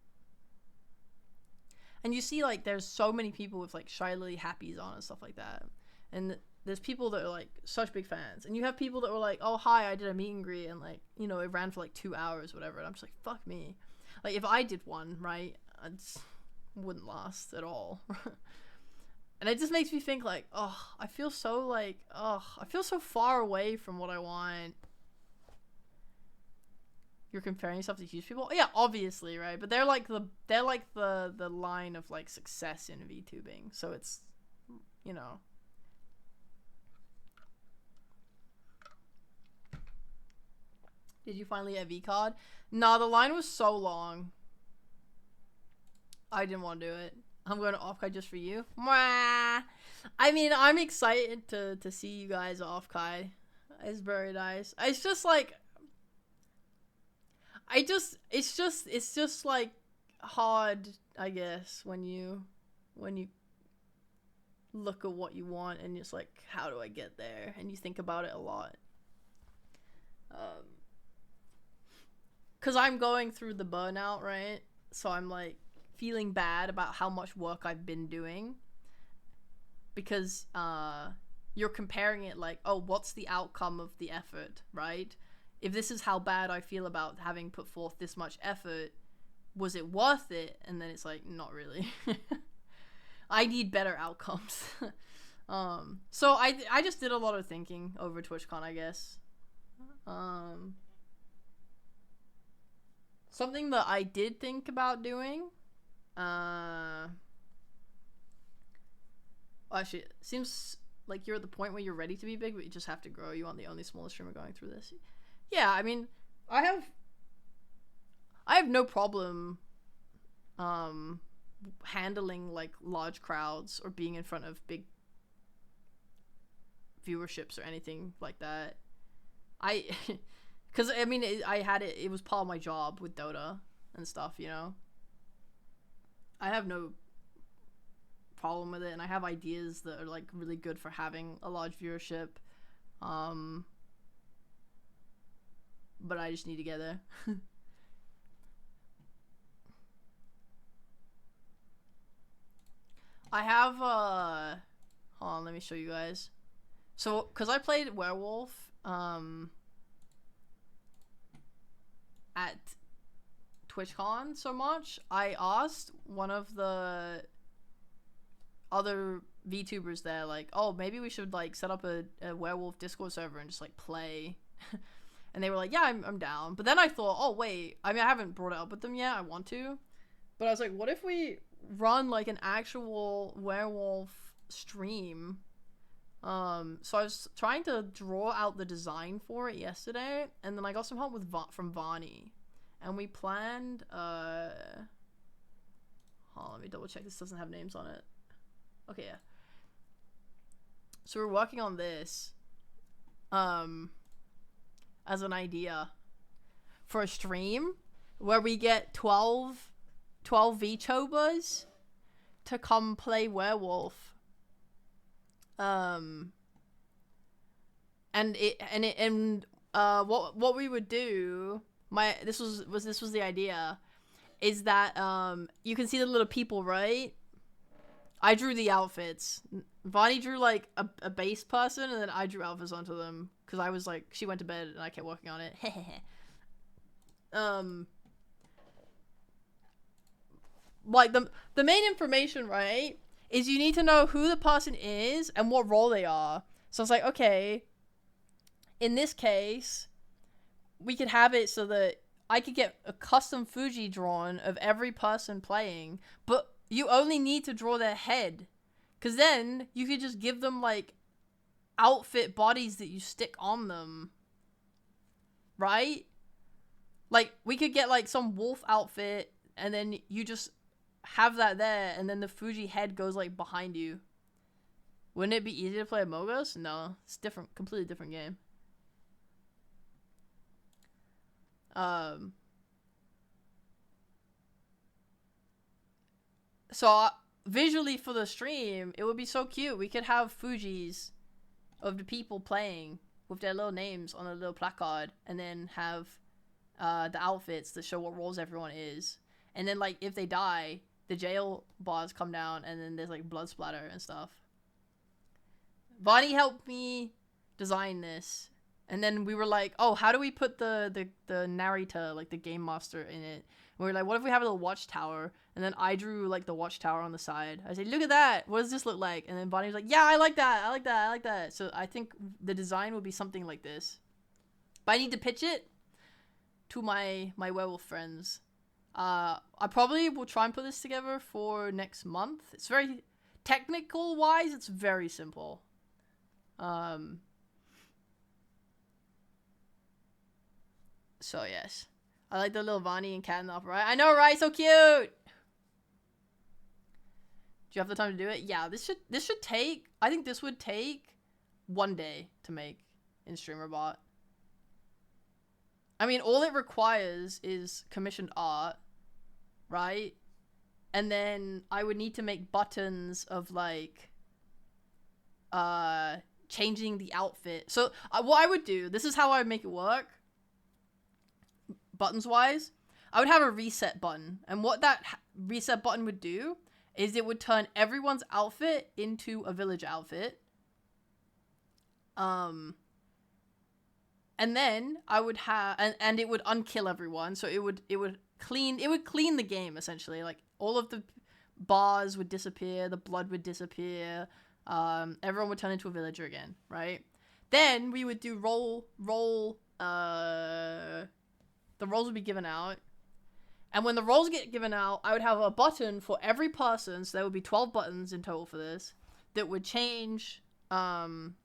Speaker 1: And you see, like, there's so many people with, like, Shiley Happies on and stuff like that. And there's people that are, like, such big fans. And you have people that were like, oh, hi, I did a meet and greet. And, like, you know, it ran for, like, 2 hours, whatever. And I'm just like, fuck me. Like, if I did one, right, it wouldn't last at all. And it just makes me think, like, oh, I feel so, like, oh, I feel so far away from what I want. You're comparing yourself to huge people? Yeah, obviously, right? But they're like the line of, like, success in VTubing. So it's, you know. Did you finally get VCOD? Nah, the line was so long. I didn't want to do it. I'm going to Offkai just for you. Mwah! I mean, I'm excited to see you guys Offkai. It's very nice. It's just like, it's just like hard, I guess, when you look at what you want and it's like, how do I get there? And you think about it a lot. Because I'm going through the burnout, right? So I'm like feeling bad about how much work I've been doing. Because you're comparing it like, oh, what's the outcome of the effort, right? If this is how bad I feel about having put forth this much effort, was it worth it? And then it's like, not really. I need better outcomes. So I just did a lot of thinking over TwitchCon, I guess. Something that I did think about doing, actually, it seems like you're at the point where you're ready to be big, but you just have to grow. You want the only smallest streamer going through this. Yeah, I mean, I have no problem handling like large crowds or being in front of big viewerships or anything like that. Because I mean, it was part of my job with Dota and stuff, you know. I have no problem with it, and I have ideas that are like really good for having a large viewership. But I just need to get there. I have hold on, let me show you guys. So, cause I played Werewolf at TwitchCon so much, I asked one of the other VTubers there, like, oh, maybe we should like set up a Werewolf Discord server and just like play. And they were like, yeah, I'm down. But then I thought, oh wait, I mean, I haven't brought it up with them yet. I want to, but I was like, what if we run like an actual werewolf stream? So I was trying to draw out the design for it yesterday, and then I got some help with from Vani, and we planned hold on, let me double check this doesn't have names on it. Okay, yeah. So we're working on this as an idea for a stream where we get 12 VTubers to come play werewolf. And what we would do, this was the idea, is that you can see the little people, right? I drew the outfits. Vonnie drew like a base person, and then I drew outfits onto them because I was like, she went to bed and I kept working on it. Like the main information, right, is you need to know who the person is and what role they are. So it's like, okay, in this case, we could have it so that I could get a custom Fuji drawn of every person playing, but you only need to draw their head, because then you could just give them like outfit bodies that you stick on them, right? Like we could get like some wolf outfit and then you just have that there, and then the Fuji head goes like behind you. Wouldn't it be easier to play Among Us? No, it's different, completely different game. So visually for the stream, it would be so cute. We could have Fujis of the people playing with their little names on a little placard, and then have the outfits that show what roles everyone is. And then like if they die, the jail bars come down, and then there's like blood splatter and stuff. Vonnie helped me design this, and then we were like, oh, how do we put the narrator, like the game master, in it? And we were like, what if we have a little watchtower? And then I drew like the watchtower on the side. I said, look at that, what does this look like? And then Vonnie was like, yeah, I like that. So I think the design will be something like this, but I need to pitch it to my werewolf friends. I probably will try and put this together for next month. It's very technical wise, it's very simple. So yes, I like the little Vonnie and Cat in the upper right. I know, right? So cute. Do you have the time to do it? Yeah, this should take, I think this would take 1 day to make in StreamerBot. I mean, all it requires is commissioned art, right? And then I would need to make buttons of like changing the outfit. So what I would do, this is how I would make it work buttons wise. I would have a reset button, and what that reset button would do is it would turn everyone's outfit into a village outfit. And then I would have, and it would unkill everyone. So it would clean the game essentially. Like all of the bars would disappear, the blood would disappear. Everyone would turn into a villager again, right? Then we would do the roles would be given out. And when the roles get given out, I would have a button for every person. So there would be 12 buttons in total for this that would change the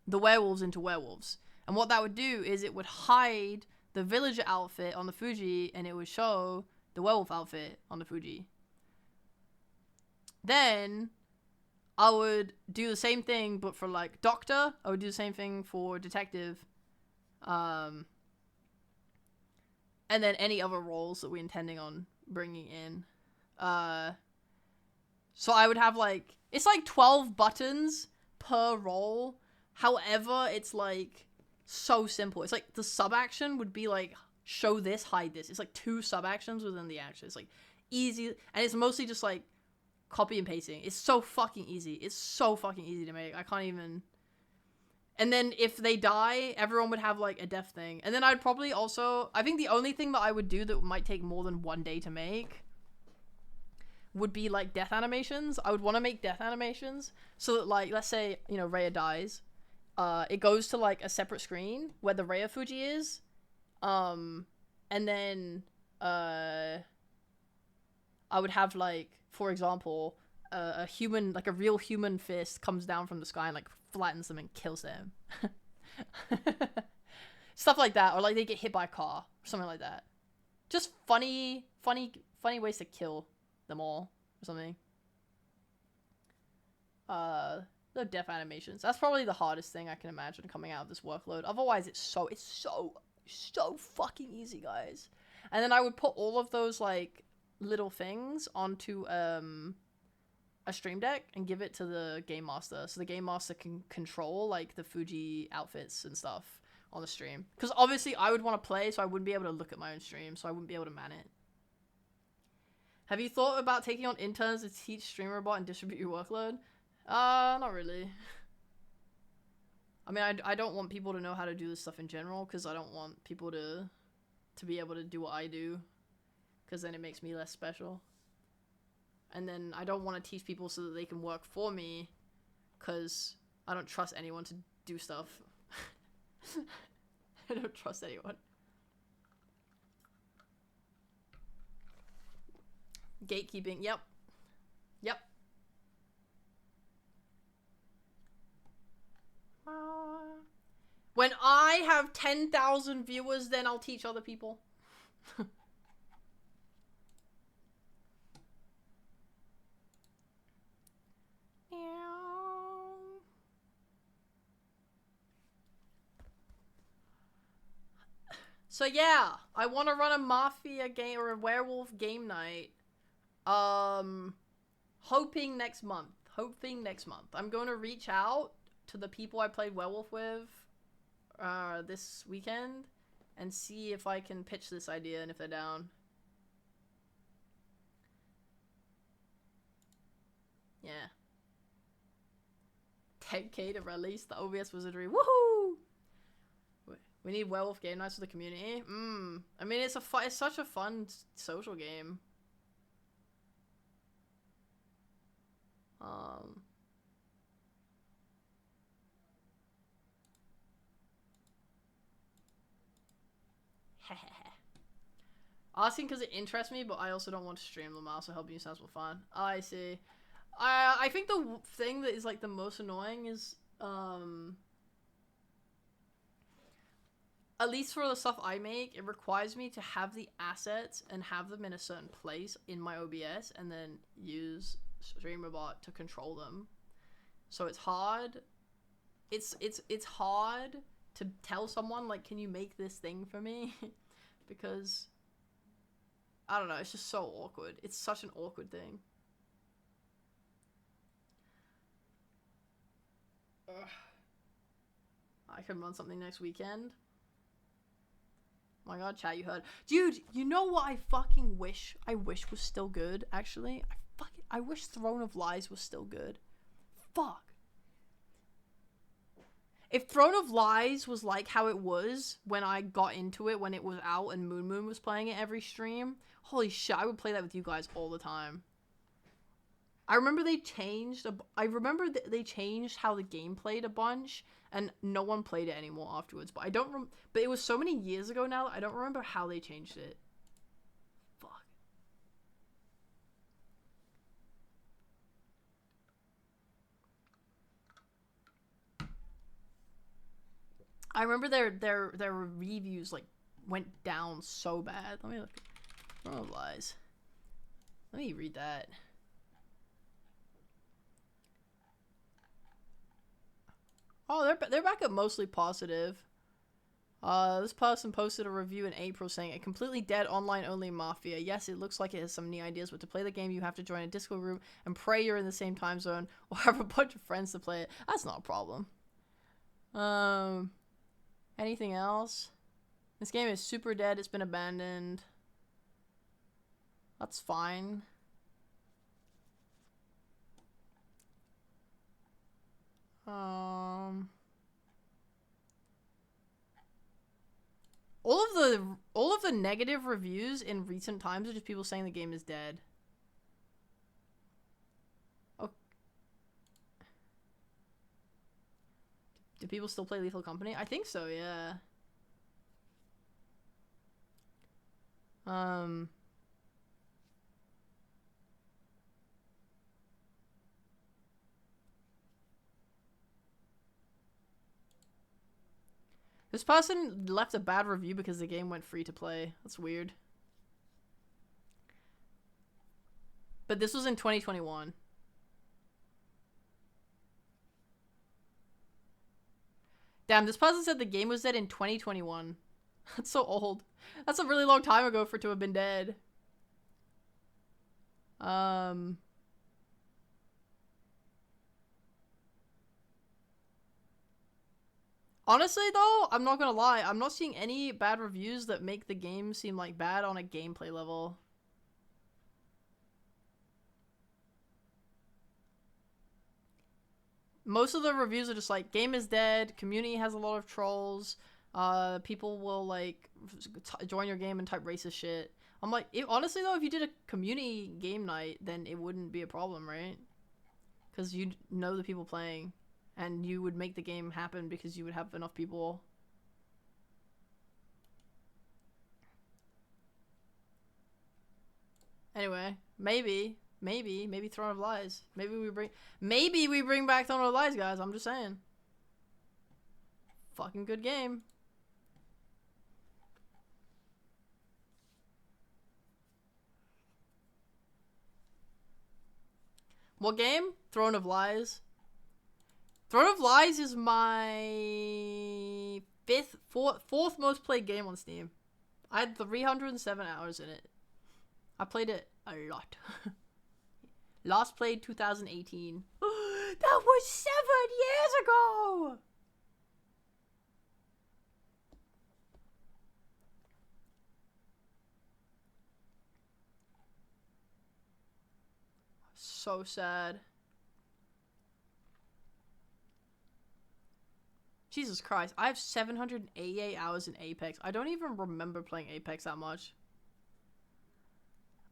Speaker 1: werewolves into werewolves. And what that would do is it would hide the villager outfit on the Fuji, and it would show the werewolf outfit on the Fuji. Then I would do the same thing, but for like doctor, I would do the same thing for detective. And then any other roles that we're intending on bringing in. So I would have like, it's like 12 buttons per role. However, it's like so simple. It's like the sub action would be like, show this, hide this. It's like 2 sub actions within the action. It's like easy. And it's mostly just like copy and pasting. It's so fucking easy. It's so fucking easy to make. I can't even. And then if they die, everyone would have like a death thing. And then I'd probably also, I think the only thing that I would do that might take more than 1 day to make would be like death animations. I would want to make death animations so that like, let's say, you know, Rhea dies. It goes to like a separate screen where the Rhea Fuji is. And then I would have like, for example, a human, like a real human fist comes down from the sky and like flattens them and kills them. Stuff like that, or like they get hit by a car, something like that. Just funny ways to kill them all, or something. The death animations. That's probably the hardest thing I can imagine coming out of this workload. Otherwise, it's so fucking easy, guys. And then I would put all of those like little things onto a Stream Deck and give it to the game master, so the game master can control like the Fuji outfits and stuff on the stream. Because obviously I would want to play, so I wouldn't be able to look at my own stream, so I wouldn't be able to man it. Have you thought about taking on interns to teach StreamRobot and distribute your workload? Not really. I mean, I don't want people to know how to do this stuff in general, because I don't want people to be able to do what I do, because then it makes me less special. And then I don't want to teach people so that they can work for me, because I don't trust anyone to do stuff. I don't trust anyone. Gatekeeping, yep. Yep. When I have 10,000 viewers, then I'll teach other people. So yeah, I want to run a mafia game or a werewolf game night. Hoping next month. I'm going to reach out to the people I played werewolf with this weekend and see if I can pitch this idea and if they're down. Yeah. 10K to release the OBS Wizardry. Woohoo! We need werewolf game nights for the community. I mean, it's such a fun social game. Asking because it interests me, but I also don't want to stream them, so helping you sounds more fun. Oh, I see. I think the thing that is like the most annoying is at least for the stuff I make, it requires me to have the assets and have them in a certain place in my OBS and then use StreamRobot to control them. So it's hard. It's hard to tell someone like, can you make this thing for me? Because I don't know, it's just so awkward. It's such an awkward thing. Ugh. I can run something next weekend. Oh my god, chat, you heard. Dude, you know what I fucking wish? I wish was still good, actually. I wish Throne of Lies was still good. Fuck. If Throne of Lies was like how it was when I got into it when it was out and Moon Moon was playing it every stream, holy shit, I would play that with you guys all the time. I remember they changed they changed how the game played a bunch, and no one played it anymore afterwards. But I don't but it was so many years ago now that I don't remember how they changed it. Fuck. I remember their reviews like went down so bad. Let me look. Oh, lies. Let me read that. Oh, they're back up mostly positive. This person posted a review in April saying, a completely dead online-only Mafia. Yes, it looks like it has some neat ideas, but to play the game, you have to join a Discord group and pray you're in the same time zone or have a bunch of friends to play it. That's not a problem. Anything else? This game is super dead. It's been abandoned. That's fine. All of the negative reviews in recent times are just people saying the game is dead. Oh. Do people still play Lethal Company? I think so, yeah. This person left a bad review because the game went free to play. That's weird. But this was in 2021. Damn, this person said the game was dead in 2021. That's so old. That's a really long time ago for it to have been dead. Honestly, though, I'm not gonna lie. I'm not seeing any bad reviews that make the game seem like bad on a gameplay level. Most of the reviews are just like, game is dead, community has a lot of trolls, people will, like, join your game and type racist shit. I'm like, honestly, though, if you did a community game night, then it wouldn't be a problem, right? Because you'd know the people playing. And you would make the game happen because you would have enough people. Anyway, maybe Throne of Lies. Maybe we bring back Throne of Lies, guys. I'm just saying. Fucking good game. What game? Throne of Lies. Throne of Lies is my fourth most played game on Steam. I had 307 hours in it. I played it a lot. Last played 2018. That was 7 years ago! So sad. Jesus Christ, I have 788 hours in Apex. I don't even remember playing Apex that much.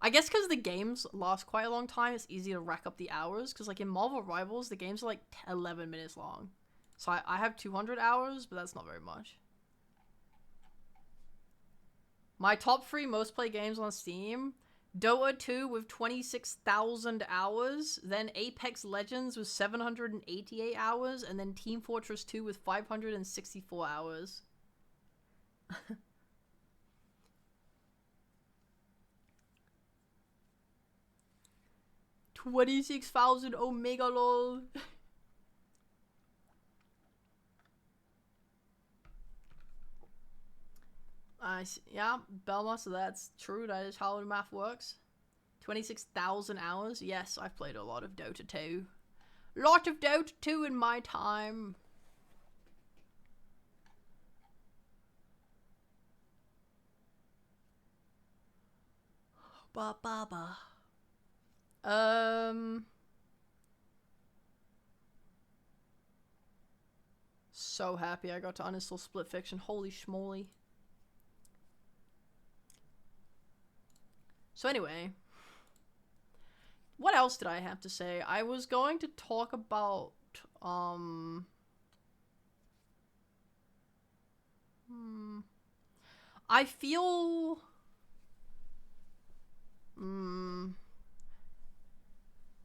Speaker 1: I guess because the games last quite a long time, it's easy to rack up the hours. Because, like, in Marvel Rivals, the games are, like, 11 minutes long. So I have 200 hours, but that's not very much. My top 3 most played games on Steam: Dota 2 with 26,000 hours, then Apex Legends with 788 hours, and then Team Fortress 2 with 564 hours. 26,000 Omega lol. Yeah, Belma, so that's true. That is how the math works. 26,000 hours. Yes, I've played a lot of Dota 2. Lot of Dota 2 in my time. Ba ba ba. So happy I got to uninstall Split Fiction. Holy schmoly. So anyway, what else did I have to say? I was going to talk about I feel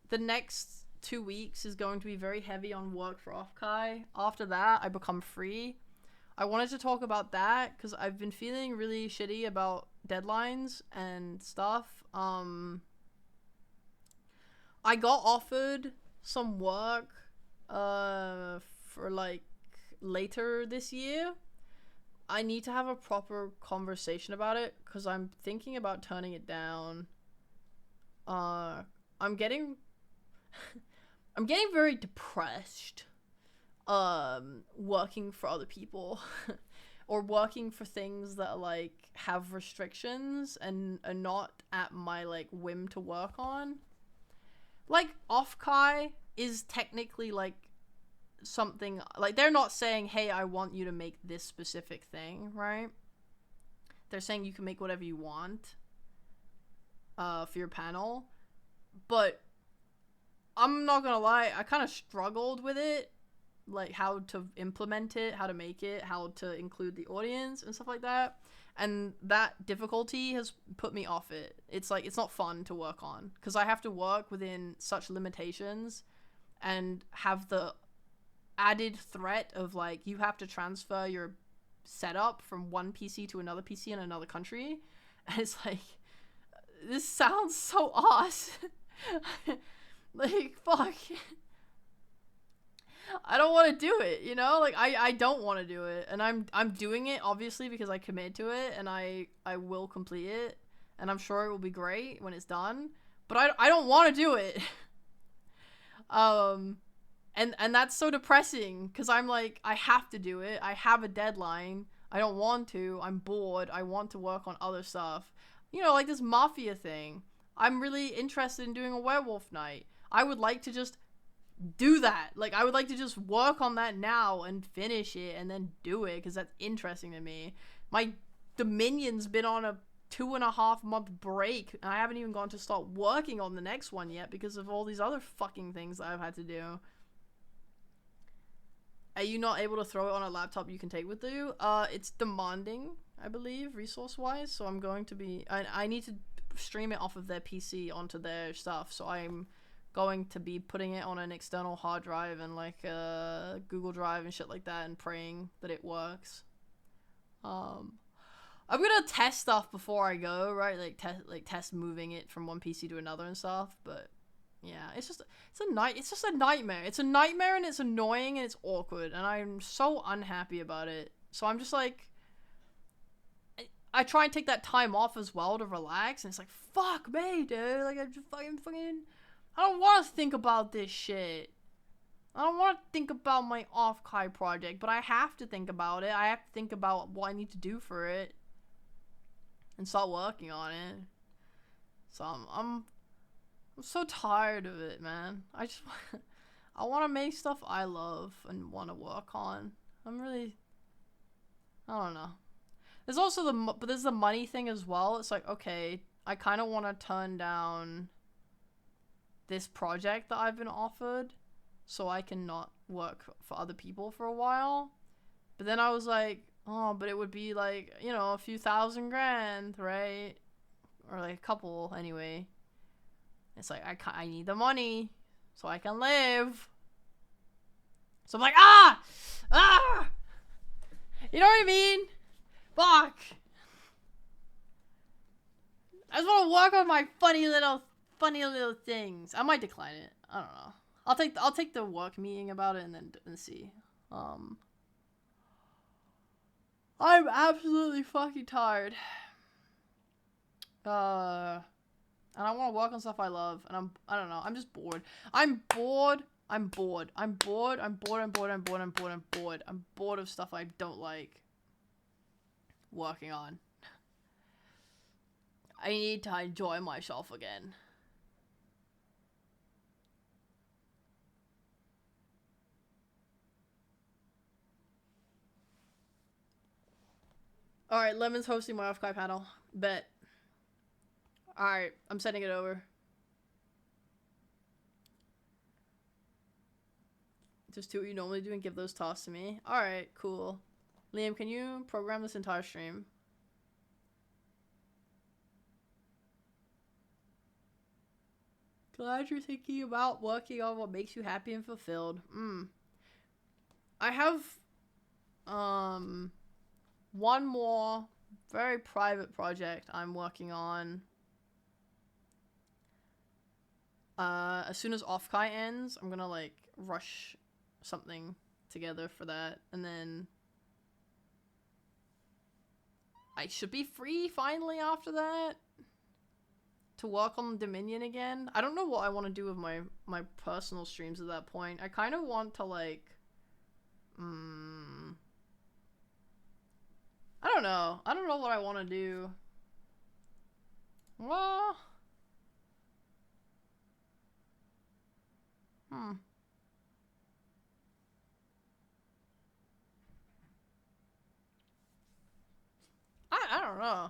Speaker 1: the next 2 weeks is going to be very heavy on work for Offkai. After that, I become free. I wanted to talk about that because I've been feeling really shitty about deadlines and stuff. I got offered some work for like later this year. I need to have a proper conversation about it because I'm thinking about turning it down. I'm getting I'm getting very depressed working for other people or working for things that like have restrictions and are not at my like whim to work on. Like Offkai is technically like something like they're not saying, hey, I want you to make this specific thing, right? They're saying you can make whatever you want for your panel. But I'm not gonna lie, I kind of struggled with it, like how to implement it, how to make it, how to include the audience and stuff like that. And that difficulty has put me off it. It's like, it's not fun to work on because I have to work within such limitations and have the added threat of like, you have to transfer your setup from one PC to another PC in another country. And it's like, this sounds so awesome. Like, fuck. I don't want to do it, you know? Like, I don't want to do it. And I'm doing it, obviously, because I committed to it. And I will complete it. And I'm sure it will be great when it's done. But I don't want to do it. And that's so depressing. Because I'm like, I have to do it. I have a deadline. I don't want to. I'm bored. I want to work on other stuff. You know, like this Mafia thing. I'm really interested in doing a werewolf night. I would like to just do that. Like, I would like to just work on that now and finish it and then do it because that's interesting to me. My Dominion's been on a 2.5 month break and I haven't even gone to start working on the next one yet because of all these other fucking things that I've had to do. Are you not able to throw it on a laptop you can take with you? It's demanding, I believe, resource-wise, so I'm going to be... I need to stream it off of their PC onto their stuff, so I'm going to be putting it on an external hard drive and like Google Drive and shit like that and praying that it works. I'm gonna test stuff before I go, right? Like test moving it from one PC to another and stuff, but yeah, it's just a nightmare. It's a nightmare and it's annoying and it's awkward and I'm so unhappy about it. So I'm just like, I try and take that time off as well to relax, and it's like, fuck me, dude. Like, I just fucking, I don't want to think about this shit. I don't want to think about my Offkai project, but I have to think about it. I have to think about what I need to do for it and start working on it. So I'm so tired of it, man. I want to make stuff I love and want to work on. I don't know. There's also but there's the money thing as well. It's like, okay, I kind of want to turn down this project that I've been offered so I can not work for other people for a while. But then I was like, oh, but it would be like, you know, a few $1,000 grand, right? Or like a couple anyway. It's like, I need the money so I can live. So I'm like, you know what I mean? Fuck. I just want to work on my funny little things. I might decline it. I don't know. I'll take the work meeting about it and then see. I'm absolutely fucking tired. And I want to work on stuff I love, and I don't know, I'm just bored. I'm bored. I'm bored. I'm bored. I'm bored. I'm bored. I'm bored. I'm bored. I'm bored. I'm bored of stuff I don't like working on. I need to enjoy myself again. Alright, Lemon's hosting my off-kai panel. Bet. Alright, I'm sending it over. Just do what you normally do and give those tasks to me. Alright, cool. Liam, can you program this entire stream? Glad you're thinking about working on what makes you happy and fulfilled. I have, one more very private project I'm working on. As soon as off-kai ends, I'm gonna, like, rush something together for that, and then I should be free finally after that to work on Dominion again. I don't know what I want to do with my personal streams at that point. I kind of want to, like, I don't know. I don't know what I want to do. Well, I don't know.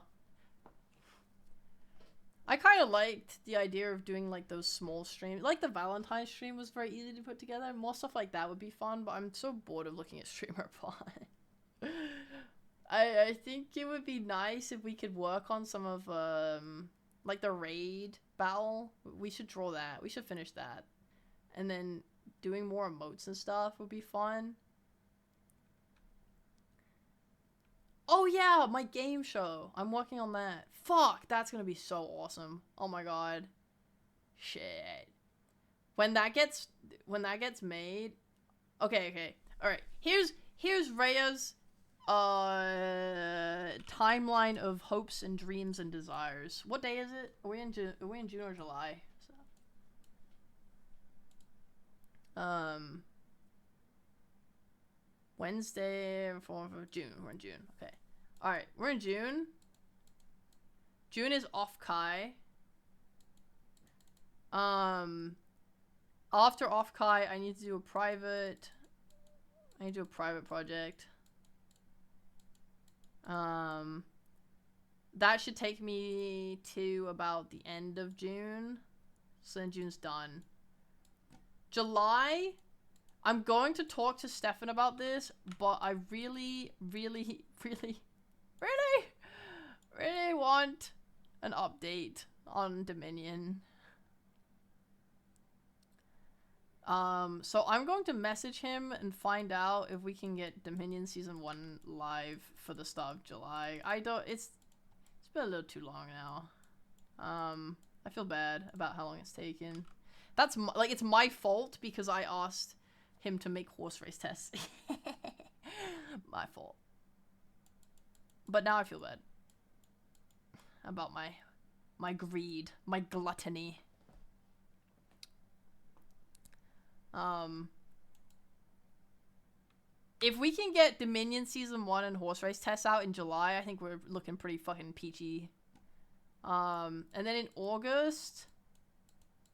Speaker 1: I kind of liked the idea of doing, like, those small streams. Like, the Valentine's stream was very easy to put together. More stuff like that would be fun, but I'm so bored of looking at streamer pie. I think it would be nice if we could work on some of, like, the raid battle. We should draw that. We should finish that. And then doing more emotes and stuff would be fun. Oh yeah, my game show. I'm working on that. Fuck, that's gonna be so awesome. Oh my god. Shit. When that gets made. Okay. Alright. Here's Rhea's timeline of hopes and dreams and desires. What day is it? Are we in June or July? Wednesday, 4th of June. We're in June. Okay. Alright, we're in June. June is off-kai. After off-kai, I need to do a private project. That should take me to about the end of June. So then June's done. July, I'm going to talk to Stefan about this, but I really want an update on Dominion. So I'm going to message him and find out if we can get Dominion Season 1 live for the start of July. It's been a little too long now. I feel bad about how long it's taken. That's, like, it's my fault because I asked him to make horse race tests. My fault. But now I feel bad about my greed, my gluttony. If we can get Dominion Season 1 and horse race tests out in July, I think we're looking pretty fucking peachy. And then in August...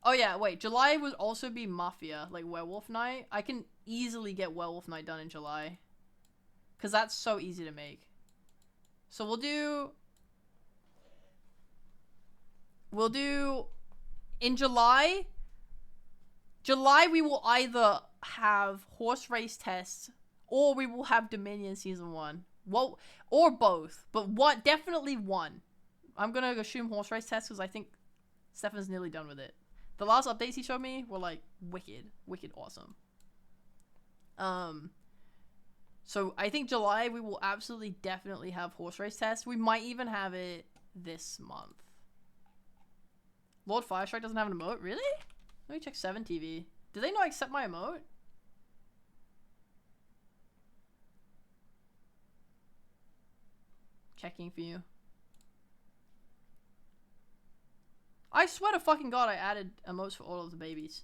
Speaker 1: Oh yeah, wait, July would also be Mafia, like Werewolf Night. I can easily get Werewolf Night done in July. Because that's so easy to make. So we'll do... In July we will either have horse race tests or we will have Dominion Season 1. Well, or both. But definitely one. I'm gonna assume horse race tests because I think Stefan's nearly done with it. The last updates he showed me were, like, wicked awesome. So I think July we will absolutely definitely have horse race tests. We might even have it this month. Lord Firestrike doesn't have an emote? Really? Let me check 7TV. Do they not accept my emote? Checking for you. I swear to fucking god I added emotes for all of the babies.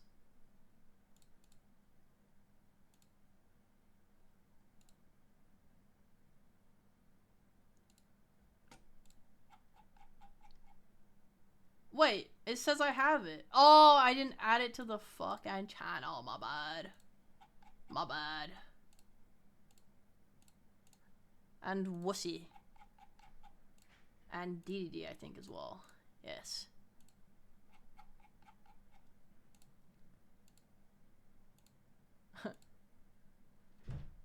Speaker 1: Wait, it says I have it. Oh, I didn't add it to the fucking channel. My bad. My bad. And Wussy. And DDD, I think, as well. Yes.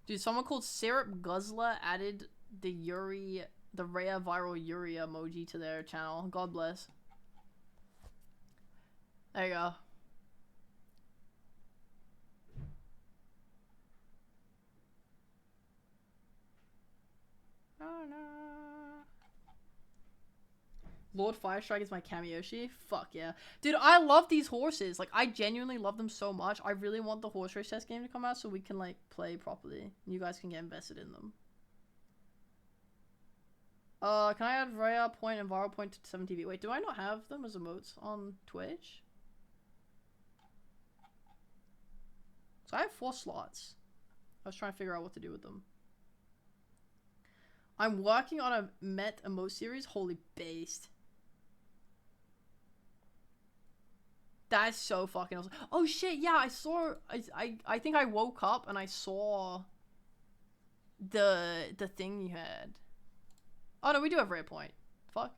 Speaker 1: Dude, someone called Syrup Guzzler added the Rhea viral Yuri emoji to their channel. God bless. There you go. Oh no. Lord Firestrike is my Kamiyoshi? Fuck yeah. Dude, I love these horses. Like, I genuinely love them so much. I really want the horse race test game to come out so we can, like, play properly. And you guys can get invested in them. Can I add Rhea Point and Viral Point to 7TV? Wait, do I not have them as emotes on Twitch? So I have 4 slots. I was trying to figure out what to do with them. I'm working on a Met emote series. Holy based. That's so fucking awesome. Oh shit, yeah, I saw I think I woke up and I saw the thing you had. Oh no, we do have Rare Point. Fuck.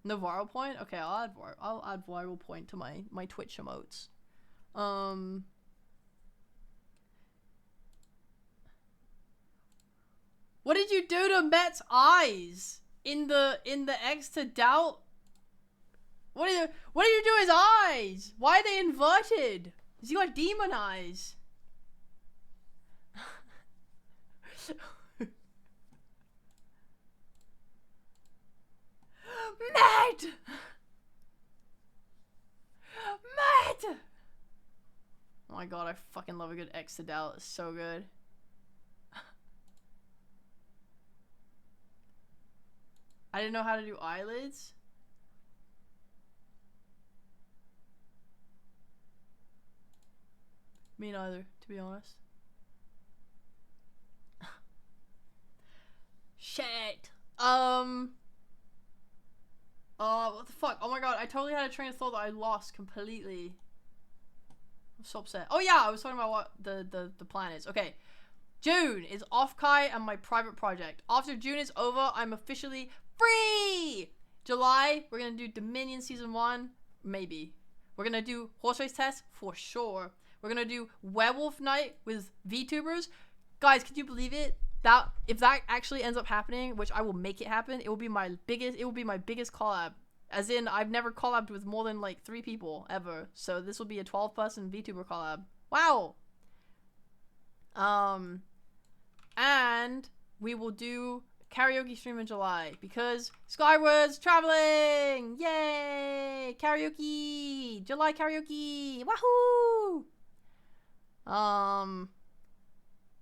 Speaker 1: No Viral Point? Okay, I'll add Viral Point to my Twitch emotes. What did you do to Met's eyes in the X to Doubt? What did you do to his eyes? Why are they inverted? Has he got demon eyes? Met! Met! Oh my god, I fucking love a good X to Doubt. It's so good. I didn't know how to do eyelids. Me neither, to be honest. Shit. What the fuck? Oh my god, I totally had a train of thought that I lost completely. I'm so upset. Oh yeah, I was talking about what the plan is. Okay. June is Offkai and my private project. After June is over, I'm officially free! July, we're gonna do Dominion Season 1. Maybe. We're gonna do Horse Race Test for sure. We're gonna do Werewolf Night with VTubers. Guys, can you believe it? That if that actually ends up happening, which I will make it happen, it will be my biggest collab. As in, I've never collabed with more than like 3 people ever. So this will be a 12-person VTuber collab. Wow. And we will do karaoke stream in July because Skyward's traveling. Yay! Karaoke! July karaoke! Wahoo!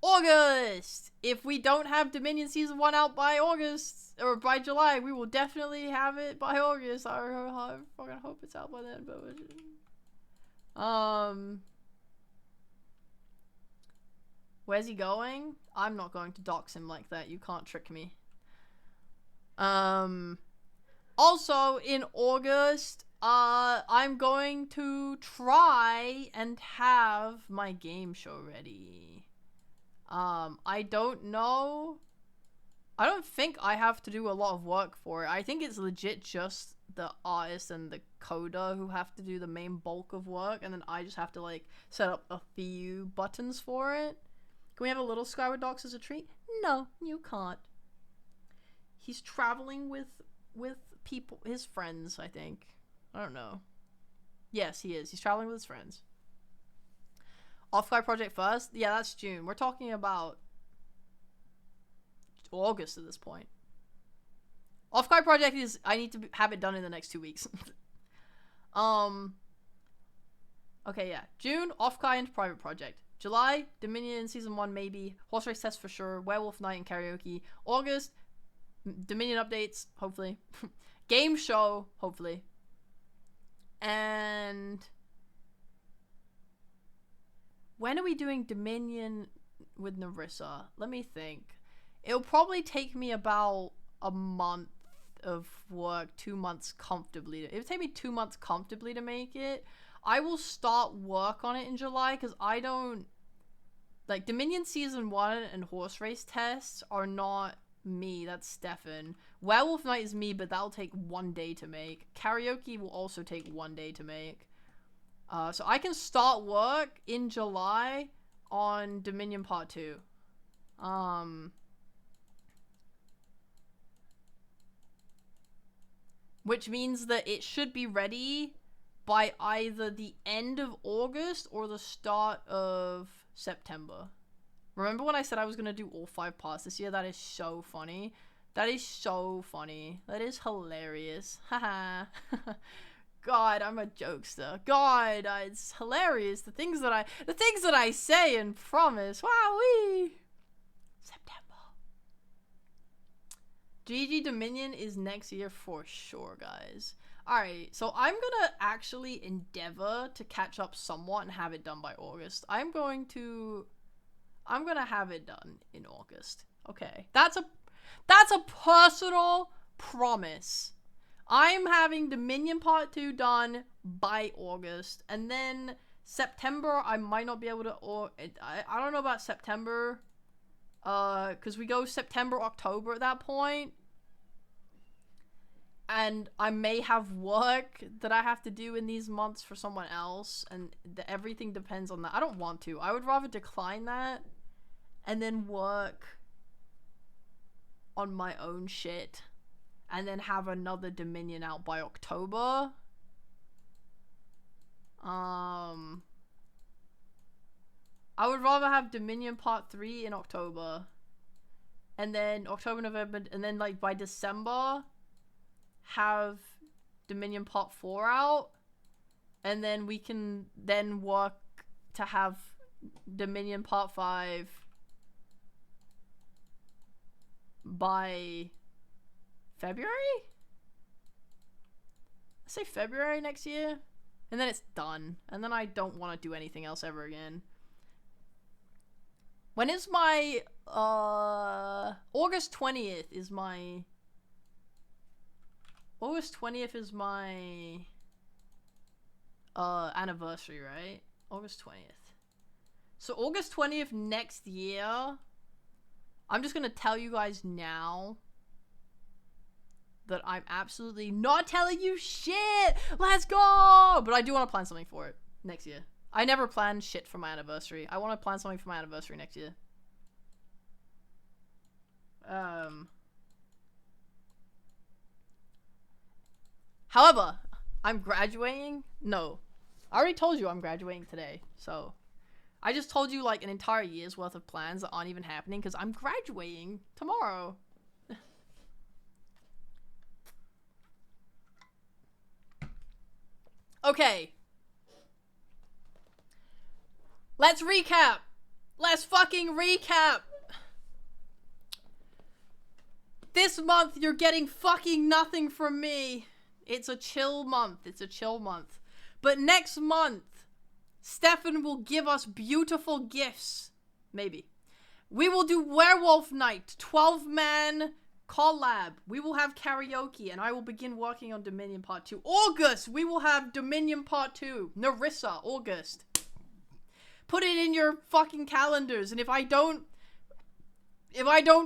Speaker 1: August! If we don't have Dominion Season 1 out by August, or by July, we will definitely have it by August. I fucking hope it's out by then, but... Where's he going? I'm not going to dox him like that. You can't trick me. Also, in August, I'm going to try and have my game show ready. I don't know. I don't think I have to do a lot of work for it. I think it's legit just the artist and the coder who have to do the main bulk of work, and then I just have to, like, set up a few buttons for it. Can we have a little Skyward Docs as a treat? No, you can't. He's traveling with people, his friends, I think. I don't know. Yes, he is. He's traveling with his friends. Offkai Project first? Yeah, that's June. We're talking about August at this point. Offkai Project is, I need to have it done in the next 2 weeks. Okay, yeah. June, Offkai and private project. July, Dominion Season 1 maybe. Horse Race Test for sure. Werewolf Night and karaoke. August, Dominion updates, hopefully. Game show, hopefully. And when are we doing Dominion with Nerissa? Let me think. It'll probably take me about a month of work, 2 months comfortably. It'll take me 2 months comfortably to make it. I will start work on it in July because I don't... Like, Dominion Season 1 and Horse Race tests are not me. That's Stefan. Werewolf Night is me, but that'll take 1 day to make. Karaoke will also take 1 day to make. So I can start work in July on Dominion Part 2. Which means that it should be ready by either the end of August or the start of September. Remember when I said I was going to do all 5 parts this year? That is so funny. That is so funny. That is hilarious. Haha. God, I'm a jokester. God, it's hilarious. The things that I say and promise. Wowee. September. GG Dominion is next year for sure, guys. Alright, so I'm gonna actually endeavor to catch up somewhat and have it done by August. I'm gonna have it done in August. Okay. That's a personal promise. I'm having Dominion Part 2 done by August, and then September I might not be able to, or I don't know about September, because we go September, October at that point, and I may have work that I have to do in these months for someone else, and everything depends on that. I don't want to. I would rather decline that and then work on my own shit. And then have another Dominion out by October. I would rather have Dominion Part 3 in October. And then October, November, and then like by December, have Dominion Part 4 out. And then we can then work to have Dominion Part 5 by February? I say February next year, and then it's done, and then I don't want to do anything else ever again. When is my August 20th is my anniversary, right? August 20th. So August 20th next year, I'm just gonna tell you guys now that I'm absolutely not telling you shit. Let's go! But I do want to plan something for it next year. I never plan shit for my anniversary. I want to plan something for my anniversary next year. However, I'm graduating. No. I already told you I'm graduating today. So, I just told you like an entire year's worth of plans that aren't even happening because I'm graduating tomorrow. Okay. Let's recap. Let's fucking recap. This month, you're getting fucking nothing from me. It's a chill month. It's a chill month. But next month, Stefan will give us beautiful gifts. Maybe. We will do Werewolf Night, 12-man collab. We will have karaoke, and I will begin working on Dominion Part 2. August, we will have Dominion Part 2. Nerissa, August. Put it in your fucking calendars, and if I don't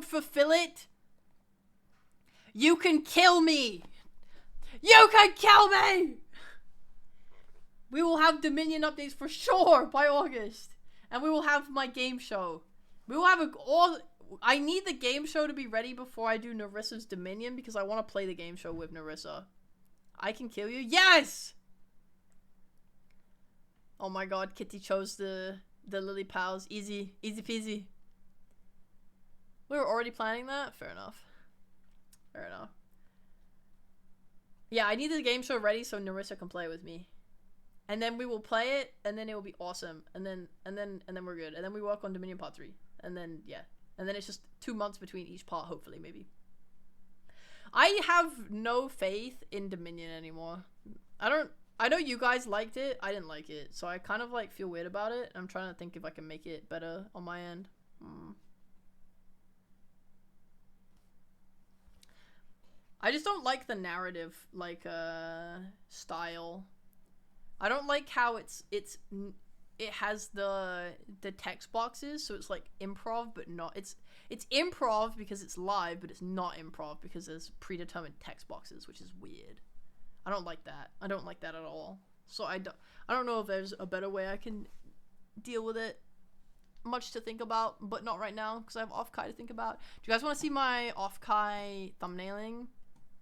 Speaker 1: fulfill it, you can kill me. You can kill me! We will have Dominion updates for sure by August. And we will have my game show. We will have I need the game show to be ready before I do Nerissa's Dominion because I want to play the game show with Nerissa. I can kill you? Yes! Oh my god, Kitty chose the Lily Pals. Easy. Easy peasy. We were already planning that? Fair enough. Fair enough. Yeah, I need the game show ready so Nerissa can play with me. And then we will play it, and then it will be awesome. And then we're good. And then we work on Dominion Part 3. And then, yeah. And then it's just 2 months between each part, hopefully, maybe. I have no faith in Dominion anymore. I know you guys liked it. I didn't like it. So I kind of like feel weird about it. I'm trying to think if I can make it better on my end. I just don't like the narrative like style. I don't like how it has the text boxes, so it's like improv but not. It's improv because it's live, but it's not improv because there's predetermined text boxes, which is weird. I don't like that. I don't like that at all. So I don't know if there's a better way I can deal with it. Much to think about, but not right now because I have Off-Kai to think about. Do you guys want to see my Off-Kai thumbnailing?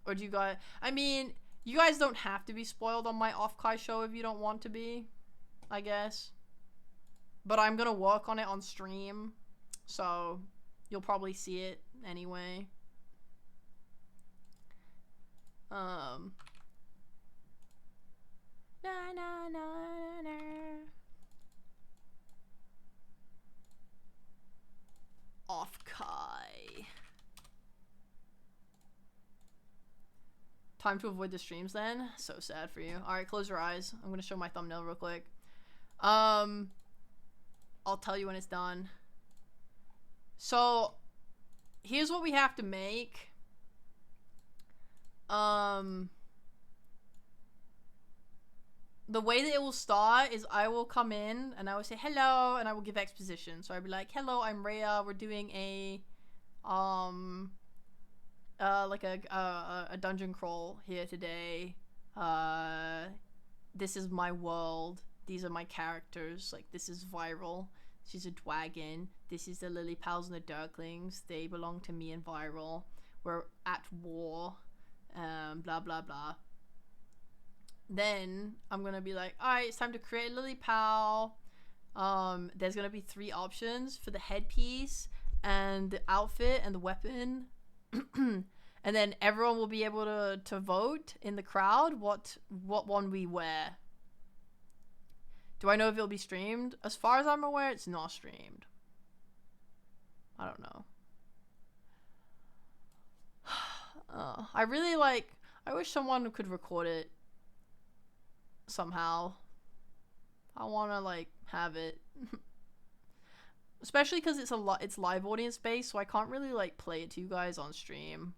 Speaker 1: Or do you guys... I mean, you guys don't have to be spoiled on my Off-Kai show if you don't want to be, I guess. But I'm gonna work on it on stream, so you'll probably see it anyway. Na na na na. Off-Kai. Time to avoid the streams then? So sad for you. Alright, close your eyes. I'm gonna show my thumbnail real quick. I'll tell you when it's done. So, here's what we have to make. The way that it will start is I will come in and I will say hello and I will give exposition. So I'll be like, hello, I'm Rhea. We're doing a like a dungeon crawl here today. This is my world. These are my characters. Like, this is Viral. She's a dragon. This is the Lily Pals and the Dirklings. They belong to me and Viral. We're at war. Blah blah blah. Then I'm gonna be like, alright, it's time to create a Lily Pal. There's gonna be 3 options for the headpiece and the outfit and the weapon. And then everyone will be able to vote in the crowd what one we wear. Do I know if it'll be streamed? As far as I'm aware, it's not streamed. I don't know. I really like... I wish someone could record it somehow. I want to like have it. Especially because it's live audience based, so I can't really like play it to you guys on stream.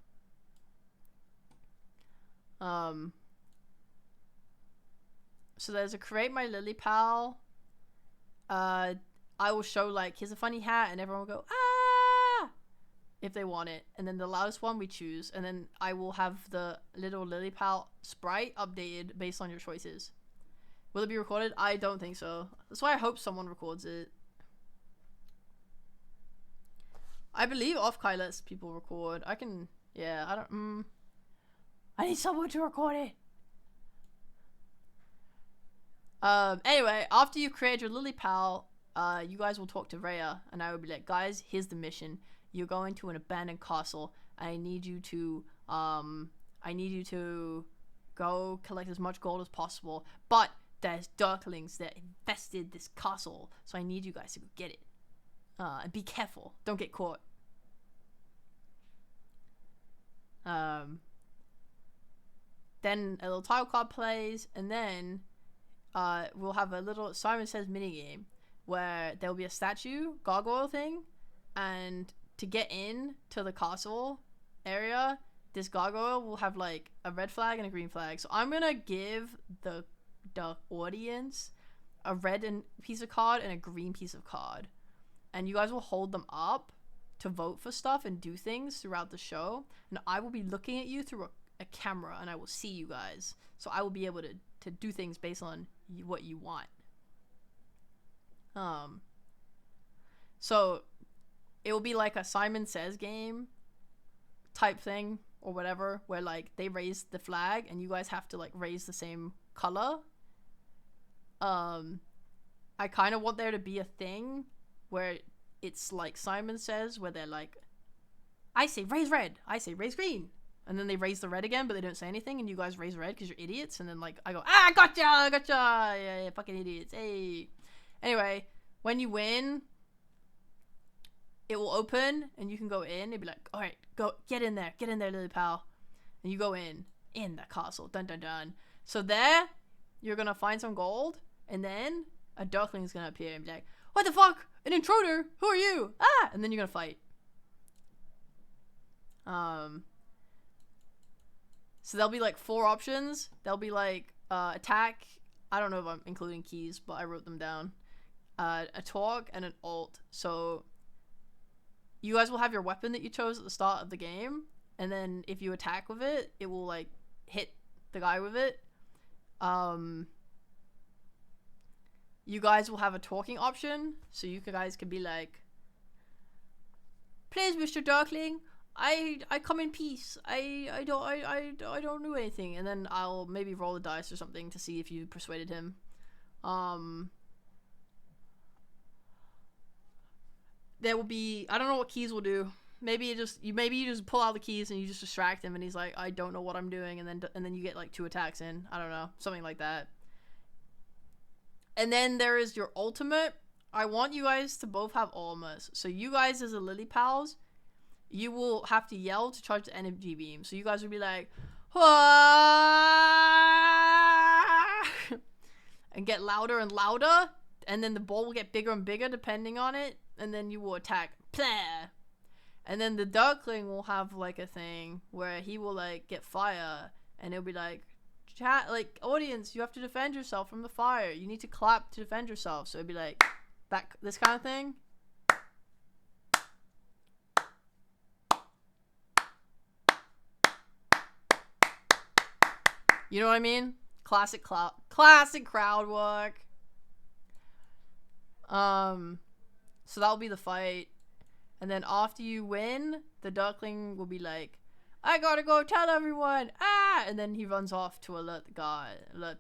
Speaker 1: So there's a create my Lily Pal. I will show like, here's a funny hat, and everyone will go ah if they want it, and then the loudest one we choose, and then I will have the little Lily Pal sprite updated based on your choices. Will it be recorded? I don't think so. That's why I hope someone records it. I believe Off-Kai lets people record. I can... Yeah, I don't... I need someone to record it. Anyway, after you create your Lily Pal, you guys will talk to Rhea, and I will be like, guys, here's the mission. You're going to an abandoned castle. I need you to go collect as much gold as possible, but there's Dirklings that infested this castle, so I need you guys to go get it. And be careful. Don't get caught. Then a little title card plays, and then we'll have a little Simon Says minigame where there'll be a statue, gargoyle thing, and to get in to the castle area, this gargoyle will have like a red flag and a green flag. So I'm gonna give the audience a red piece of card and a green piece of card, and you guys will hold them up to vote for stuff and do things throughout the show, and I will be looking at you through a camera, and I will see you guys, so I will be able to do things based on what you want. So it will be like a Simon Says game type thing or whatever, where like they raise the flag and you guys have to like raise the same color. I kind of want there to be a thing where it's like Simon Says, where they're like, I say raise red, I say raise green, and then they raise the red again, but they don't say anything, and you guys raise red because you're idiots, and then like I go, ah, gotcha, yeah, fucking idiots, hey. Anyway, when you win, it will open and you can go in. It'd be like, all right, go get in there, Lily Pal. and you go in the castle. Dun dun dun. So there, you're gonna find some gold, and then a duckling is gonna appear and be like, "What the fuck? An intruder? Who are you? Ah!" And then you're gonna fight. So there'll be like 4 options. There'll be like attack. I don't know if I'm including keys, but I wrote them down. A talk and an alt. So you guys will have your weapon that you chose at the start of the game, and then if you attack with it, it will like hit the guy with it. You guys will have a talking option, so you guys can be like, "Please, Mr. Darkling, I come in peace. I don't do anything," and then I'll maybe roll a dice or something to see if you persuaded him. There will be, I don't know what keys will do. Maybe you just pull out the keys and you just distract him, and he's like, "I don't know what I'm doing," and then you get like 2 attacks in. I don't know, something like that. And then there is your ultimate. I want you guys to both have armors. So you guys as a Lily Pals, you will have to yell to charge the energy beam. So you guys will be like, "Wah!" and get louder and louder, and then the ball will get bigger and bigger depending on it, and then you will attack. Pleh! And then the Darkling will have like a thing where he will like get fire, and it'll be like, "Chat, like, audience, you have to defend yourself from the fire. You need to clap to defend yourself." So it'd be like this kind of thing. You know what I mean? Classic crowd work. So that'll be the fight. And then after you win, the Duckling will be like, "I gotta go tell everyone, ah!" And then he runs off to alert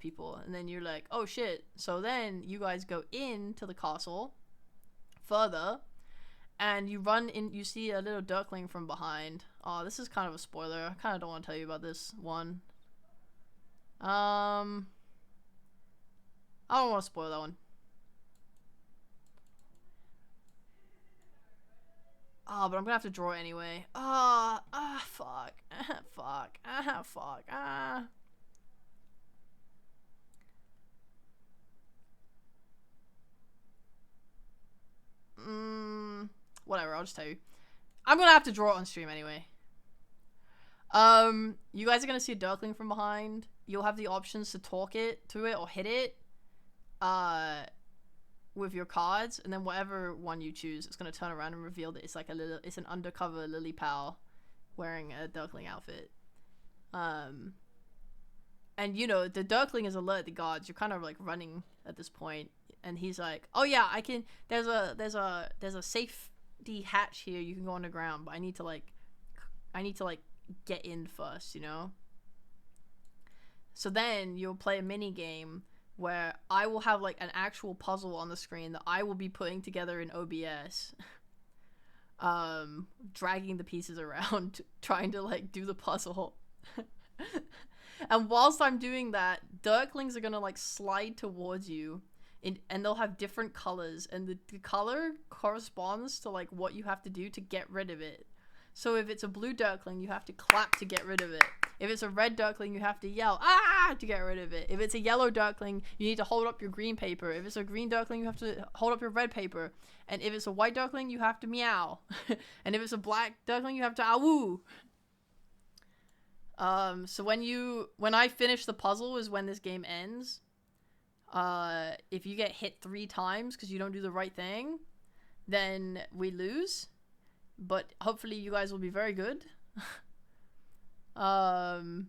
Speaker 1: people. And then you're like, "Oh shit." So then you guys go into the castle further, and you see a little Duckling from behind. Oh, this is kind of a spoiler. I kind of don't want to tell you about this one. I don't want to spoil that one. Oh, but I'm gonna have to draw it anyway. Fuck. Fuck. Whatever, I'll just tell you. I'm gonna have to draw it on stream anyway. You guys are gonna see a Duckling from behind. You'll have the options to talk it to it or hit it with your cards, and then whatever one you choose, it's gonna turn around and reveal that it's like it's an undercover Lily Pal wearing a Duckling outfit. And you know, the Duckling is alert the guards. You're kind of like running at this point, and he's like, "Oh yeah, I can, there's a safety hatch here, you can go underground, but I need to like get in first, you know?" So then you'll play a mini game where I will have like an actual puzzle on the screen that I will be putting together in OBS, dragging the pieces around, trying to like do the puzzle. And whilst I'm doing that, Ducklings are gonna like slide towards you, and they'll have different colors, and the color corresponds to like what you have to do to get rid of it. So if it's a blue Duckling, you have to clap to get rid of it. If it's a red Duckling, you have to yell, "Ah!" to get rid of it. If it's a yellow Duckling, you need to hold up your green paper. If it's a green Duckling, you have to hold up your red paper. And if it's a white Duckling, you have to meow. And if it's a black Duckling, you have to awoo. So when I finish the puzzle is when this game ends. If you get hit 3 times because you don't do the right thing, then we lose. But hopefully you guys will be very good. The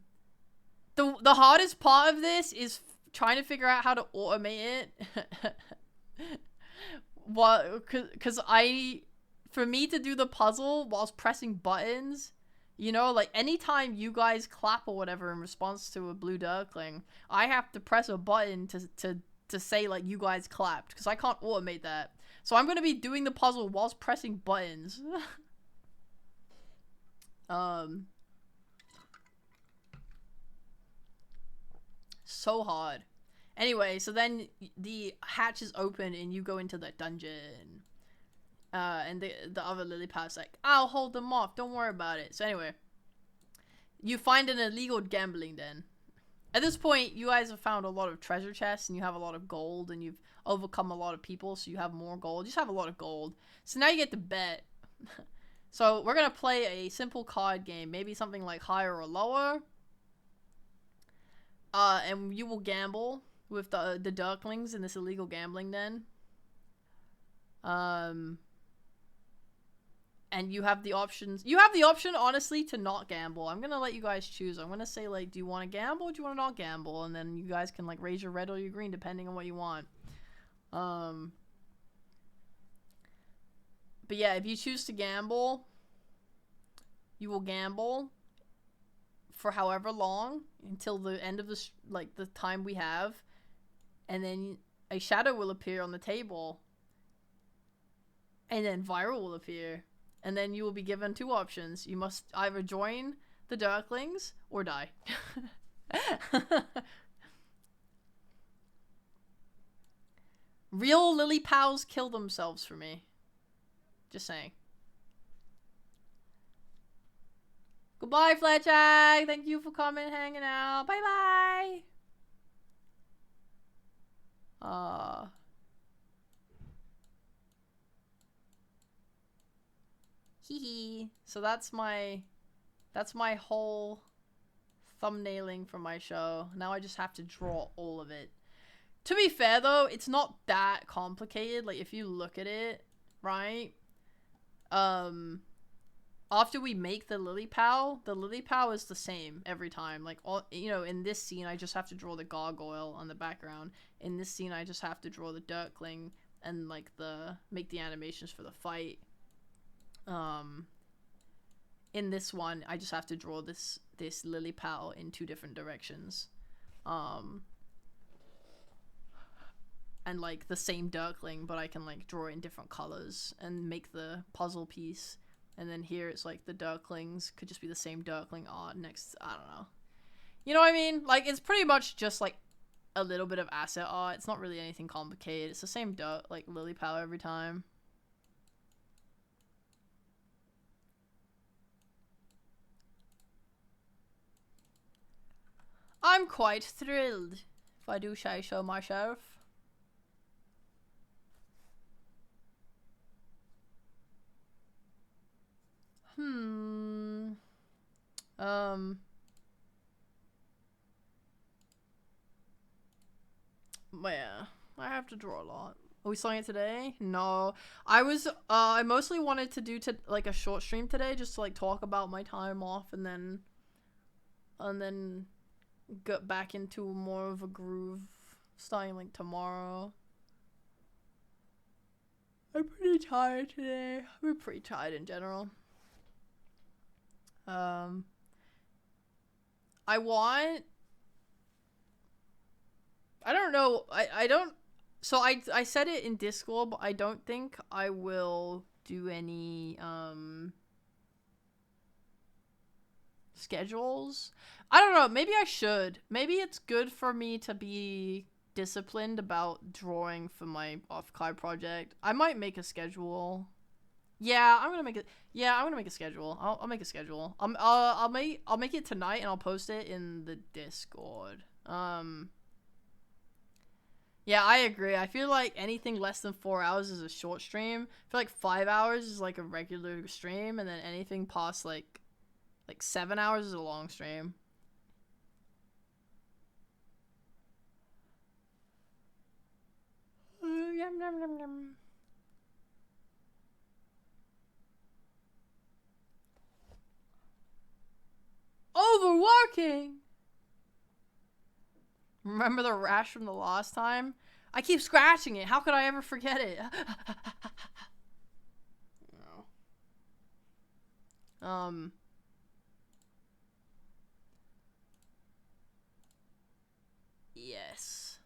Speaker 1: hardest part of this is trying to figure out how to automate it. Because for me to do the puzzle whilst pressing buttons, you know, like anytime you guys clap or whatever in response to a blue Duckling, I have to press a button to say like you guys clapped, because I can't automate that. So I'm gonna be doing the puzzle whilst pressing buttons. So hard. Anyway, so then the hatch is open and you go into the dungeon. And the other Lily Pad's like, "I'll hold them off, don't worry about it." So anyway, you find an illegal gambling den. At this point, you guys have found a lot of treasure chests, and you have a lot of gold, and you've overcome a lot of people, so you have more gold. You just have a lot of gold. So now you get to bet. So we're gonna play a simple card game, maybe something like higher or lower. And you will gamble with the Dirklings in this illegal gambling den. And you have the options. You have the option, honestly, to not gamble. I'm gonna let you guys choose. I'm gonna say, like, do you want to gamble or do you want to not gamble? And then you guys can, like, raise your red or your green depending on what you want. But yeah, if you choose to gamble, you will gamble for however long until the end of the the time we have, and then a shadow will appear on the table, and then viral will appear. And then you will be given two options. You must either join the Dirklings or die. Real Lily Pals kill themselves for me. Just saying. Goodbye, Fletchag. Thank you for coming and hanging out. Bye-bye. So that's my whole thumbnailing for my show. Now I just have to draw all of it. To be fair though, it's not that complicated. Like if you look at it, right? After we make the Lily Pal is the same every time. Like all, you know, in this scene I just have to draw the gargoyle on the background. In this scene I just have to draw the Dirkling and like make the animations for the fight. In this one, I just have to draw this Lily Pal in two different directions. And like the same Dirkling, but I can like draw it in different colors and make the puzzle piece. And then here it's like the Dirklings could just be the same Dirkling art next. I don't know. You know what I mean? Like it's pretty much just like a little bit of asset art. It's not really anything complicated. It's the same Lily Pal every time. I'm quite thrilled, if I do say so myself. Yeah, I have to draw a lot. Are we starting it today? No. I mostly wanted to do like a short stream today, just to like talk about my time off and then get back into more of a groove starting like tomorrow. I'm pretty tired today. I'm pretty tired in general. I don't know. I don't. So I said it in Discord, but I don't think I will do any schedules. I don't know. Maybe I should. Maybe it's good for me to be disciplined about drawing for my off-card project. I might make a schedule. Yeah, I'm gonna make it. Yeah, I'm gonna make a schedule. I'll make a schedule. I'll make it tonight and I'll post it in the Discord. Yeah, I agree. I feel like anything less than 4 hours is a short stream. I feel like 5 hours is like a regular stream, and then anything past like 7 hours is a long stream. Yum, yum, yum, yum. Overworking! Remember the rash from the last time? I keep scratching it. How could I ever forget it? Yes.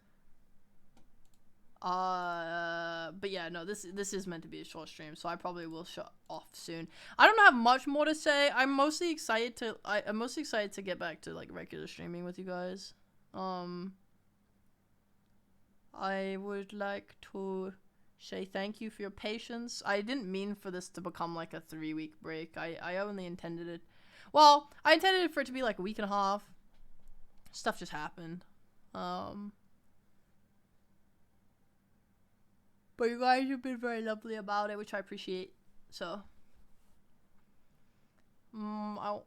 Speaker 1: But yeah, no, this is meant to be a short stream, so I probably will shut off soon. I don't have much more to say. I'm mostly excited to get back to like regular streaming with you guys. I would like to say thank you for your patience. I didn't mean for this to become like a 3-week break. I only intended it. Well, I intended for it to be like a week and a half. Stuff just happened. But you guys have been very lovely about it, which I appreciate. So, I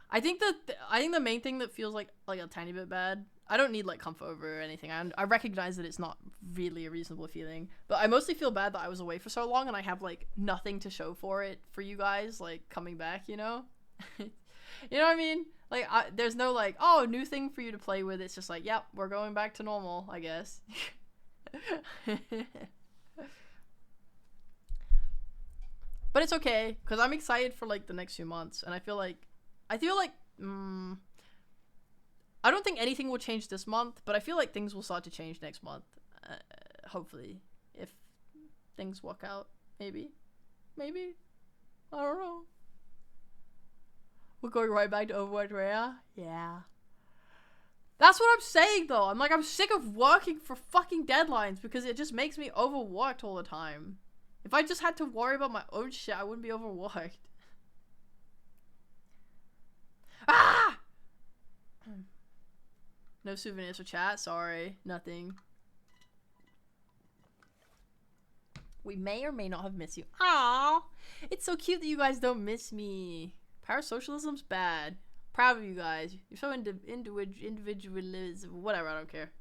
Speaker 1: I think the main thing that feels like a tiny bit bad. I don't need like comfort over or anything. I recognize that it's not really a reasonable feeling, but I mostly feel bad that I was away for so long and I have like nothing to show for it for you guys like coming back. You know, you know what I mean? Like there's no like new thing for you to play with. It's just like yep, we're going back to normal, I guess. But it's okay because I'm excited for like the next few months, and I feel like I don't think anything will change this month, but I feel like things will start to change next month. Hopefully, if things work out, maybe, I don't know. We're going right back to Overwatch Rare. Yeah. That's what I'm saying though. I'm sick of working for fucking deadlines because it just makes me overworked all the time. If I just had to worry about my own shit, I wouldn't be overworked. Ah! No souvenirs for chat. Sorry. Nothing. We may or may not have missed you. Aww. It's so cute that you guys don't miss me. Parasocialism's bad. Proud of you guys. You're so individualism. Whatever, I don't care.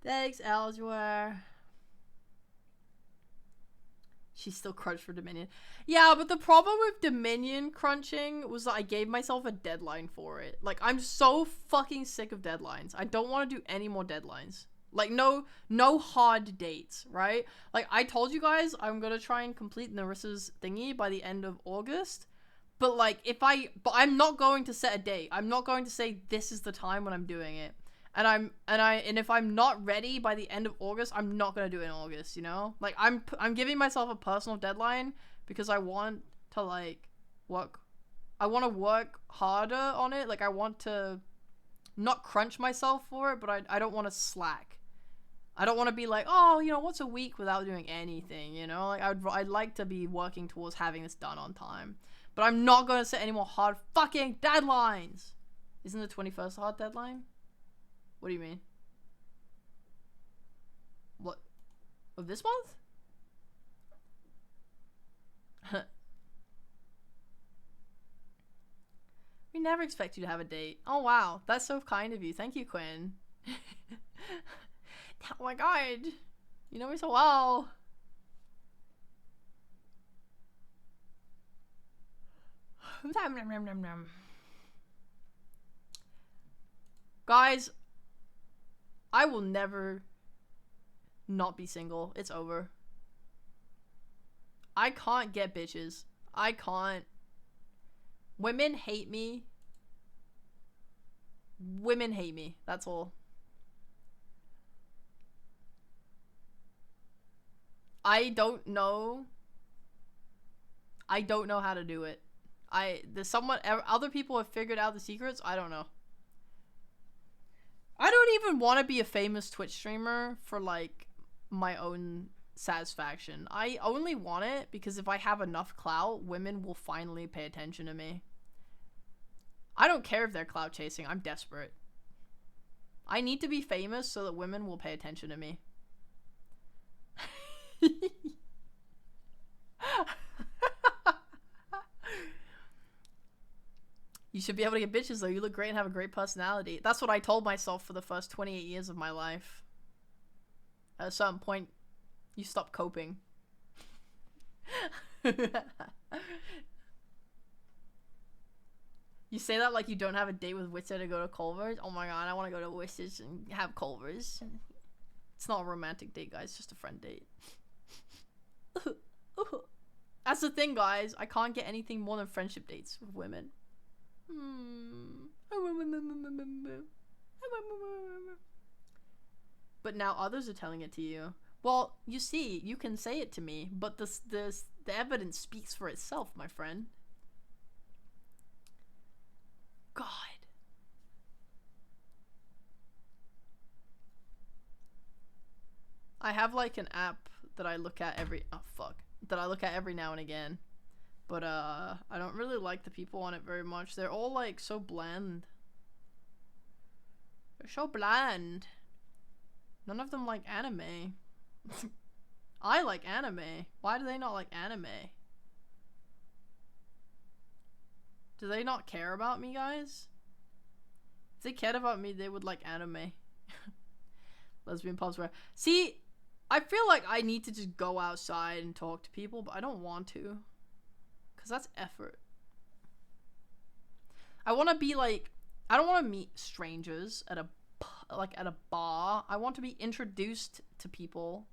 Speaker 1: Thanks, Elsewhere. She's still crunched for Dominion. Yeah, but the problem with Dominion crunching was that I gave myself a deadline for it. Like, I'm so fucking sick of deadlines. I don't want to do any more deadlines. Like, no hard dates, right? Like, I told you guys I'm gonna try and complete Narissa's thingy by the end of August. But, like, I'm not going to set a date. I'm not going to say this is the time when I'm doing it. And if I'm not ready by the end of August, I'm not gonna do it in August, you know? Like, I'm giving myself a personal deadline because I want to, like, work. I want to work harder on it. Like, I want to not crunch myself for it, but I don't want to slack. I don't want to be like, oh, you know, what's a week without doing anything, you know? Like, I'd like to be working towards having this done on time. But I'm not gonna set any more hard fucking deadlines! Isn't the 21st a hard deadline? What do you mean? What? Of this month? We never expect you to have a date. Oh wow, that's so kind of you. Thank you, Quinn. Oh my god. You know me so well. Guys, I will never not be single. It's over. I can't get bitches. I can't. Women hate me. Women hate me. That's all. I don't know how to do it. Other people have figured out the secrets. I don't know. I don't even want to be a famous Twitch streamer for, like, my own satisfaction. I only want it because if I have enough clout, women will finally pay attention to me. I don't care if they're clout chasing. I'm desperate. I need to be famous so that women will pay attention to me. You should be able to get bitches though. You look great and have a great personality. That's what I told myself for the first 28 years of my life. At a certain point, you stop coping. You say that like you don't have a date with Witzer to go to Culver's. Oh my god, I want to go to Witzer's and have Culver's. It's not a romantic date, guys. It's just a friend date. That's the thing, guys. I can't get anything more than friendship dates with women. But now others are telling it to you. Well, you see, you can say it to me, but the evidence speaks for itself, my friend. 'Cause I don't even want to be a famous Twitch streamer for, like, my own satisfaction. I need to be famous so that women will pay attention to me. I don't care if they're clout chasing. I'm desperate. I need to be famous so that women will pay attention to me. I don't care if they're clout chasing. I'm desperate. You see, you can say it to me, but the evidence speaks for itself, my friend. God. I have like an app that I look at every now and again. But I don't really like the people on it very much. They're all like so bland. They're so bland. None of them like anime. I like anime. Why do they not like anime? Do they not care about me, guys? If they cared about me, they would like anime. Lesbian pubs where... See, I feel like I need to just go outside and talk to people, but I don't want to. Because that's effort. I want to be like... I don't want to meet strangers at a bar. I want to be introduced to people.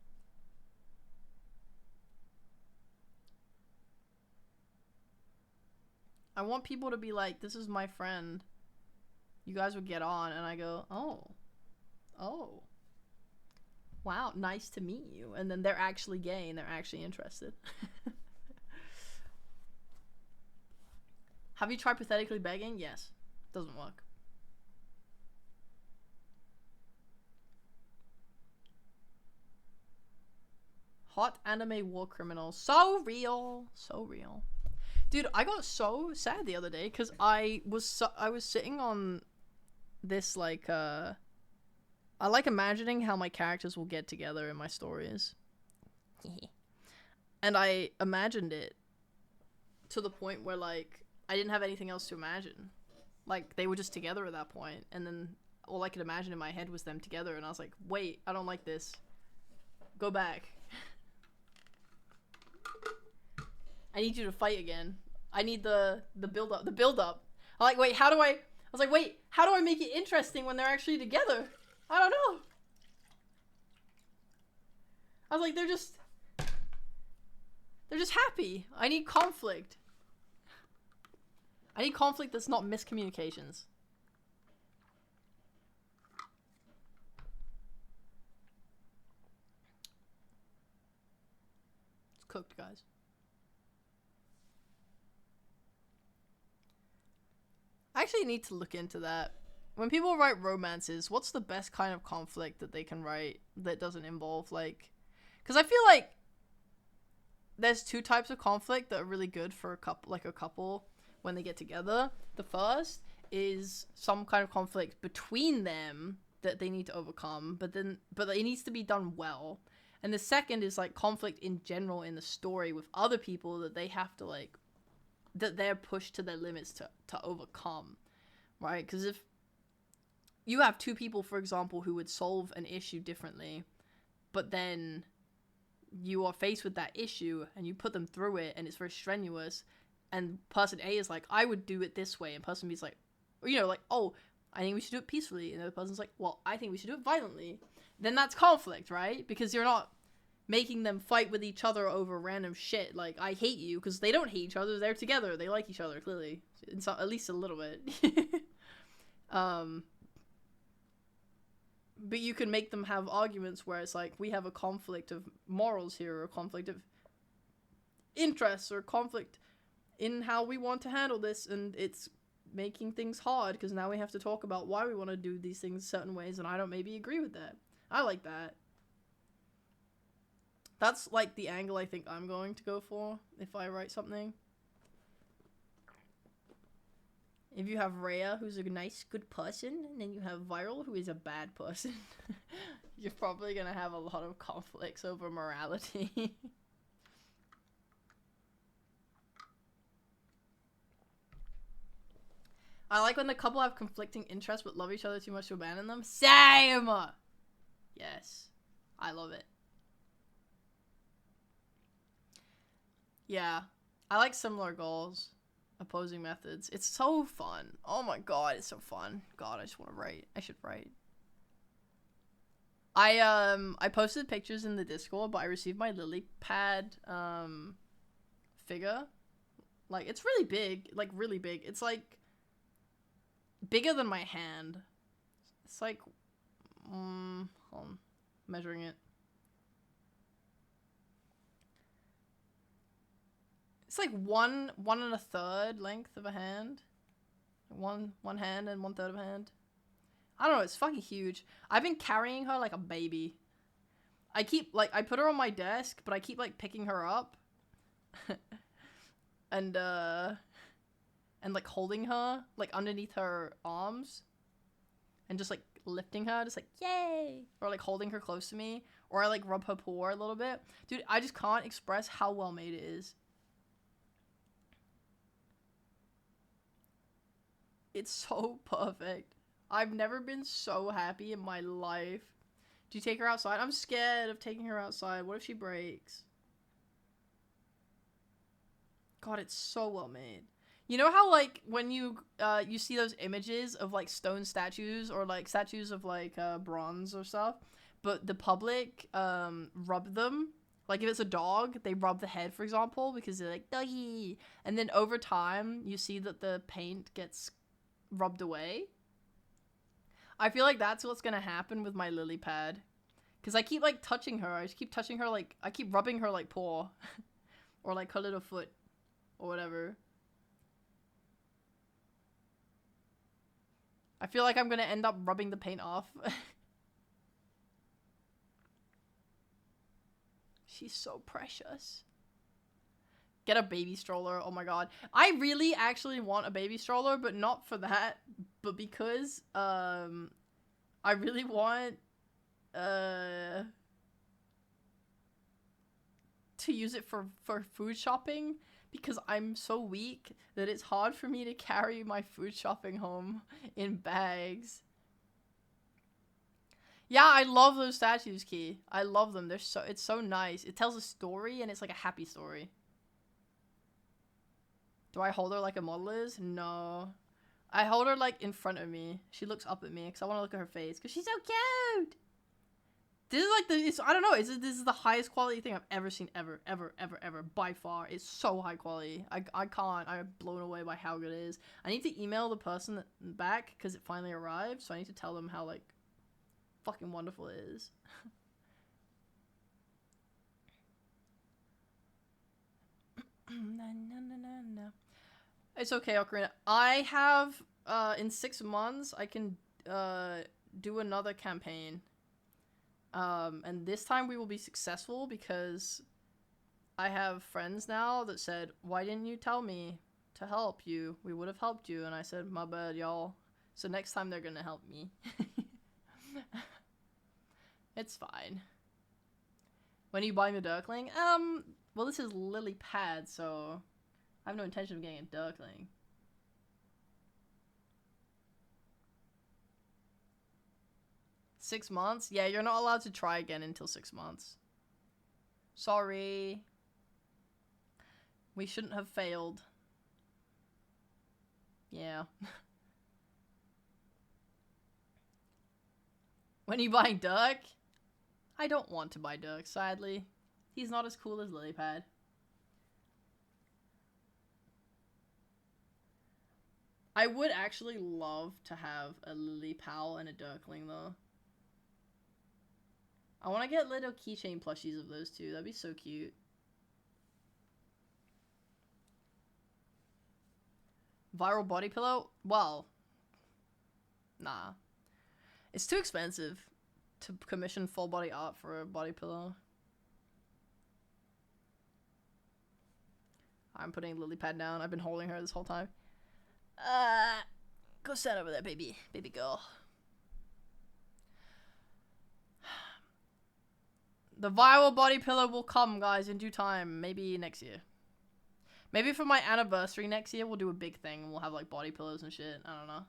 Speaker 1: I want people to be like, this is my friend. You guys would get on. And I go, oh. Wow, nice to meet you. And then they're actually gay and they're actually interested. Have you tried pathetically begging? Yes. Doesn't work. Hot anime war criminals. So real. So real. Dude, I got so sad the other day because I was sitting on this like I like imagining how my characters will get together in my stories. And I imagined it to the point where like I didn't have anything else to imagine. Like they were just together at that point, and then all I could imagine in my head was them together, and I was like, wait, I don't like this. Go back. I need you to fight again. I need the build up. The build up. I'm like, wait, how do I make it interesting when they're actually together? I don't know. I was like, they're just happy. I need conflict. I need conflict that's not miscommunications. It's cooked, guys. I actually need to look into that. When people write romances, what's the best kind of conflict that they can write that doesn't involve, like... Because I feel like there's two types of conflict that are really good for a couple when they get together. The first is some kind of conflict between them that they need to overcome, but it needs to be done well. And the second is, like, conflict in general in the story with other people that they have to, like... that they're pushed to their limits to overcome, right? Because if you have two people, for example, who would solve an issue differently, but then you are faced with that issue and you put them through it and it's very strenuous, and person A is like, I would do it this way, and person B is like, oh, I think we should do it peacefully, and the other person's like, well, I think we should do it violently, then that's conflict, right? Because you're not making them fight with each other over random shit, like, I hate you, because they don't hate each other, they're together, they like each other, clearly, at least a little bit. But you can make them have arguments where it's like, we have a conflict of morals here, or a conflict of interests, or conflict in how we want to handle this, and it's making things hard, because now we have to talk about why we want to do these things certain ways, and I don't maybe agree with that. I like that. That's, like, the angle I think I'm going to go for if I write something. If you have Rhea, who's a nice, good person, and then you have Viral, who is a bad person, you're probably gonna have a lot of conflicts over morality. I like when the couple have conflicting interests but love each other too much to abandon them. Same! Yes. I love it. Yeah. I like similar goals. Opposing methods. It's so fun. Oh my god, it's so fun. God, I just want to write. I should write. I posted pictures in the Discord, but I received my lily pad figure. Like, it's really big. Like, really big. It's like bigger than my hand. It's like hold on. Measuring it. It's like one and a third length of a hand. One hand and 1/3 of a hand. I don't know, it's fucking huge. I've been carrying her like a baby. I keep, like, I put her on my desk, but I keep, like, picking her up. and like, holding her, like, underneath her arms. And just, like, lifting her, just like, yay! Or, like, holding her close to me. Or I, like, rub her paw a little bit. Dude, I just can't express how well made it is. It's so perfect. I've never been so happy in my life. Do you take her outside? I'm scared of taking her outside. What if she breaks? God, it's so well made. You know how, like, when you see those images of, like, stone statues or, like, statues of, like, bronze or stuff, but the public rub them? Like, if it's a dog, they rub the head, for example, because they're like, doggy! And then over time, you see that the paint gets rubbed away. I feel like that's what's gonna happen with my lily pad. Because I keep, like, touching her. I just keep touching her, like, I keep rubbing her, like, paw. Or, like, her little foot. Or whatever. I feel like I'm gonna end up rubbing the paint off. She's so precious. Get a baby stroller. Oh my god. I really actually want a baby stroller, but not for that. But because, I really want, to use it for food shopping. Because I'm so weak that it's hard for me to carry my food shopping home in bags. Yeah, I love those statues, Key. I love them. It's so nice. It tells a story and it's like a happy story. Do I hold her like a model is? No. I hold her like in front of me. She looks up at me because I want to look at her face because she's so cute. This is like I don't know, this is the highest quality thing I've ever seen, ever, by far. It's so high quality. I'm blown away by how good it is. I need to email the person back, because it finally arrived, so I need to tell them how, like, fucking wonderful it is. It's okay, Ocarina. I have, in 6 months, I can, do another campaign. And this time we will be successful because I have friends now that said, why didn't you tell me to help you? We would have helped you. And I said, my bad, y'all. So next time they're gonna help me. It's fine. When are you buying the Dirkling? Well, this is Lily Pad, so I have no intention of getting a Dirkling. $6 months? Yeah, you're not allowed to try again until 6 months. Sorry. We shouldn't have failed. Yeah. When are you buying Dirk? I don't want to buy Dirk, sadly. He's not as cool as Lilypad. I would actually love to have a Lilipal and a Dirkling, though. I want to get little keychain plushies of those two. That'd be so cute. Viral body pillow? Well, nah. It's too expensive to commission full body art for a body pillow. I'm putting Lilypad down. I've been holding her this whole time. Go stand over there, baby. Baby girl. The viral body pillow will come, guys, in due time. Maybe next year. Maybe for my anniversary next year, we'll do a big thing. We'll have, like, body pillows and shit. I don't know.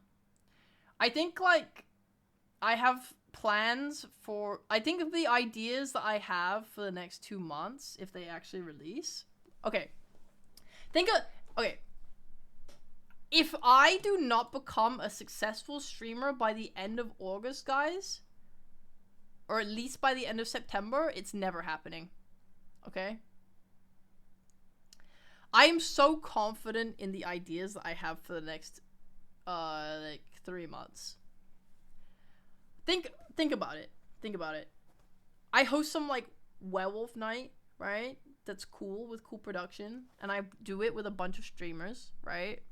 Speaker 1: I think, like, I have plans for... I think of the ideas that I have for the next 2 months, if they actually release. Okay. Think of... Okay. If I do not become a successful streamer by the end of August, guys, or at least by the end of September, it's never happening. Okay? I am so confident in the ideas that I have for the next, like, 3 months. Think about it. Think about it. I host some, like, werewolf night, right? That's cool, with cool production. And I do it with a bunch of streamers, right?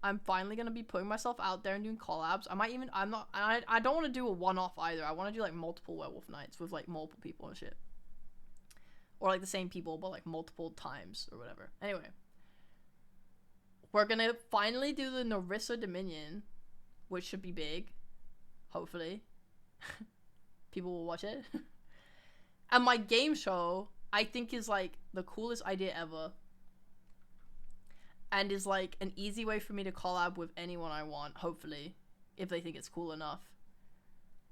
Speaker 1: I'm finally gonna be putting myself out there and doing collabs. I don't want to do a one-off either. I want to do like multiple werewolf nights with like multiple people and shit. Or like the same people, but like multiple times or whatever. Anyway. We're gonna finally do the Narissa Dominion, which should be big. Hopefully. People will watch it. And my game show, I think, is like the coolest idea ever. And is like an easy way for me to collab with anyone I want, hopefully. If they think it's cool enough.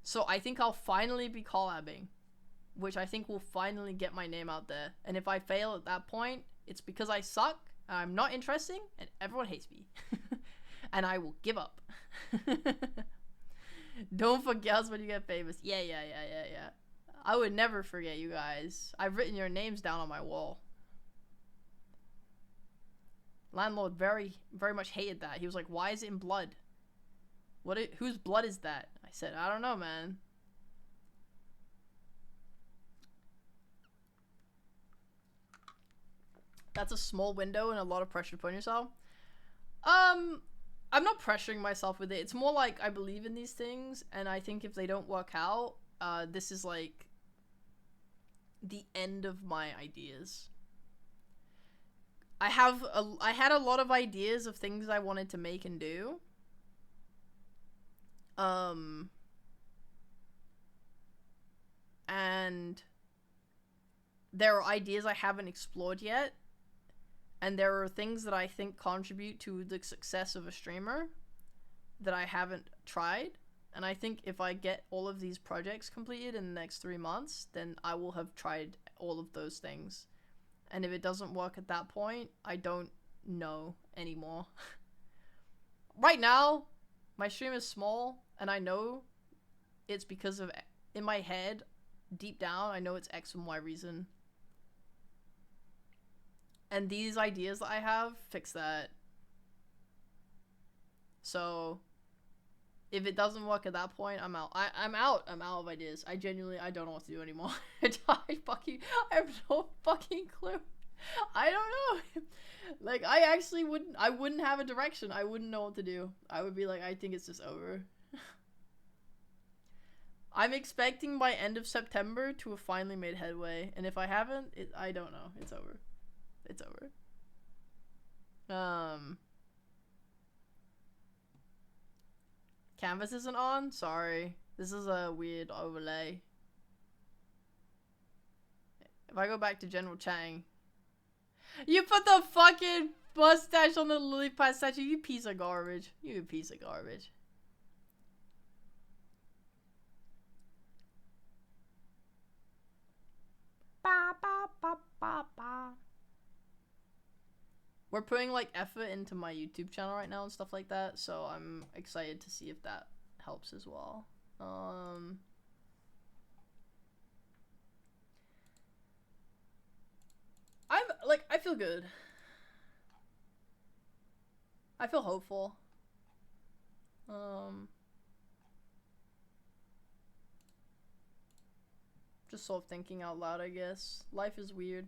Speaker 1: So I think I'll finally be collabing. Which I think will finally get my name out there. And if I fail at that point, it's because I suck. I'm not interesting, and everyone hates me. And I will give up. Don't forget us when you get famous. Yeah. I would never forget you guys. I've written your names down on my wall. Landlord very much hated that. He was like, why is it in blood? Whose blood is that? I said, I don't know, man. That's a small window and a lot of pressure to put on yourself. I'm not pressuring myself with it. It's more like I believe in these things, and I think if they don't work out, this is like the end of my ideas. I had a lot of ideas of things I wanted to make and do. And there are ideas I haven't explored yet. And there are things that I think contribute to the success of a streamer that I haven't tried. And I think if I get all of these projects completed in the next 3 months, then I will have tried all of those things. And if it doesn't work at that point, I don't know anymore. Right now, my stream is small, and I know it's because of, in my head, deep down, I know it's X and Y reason. And these ideas that I have fix that. So, if it doesn't work at that point, I'm out. I'm out of ideas. I don't know what to do anymore. I have no fucking clue. I don't know. Like, I wouldn't have a direction. I wouldn't know what to do. I would be like, I think it's just over. I'm expecting by end of September to have finally made headway. And if I haven't, I don't know. It's over. It's over. Canvas isn't on? Sorry. This is a weird overlay. If I go back to General Chang. You put the fucking mustache on the lily pad statue, you piece of garbage. You piece of garbage. Ba ba ba ba ba. We're putting like effort into my YouTube channel right now and stuff like that, so I'm excited to see if that helps as well. I feel good. I feel hopeful. Just sort of thinking out loud, I guess. Life is weird.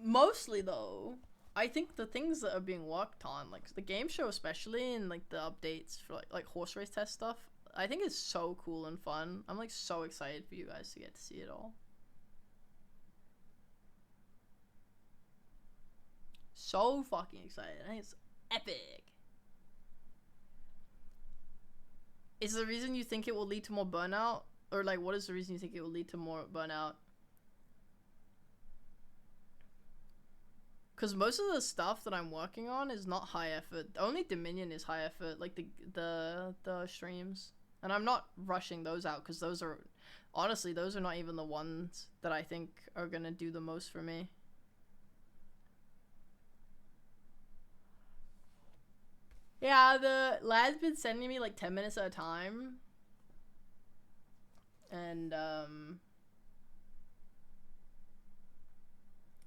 Speaker 1: Mostly though, I think the things that are being worked on, like the game show especially, and like the updates for like horse race test stuff, I think it's so cool and fun. I'm like so excited for you guys to get to see it all. So fucking excited. I think it's epic. Is the reason you think it will lead to more burnout? Or like, what is the reason you think it will lead to more burnout? Because most of the stuff that I'm working on is not high effort. Only Dominion is high effort, like the streams. And I'm not rushing those out, because those are, honestly, those are not even the ones that I think are gonna do the most for me. Yeah, the lad's been sending me like 10 minutes at a time. And,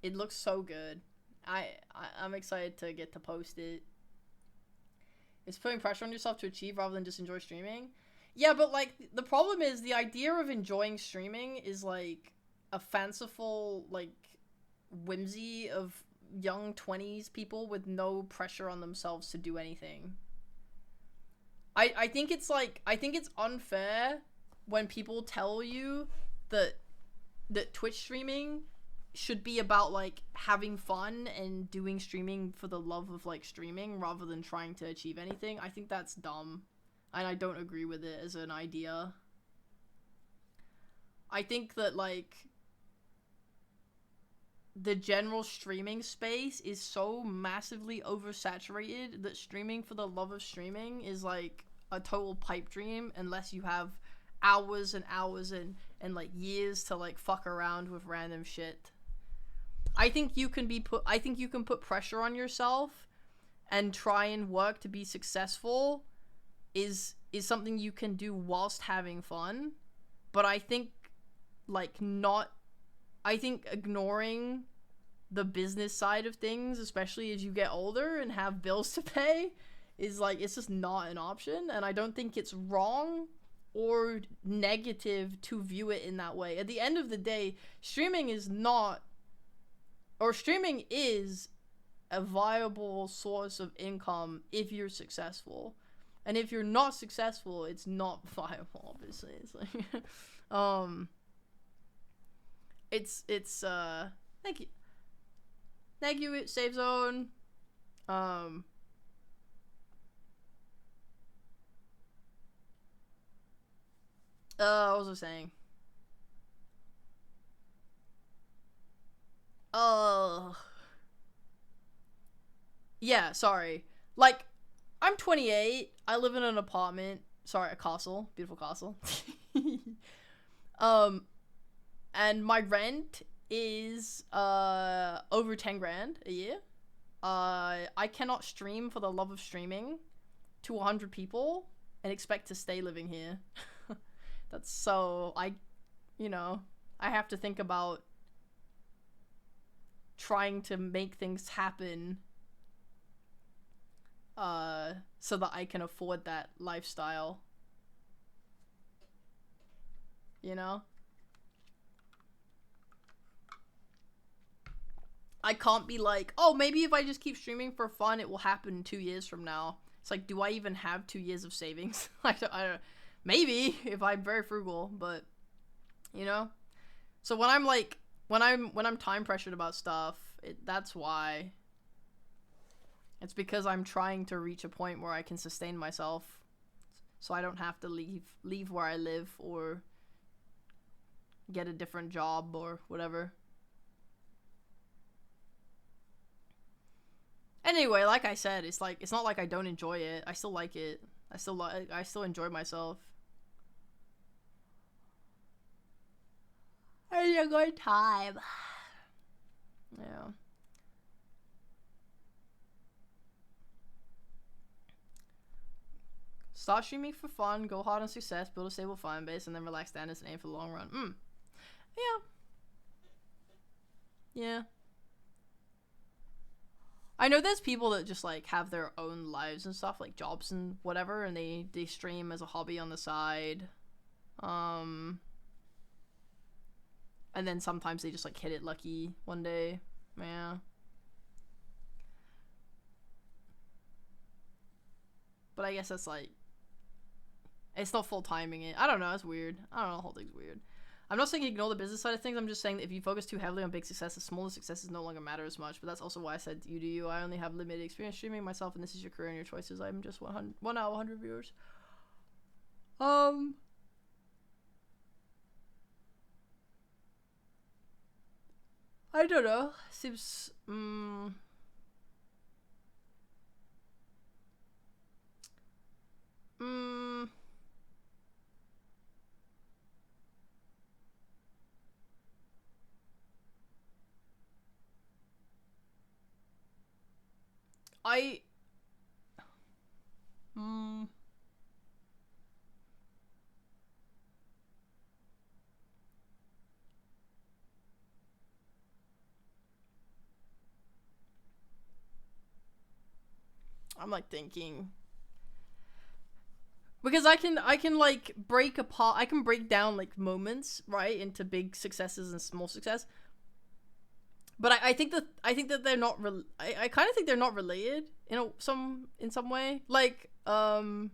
Speaker 1: it looks so good. I'm excited to get to post it. It's putting pressure on yourself to achieve rather than just enjoy streaming. Yeah, but like, the problem is the idea of enjoying streaming is like a fanciful, like, whimsy of young 20s people with no pressure on themselves to do anything. I think it's like, I think it's unfair when people tell you that Twitch streaming should be about like having fun and doing streaming for the love of like streaming rather than trying to achieve anything. I think that's dumb, and I don't agree with it as an idea. I think that like the general streaming space is so massively oversaturated that streaming for the love of streaming is like a total pipe dream unless you have hours and hours and like years to like fuck around with random shit. I think you can put pressure on yourself and try and work to be successful is something you can do whilst having fun. But I think ignoring the business side of things, especially as you get older and have bills to pay, is like, it's just not an option. And I don't think it's wrong or negative to view it in that way. At the end of the day, streaming is a viable source of income if you're successful. And if you're not successful, it's not viable, obviously. It's like thank you, Save Zone. What was I saying? Yeah, sorry. Like, I'm 28. I live in an apartment. Sorry, a castle. Beautiful castle. And my rent is over 10 grand a year. I cannot stream for the love of streaming to 100 people and expect to stay living here. That's so, I have to think about trying to make things happen so that I can afford that lifestyle. You know? I can't be like, oh, maybe if I just keep streaming for fun, it will happen 2 years from now. It's like, do I even have 2 years of savings? I don't, maybe if I'm very frugal, but you know. So when I'm like, when I'm time pressured about stuff, that's why. It's because I'm trying to reach a point where I can sustain myself, so I don't have to leave where I live or get a different job or whatever. Anyway, like I said, it's like, it's not like I don't enjoy it. I still like it. I still enjoy myself. It's a good time. Yeah. Start streaming for fun, go hard on success, build a stable fan base, and then relax standards and aim for the long run. Yeah. Yeah. I know there's people that just like have their own lives and stuff, like jobs and whatever, and they stream as a hobby on the side. And then sometimes they just like hit it lucky one day. Yeah. But I guess that's like, it's not full timing it. I don't know, it's weird. I don't know, the whole thing's weird. I'm not saying ignore the business side of things. I'm just saying that if you focus too heavily on big successes, smaller successes no longer matter as much. But that's also why I said you do you. I only have limited experience streaming myself, and this is your career and your choices. I'm just 1 out of 100 viewers. I don't know. Seems I'm like thinking, because I can like break apart, I can break down like moments, right, into big successes and small success. But I think that they're not. I kind of think they're not related in some way. Like ow.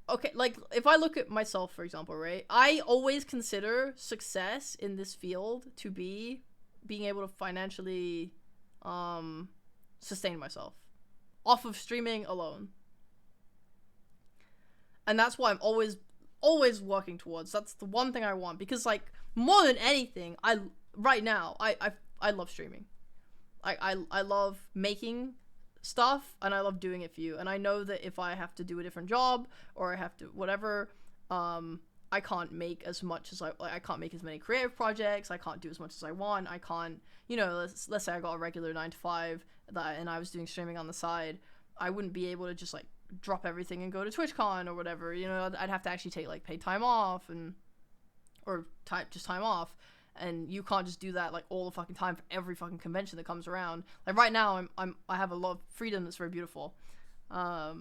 Speaker 1: Okay, like if I look at myself, for example, right? I always consider success in this field to be being able to financially sustain myself off of streaming alone. And that's why I'm always working towards. That's the one thing I want, because like more than anything, I love streaming. I love making stuff, and I love doing it for you. And I know that if I have to do a different job or I have to whatever, I can't make as much as I can't make as many creative projects. I can't do as much as I want. I can't, you know, let's say I got a regular 9 to 5 and I was doing streaming on the side. I wouldn't be able to just like drop everything and go to TwitchCon or whatever. You know, I'd have to actually take like paid time off or time off. And you can't just do that like all the fucking time for every fucking convention that comes around. Like right now, I have a lot of freedom that's very beautiful, I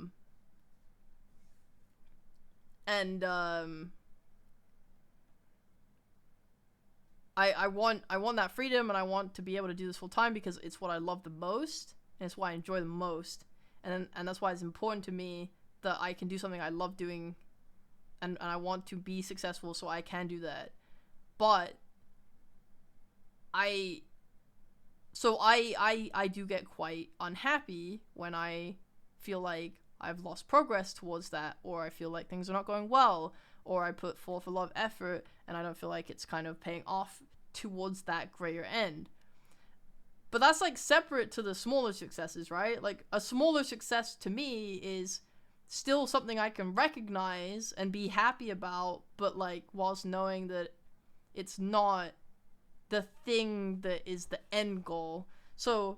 Speaker 1: want that freedom, and I want to be able to do this full time because it's what I love the most, and it's what I enjoy the most, and that's why it's important to me that I can do something I love doing, and I want to be successful so I can do that, but. I do get quite unhappy when I feel like I've lost progress towards that, or I feel like things are not going well, or I put forth a lot of effort and I don't feel like it's kind of paying off towards that greater end. But that's like separate to the smaller successes, right? Like a smaller success to me is still something I can recognize and be happy about, but like whilst knowing that it's not the thing that is the end goal. So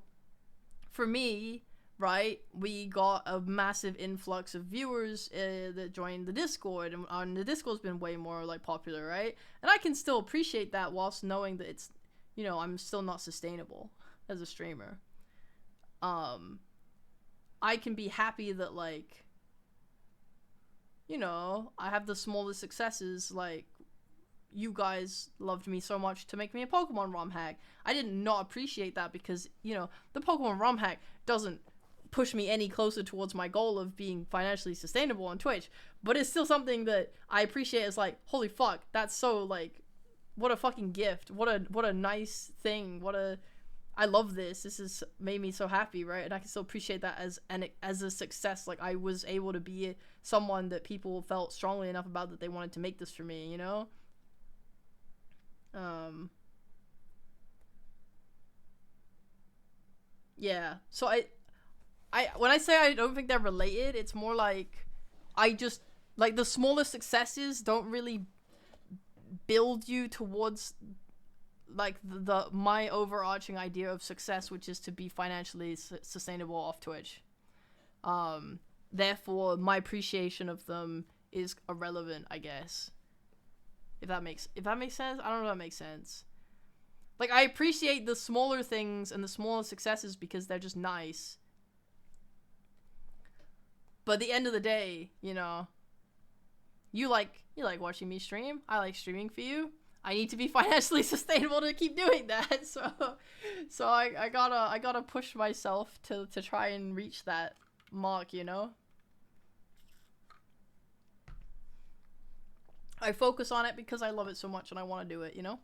Speaker 1: for me, right, we got a massive influx of viewers that joined the Discord, and the Discord's been way more like popular, right? And I can still appreciate that whilst knowing that it's, you know, I'm still not sustainable as a streamer. I can be happy that like, you know, I have the smallest successes, like you guys loved me so much to make me a Pokemon ROM hack. I did not appreciate that because, you know, the Pokemon ROM hack doesn't push me any closer towards my goal of being financially sustainable on Twitch, but it's still something that I appreciate as like, holy fuck, that's so like, what a fucking gift. What a nice thing. I love this. This has made me so happy, right? And I can still appreciate that as a success. Like I was able to be someone that people felt strongly enough about that they wanted to make this for me, you know? Yeah. So I when I say I don't think they're related, it's more like I just like the smaller successes don't really build you towards like the my overarching idea of success, which is to be financially sustainable off Twitch. Therefore my appreciation of them is irrelevant, I guess. If that makes sense? I don't know if that makes sense. Like, I appreciate the smaller things and the smaller successes because they're just nice. But at the end of the day, you know, you like watching me stream. I like streaming for you. I need to be financially sustainable to keep doing that. So I gotta push myself to try and reach that mark, you know? I focus on it because I love it so much and I want to do it, you know?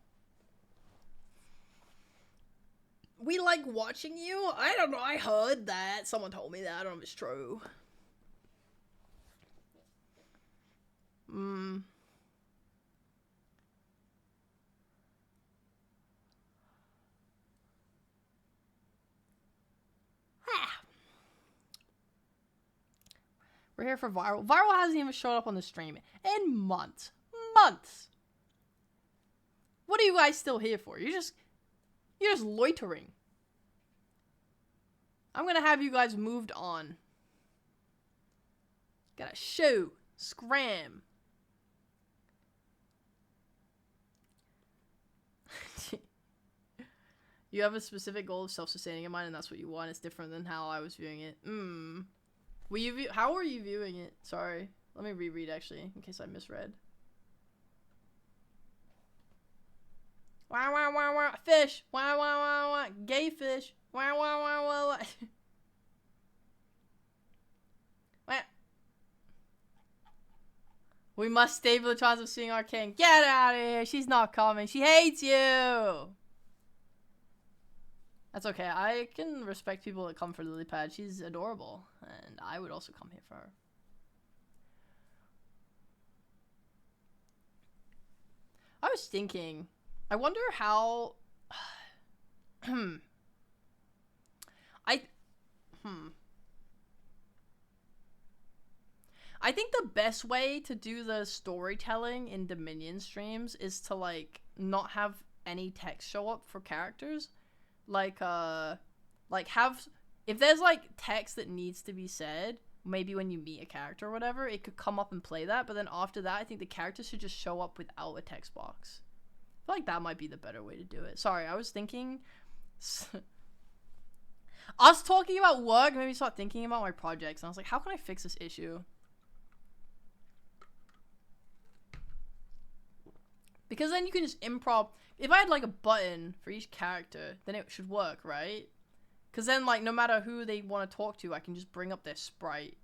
Speaker 1: We like watching you? I don't know, I heard that. Someone told me that. I don't know if it's true. We're here for Viral. Viral hasn't even showed up on the stream in months. What are you guys still here for? You're just loitering. I'm gonna have you guys moved on. Gotta show. Scram. You have a specific goal of self-sustaining in mind, and that's what you want. It's different than how I was viewing it. How were you viewing it? Sorry. Let me reread, actually, in case I misread. Wah, wah, wah, wah. Fish. Wah, wah, wah, wah. Gay fish. Wah, wah, wah, wah, wah. Wah. We must stable the chance of seeing our king. Get out of here. She's not coming. She hates you. That's okay. I can respect people that come for Lilypad. She's adorable. And I would also come here for her. I was thinking, I wonder how... I think the best way to do the storytelling in Dominion streams is to, like, not have any text show up for characters. Like have... If there's, like, text that needs to be said, maybe when you meet a character or whatever, it could come up and play that, but then after that, I think the character should just show up without a text box. I feel like that might be the better way to do it. Sorry, I was thinking... Us talking about work made me start thinking about my projects, and I was like, how can I fix this issue? Because then you can just improv. If I had, like, a button for each character, then it should work, right? Because then, like, no matter who they want to talk to, I can just bring up their sprite.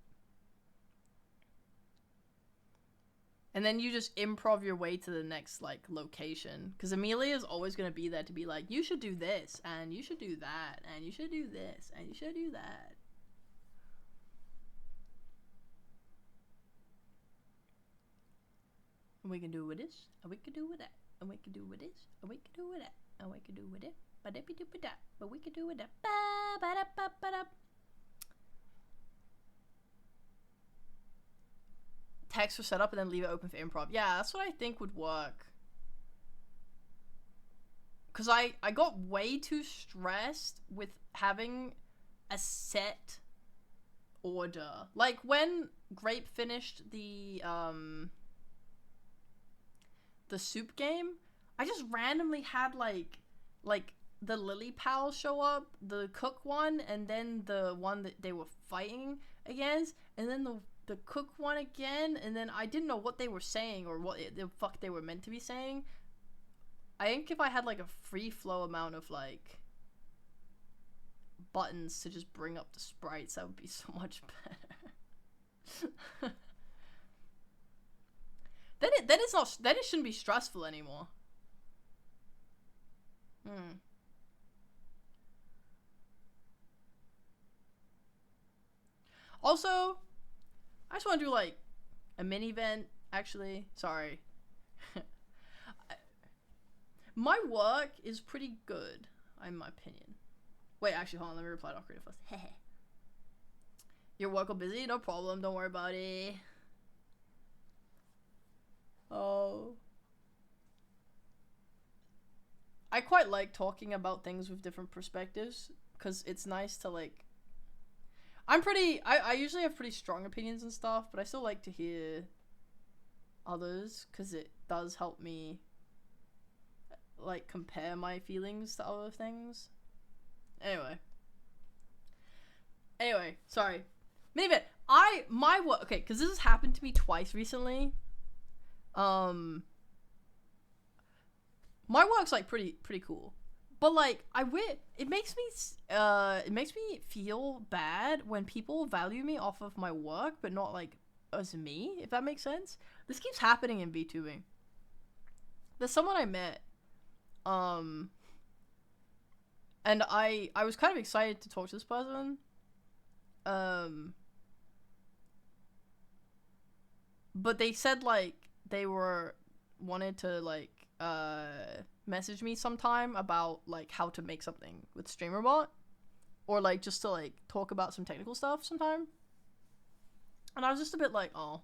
Speaker 1: And then you just improv your way to the next, like, location. Because Amelia is always going to be there to be like, you should do this, and you should do that, and you should do this, and you should do that. And we can do with this, and we can do with that, and we can do with this, and we can do with that, and we can do with it, but we can do with that. Text for setup and then leave it open for improv. Yeah, that's what I think would work. Because I got way too stressed with having a set order. Like, when Grape finished the soup game, I just randomly had, like the Lily Pal show up, the cook one, and then the one that they were fighting against, and then the cook one again, and then I didn't know what they were saying or what the fuck they were meant to be saying. I think if I had, like, a free flow amount of, like, buttons to just bring up the sprites, that would be so much better. Then it shouldn't be stressful anymore. Also, I just want to do, like, a mini event, actually. Sorry. My work is pretty good, in my opinion. Wait, actually, hold on. Let me reply to Ocarina first. Hehe. Your work all busy? No problem. Don't worry about it. Oh. I quite like talking about things with different perspectives, because it's nice to, like... I usually have pretty strong opinions and stuff, but I still like to hear others, because it does help me, like, compare my feelings to other things. Anyway, sorry. Minibit, my work, okay, because this has happened to me twice recently. My work's, like, pretty cool. But, like, it makes me feel bad when people value me off of my work, but not, like, as me, if that makes sense. This keeps happening in VTubing. There's someone I met, and I was kind of excited to talk to this person, but they said, like, they wanted to, like, message me sometime about, like, how to make something with StreamerBot, or, like, just to, like, talk about some technical stuff sometime. And I was just a bit like, oh,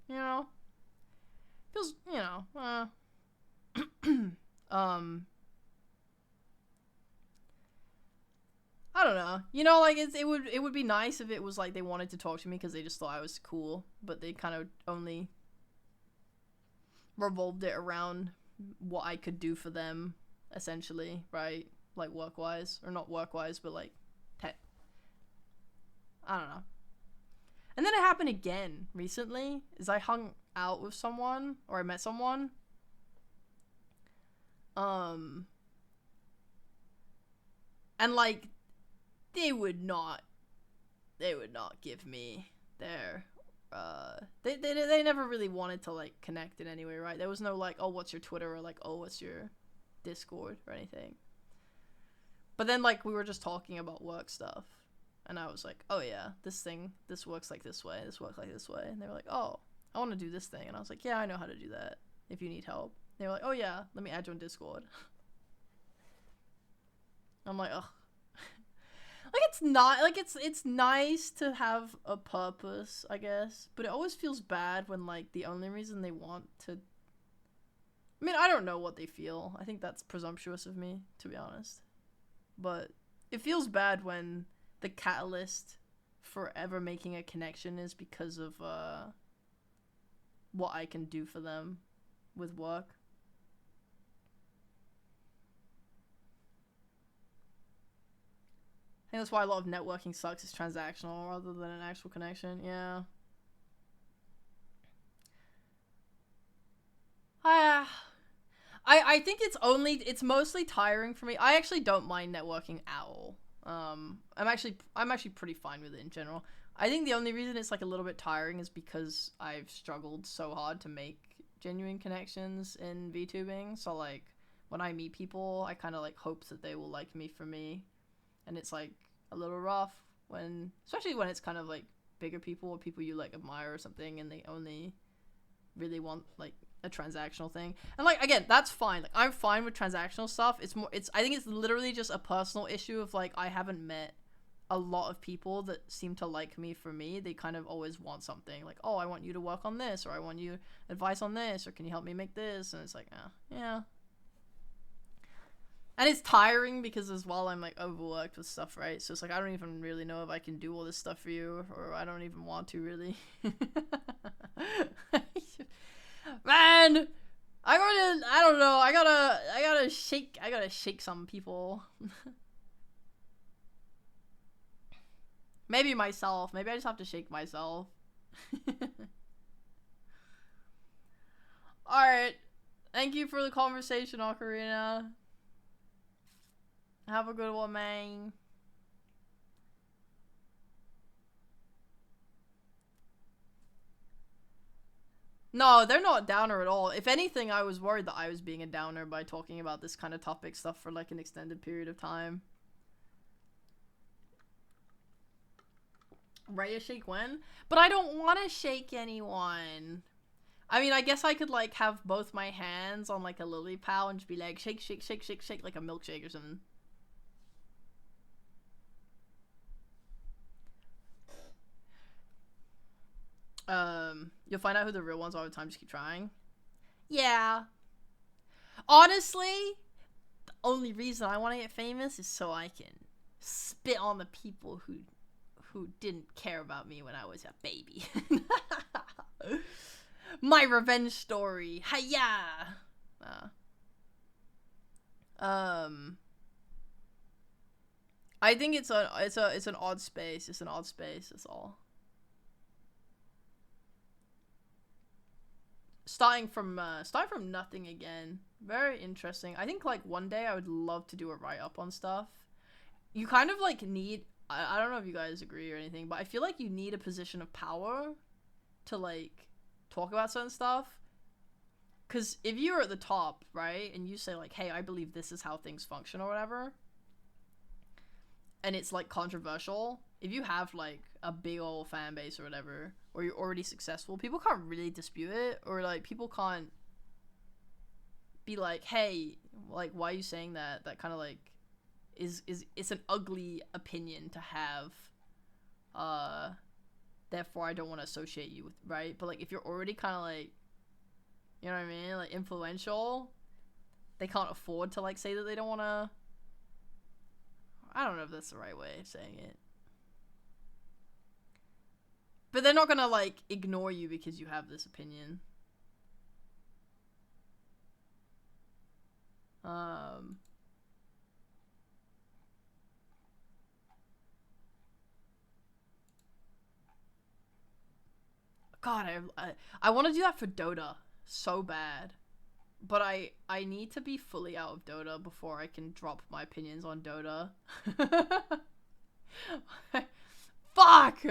Speaker 1: you know, feels, you know, I don't know, you know, like, it would be nice if it was like they wanted to talk to me because they just thought I was cool, but they kind of only revolved it around what I could do for them, essentially, right? Like, work-wise, or not work-wise, but, like, I don't know. And then it happened again recently, is I hung out with someone, or I met someone, Um, and like they would not give me their they never really wanted to like connect in any way, right? There was no like, oh, what's your Twitter, or like, oh, what's your Discord or anything. But then like we were just talking about work stuff, and I was like, oh yeah, this works like this way, this works like this way, and they were like, oh, I want to do this thing, and I was like, yeah, I know how to do that if you need help. They were like, oh yeah, let me add you on Discord. I'm like, ugh. Like it's not like it's nice to have a purpose, I guess, but it always feels bad when like the only reason they want to. I mean, I don't know what they feel. I think that's presumptuous of me, to be honest. But it feels bad when the catalyst for ever making a connection is because of what I can do for them with work. I think that's why a lot of networking sucks. It's transactional rather than an actual connection. Yeah. I think it's mostly tiring for me. I actually don't mind networking at all. I'm actually pretty fine with it in general. I think the only reason it's like a little bit tiring is because I've struggled so hard to make genuine connections in VTubing. So like when I meet people, I kind of like hope that they will like me for me, and it's like a little rough when, especially when it's kind of like bigger people or people you like admire or something, and they only really want like a transactional thing. And like again, that's fine. Like I'm fine with transactional stuff. I think it's literally just a personal issue of like I haven't met a lot of people that seem to like me for me. They kind of always want something like, oh, I want you to work on this, or I want you advice on this, or can you help me make this? And it's like, yeah. And it's tiring because as well I'm like overworked with stuff, right? So it's like I don't even really know if I can do all this stuff for you, or I don't even want to really. Man, I don't know. I gotta shake some people. Maybe myself. Maybe I just have to shake myself. Alright. Thank you for the conversation, Ocarina. Have a good one, man. No, they're not downer at all. If anything, I was worried that I was being a downer by talking about this kind of topic stuff for like an extended period of time. Raya shake when? But I don't want to shake anyone. I mean, I guess I could like have both my hands on like a lily pal and just be like shake, shake, shake, shake, shake, like a milkshake or something. You'll find out who the real ones are all the time. Just keep trying. Yeah. Honestly, the only reason I want to get famous is so I can spit on the people who didn't care about me when I was a baby. My revenge story. Hiya. I think it's an odd space. It's an odd space. That's all. Starting from nothing again. Very interesting. I think like one day I would love to do a write-up on stuff. You kind of like need, I don't know if you guys agree or anything, but I feel like you need a position of power to like talk about certain stuff. Because if you're at the top, right, and you say like, hey, I believe this is how things function or whatever, and it's like controversial, if you have like a big old fan base or whatever, or you're already successful, people can't really dispute it, or like people can't be like, hey, like why are you saying that? That kind of like is it's an ugly opinion to have. Therefore I don't want to associate you with, right? But like if you're already kind of like, you know what I mean, like influential, they can't afford to like say that they don't want to. I don't know if that's the right way of saying it. But they're not gonna like ignore you because you have this opinion. God, I want to do that for Dota so bad. But I need to be fully out of Dota before I can drop my opinions on Dota. Fuck!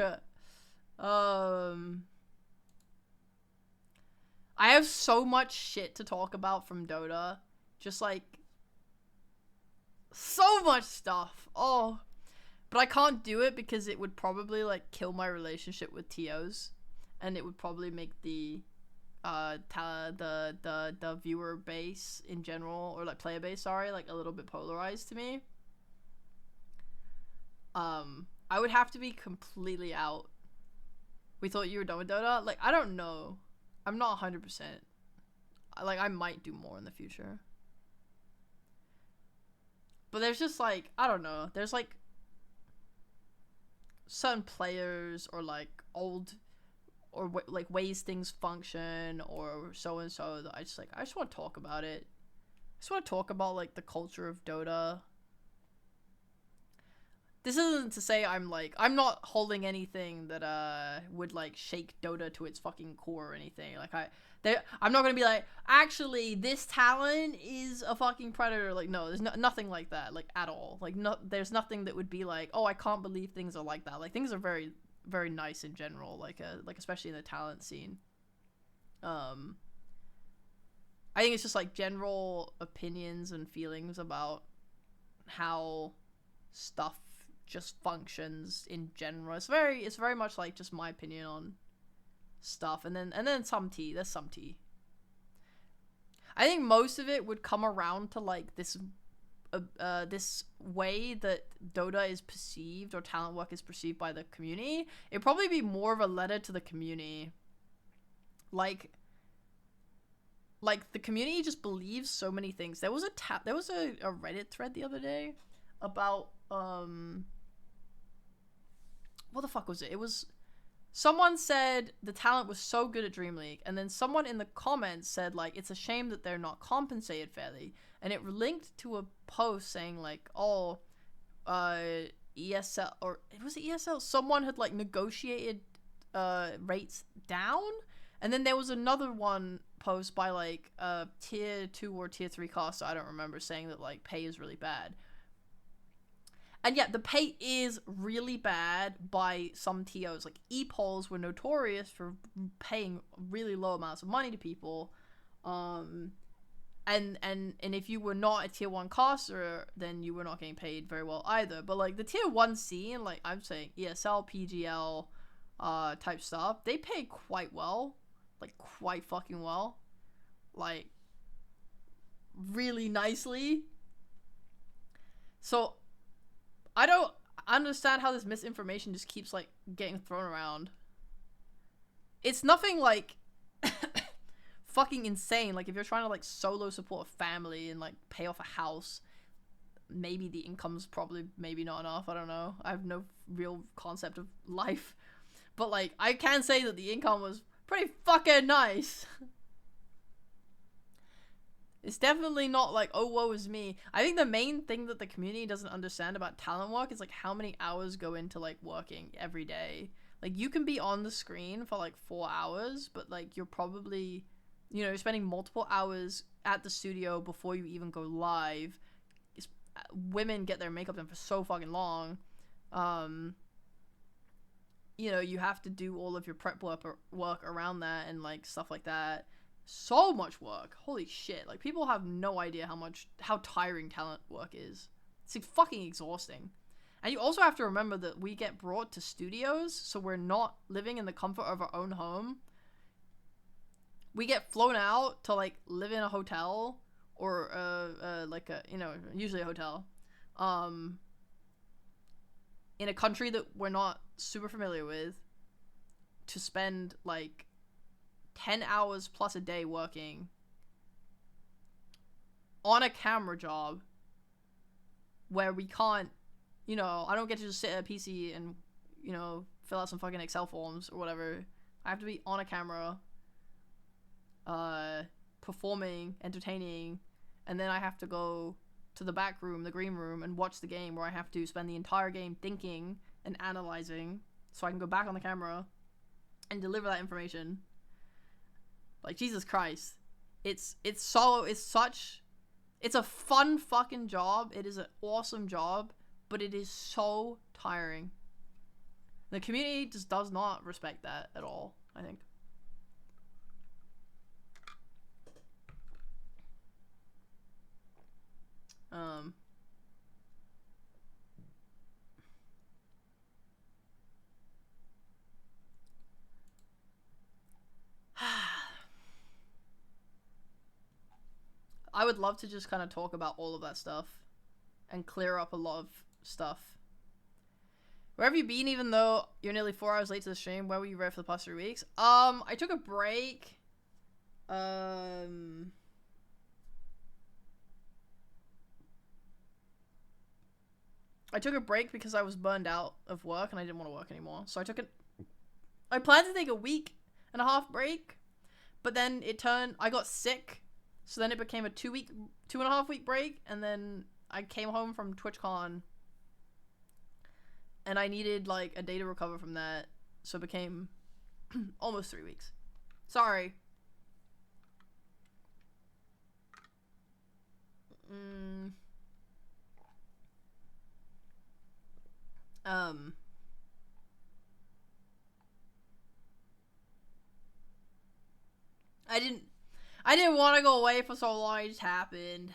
Speaker 1: I have so much shit to talk about from Dota. Just like so much stuff. Oh. But I can't do it because it would probably like kill my relationship with TOs. And it would probably make the the viewer base in general, or like player base, sorry, like a little bit polarized to me. I would have to be completely out. We thought you were done with Dota? Like, I don't know. I'm not 100%. Like, I might do more in the future. But there's just like, I don't know. There's like certain players or like old or like ways things function or so and so that I just want to talk about it. I just want to talk about like the culture of Dota. This isn't to say I'm not holding anything that would like shake Dota to its fucking core or anything. Like I'm not gonna be like, actually this talent is a fucking predator. Like, no, there's nothing like that, like at all. Like, there's nothing that would be like, oh, I can't believe things are like that. Like, things are very, very nice in general. Like especially in the talent scene. I think it's just like general opinions and feelings about how stuff just functions in general. It's very much like just my opinion on stuff, and then some tea. There's some tea. I think most of it would come around to like this way that Dota is perceived, or talent work is perceived by the community. It'd probably be more of a letter to the community. Like the community just believes so many things. There was a Reddit thread the other day about what the fuck was it? It was someone said the talent was so good at Dream League, and then someone in the comments said like it's a shame that they're not compensated fairly, and it linked to a post saying like, oh, ESL, or it was ESL, someone had like negotiated rates down, and then there was another one post by like tier 2 or tier 3 caster, I don't remember, saying that like pay is really bad. And yeah, the pay is really bad by some TOs. Like, ePols were notorious for paying really low amounts of money to people. And if you were not a tier 1 caster, then you were not getting paid very well either. But like the tier 1 scene, like I'm saying ESL, PGL, type stuff, they pay quite well. Like, quite fucking well. Like, really nicely. So I don't understand how this misinformation just keeps like getting thrown around. It's nothing like fucking insane. Like, if you're trying to like solo support a family and like pay off a house, maybe the income's probably maybe not enough. I don't know. I have no real concept of life. But like, I can say that the income was pretty fucking nice. It's definitely not like, oh, woe is me. I think the main thing that the community doesn't understand about talent work is like how many hours go into like working every day. Like, you can be on the screen for like 4 hours, but like you're probably, you're spending multiple hours at the studio before you even go live. Women get their makeup done for so fucking long. You have to do all of your prep work around that and like stuff like that. So much work. Holy shit. Like, people have no idea how tiring talent work is. It's like fucking exhausting. And you also have to remember that we get brought to studios, so we're not living in the comfort of our own home. We get flown out to like live in a hotel, or like a, usually a hotel, in a country that we're not super familiar with, to spend like 10 hours plus a day working on a camera job where we can't, I don't get to just sit at a PC and, fill out some fucking Excel forms or whatever. I have to be on a camera, performing, entertaining, and then I have to go to the back room, the green room, and watch the game, where I have to spend the entire game thinking and analyzing so I can go back on the camera and deliver that information. Like, Jesus Christ. It's a fun fucking job. It is an awesome job, but it is so tiring. The community just does not respect that at all, I think. I would love to just kind of talk about all of that stuff and clear up a lot of stuff. Where have you been, even though you're nearly 4 hours late to the stream? Where were you for the past 3 weeks? I took a break. I took a break because I was burned out of work and I didn't want to work anymore. So I planned to take a 1.5-week break, but then I got sick. So then it became a 2.5-week break, and then I came home from TwitchCon, and I needed like a day to recover from that, so it became almost 3 weeks. Sorry. I didn't want to go away for so long. It just happened.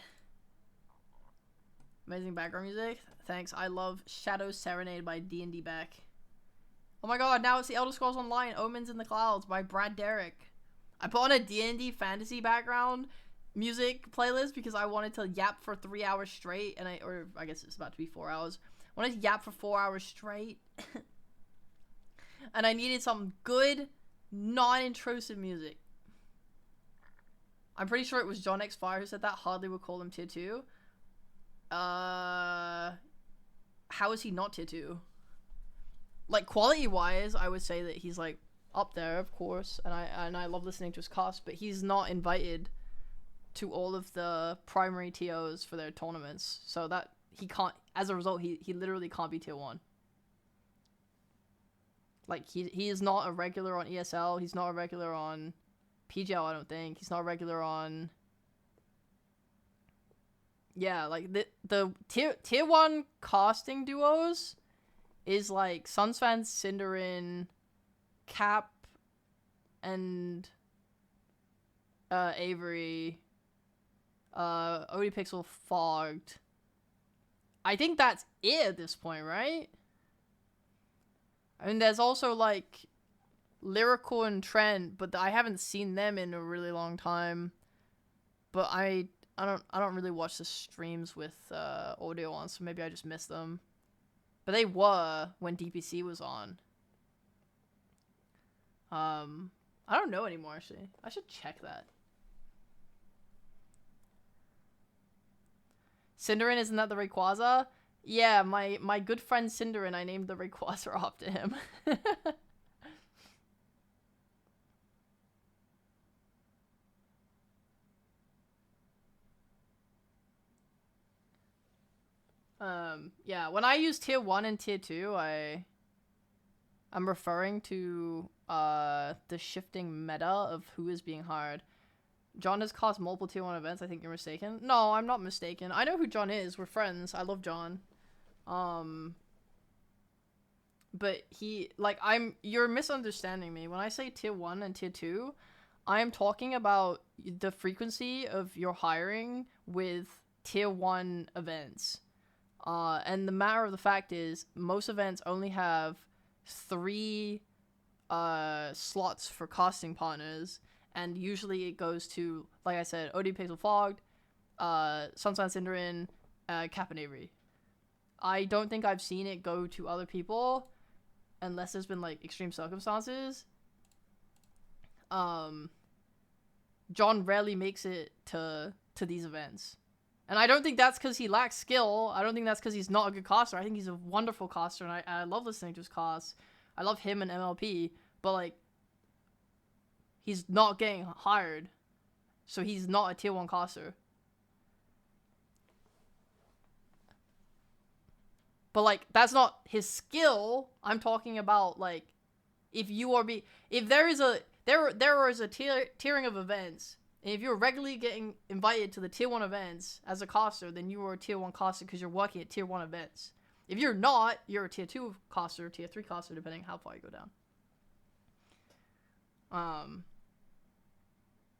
Speaker 1: Amazing background music. Thanks. I love Shadow Serenade by D&D Beck. Oh my god, now it's the Elder Scrolls Online Omens in the Clouds by Brad Derrick. I put on a D&D fantasy background music playlist because I wanted to yap for 3 hours straight, and I guess it's about to be 4 hours. I wanted to yap for 4 hours straight. And I needed some good, non-intrusive music. I'm pretty sure it was John X Fire who said that. Hardly would call him tier 2. How is he not tier 2? Like, quality-wise, I would say that he's, like, up there, of course. And I love listening to his cast, but he's not invited to all of the primary TOs for their tournaments. So that, he can't, as a result, he literally can't be tier 1. Like, he is not a regular on ESL. He's not a regular on PGL, I don't think. He's not a regular on... Yeah, like, the tier 1 casting duos is, like, Sunsfan, Cinderin, Cap, and Avery, ODPixel, Fogged. I think that's it at this point, right? I mean, there's also, like, Lyrical and Trent, but I haven't seen them in a really long time. But I don't really watch the streams with audio on, so maybe I just missed them. But they were when DPC was on. I don't know anymore, actually. I should check that. Cinderin, isn't that the Rayquaza? Yeah, my good friend Cinderin, I named the Rayquaza after him. Yeah, when I use tier 1 and tier 2, I'm referring to the shifting meta of who is being hired. John has caused multiple tier 1 events. I think you're mistaken. No, I'm not mistaken. I know who John is. We're friends. I love John. But you're misunderstanding me. When I say tier 1 and tier 2, I am talking about the frequency of your hiring with tier 1 events. And the matter of the fact is, most events only have 3 slots for casting partners, and usually it goes to, like I said, ODPixel, Fogged, Sunshine, Cinderin, Cap, and Avery. I don't think I've seen it go to other people, unless there's been, like, extreme circumstances. John rarely makes it to these events. And I don't think that's because he lacks skill. I don't think that's because he's not a good caster. I think he's a wonderful caster, and I love listening to his casts. I love him and MLP, but, like, he's not getting hired, so he's not a tier 1 caster. But, like, that's not his skill. I'm talking about, like, if there is a tiering of events, And if you're regularly getting invited to the tier 1 events as a caster, then you are a tier 1 caster because you're working at tier 1 events. If you're not, you're a tier 2 caster, tier 3 caster, depending how far you go down.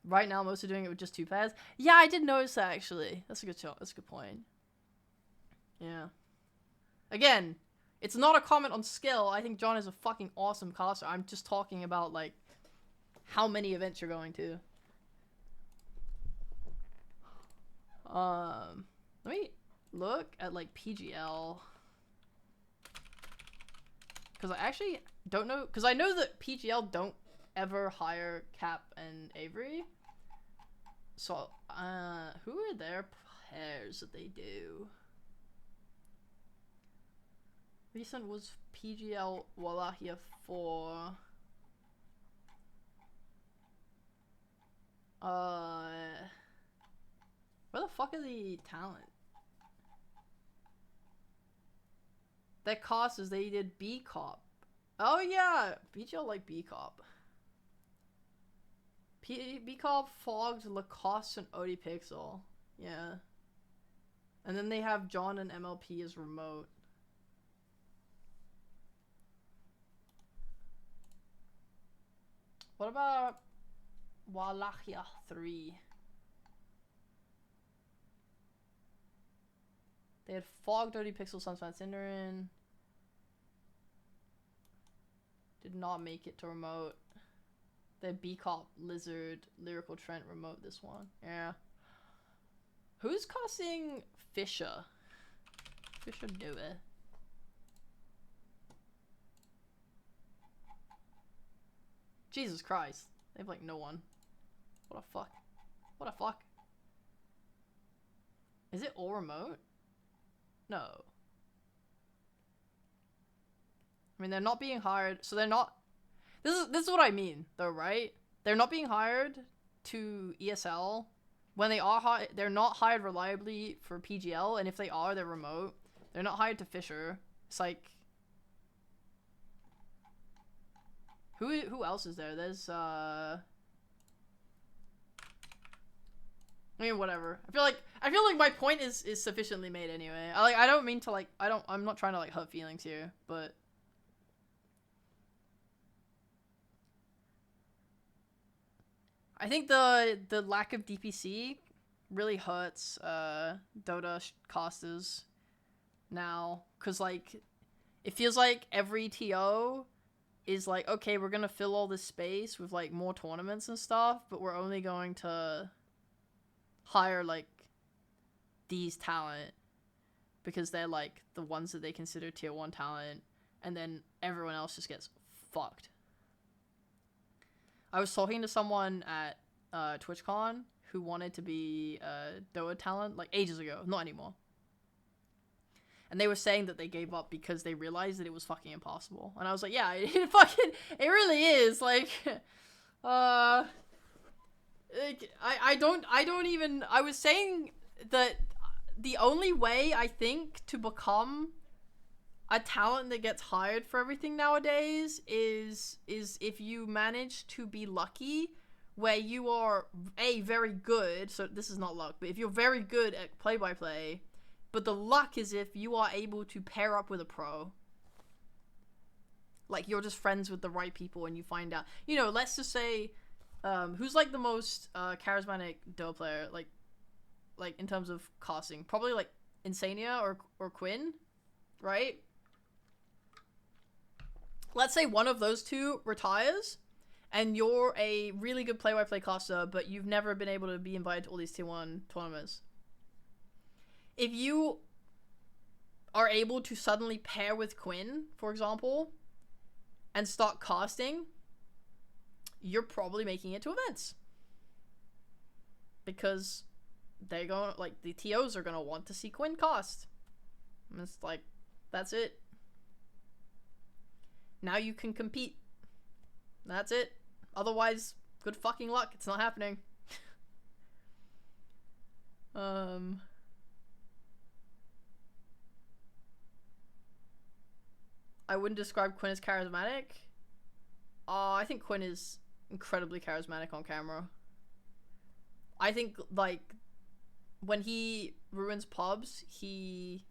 Speaker 1: Right now, most are doing it with just 2 pairs. Yeah, I did notice that, actually. That's a good shot. That's a good point. Yeah. Again, it's not a comment on skill. I think John is a fucking awesome caster. I'm just talking about, like, how many events you're going to. Let me look at, like, PGL. Because I actually don't know. Because I know that PGL don't ever hire Cap and Avery. So, who are their pairs that they do? Recent was PGL Wallachia 4. Where the fuck are the talent? Their casters, they did B-Cop. Oh yeah, PGL like B-Cop. B-Cop, Fogged, Lacoste, and ODPixel. Yeah. And then they have John and MLP as remote. What about Wallachia 3? They had Fogged, ODPixel, Sunspot, Cinderin. Did not make it to remote. They had B-Cop, Lizard, Lyrical Trent, remote this one. Yeah. Who's casting Fisher? Fisher do it. Jesus Christ. They have like no one. What a fuck. What a fuck. Is it all remote? No. I mean, they're not being hired, so they're not... This is what I mean, though, right? They're not being hired to ESL. When they are hired, they're not hired reliably for PGL, and if they are, they're remote. They're not hired to Fisher. It's like... Who else is there? There's, I mean, whatever. I feel like my point is sufficiently made anyway. I don't mean to, like, I'm not trying to, like, hurt feelings here, but... I think the lack of DPC really hurts Dota casters now, cause like it feels like every TO is like, okay, we're gonna fill all this space with like more tournaments and stuff, but we're only going to hire like these talent because they're like the ones that they consider tier 1 talent, and then everyone else just gets fucked. I was talking to someone at TwitchCon who wanted to be Dota talent like ages ago, not anymore. And they were saying that they gave up because they realized that it was fucking impossible. And I was like, yeah, it really is. Like, I was saying that the only way I think to become a talent that gets hired for everything nowadays is if you manage to be lucky where you are very good, so this is not luck, but if you're very good at play-by-play, but the luck is if you are able to pair up with a pro. Like, you're just friends with the right people and you find out, you know, let's just say, who's like the most charismatic Dota player, like in terms of casting? Probably like Insania or Quinn, right? Let's say one of those two retires, and you're a really good play-by-play caster, but you've never been able to be invited to all these tier 1 tournaments. If you are able to suddenly pair with Quinn, for example, and start casting, you're probably making it to events. Because they're going, like, the TOs are going to want to see Quinn cast. And it's like, that's it. Now you can compete. That's it. Otherwise, good fucking luck. It's not happening. I wouldn't describe Quinn as charismatic. I think Quinn is incredibly charismatic on camera. I think like when he ruins pubs, he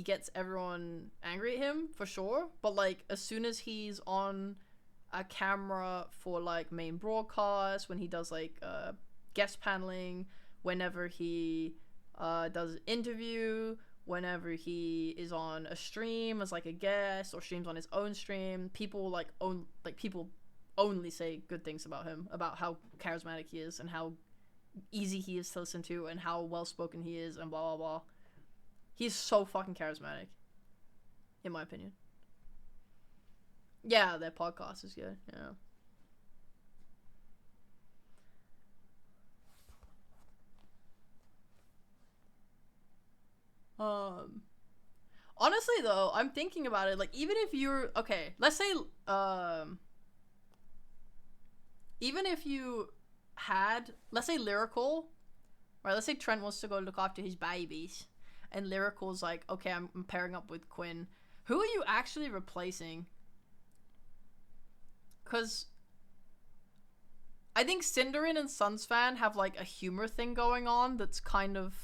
Speaker 1: gets everyone angry at him for sure. But like as soon as he's on a camera for like main broadcast, when he does like guest paneling, whenever he does an interview, whenever he is on a stream as like a guest or streams on his own stream, people people only say good things about him, about how charismatic he is and how easy he is to listen to and how well spoken he is and blah blah blah. He's so fucking charismatic, in my opinion. Yeah, their podcast is good. Yeah. Honestly though, I'm thinking about it, like even if you're okay, let's say even if you had, let's say Lyrical, right? Let's say Trent wants to go look after his babies, and Lyrical's like, okay, I'm pairing up with Quinn. Who are you actually replacing? Because I think Cinderin and Sunsfan have like a humor thing going on that's kind of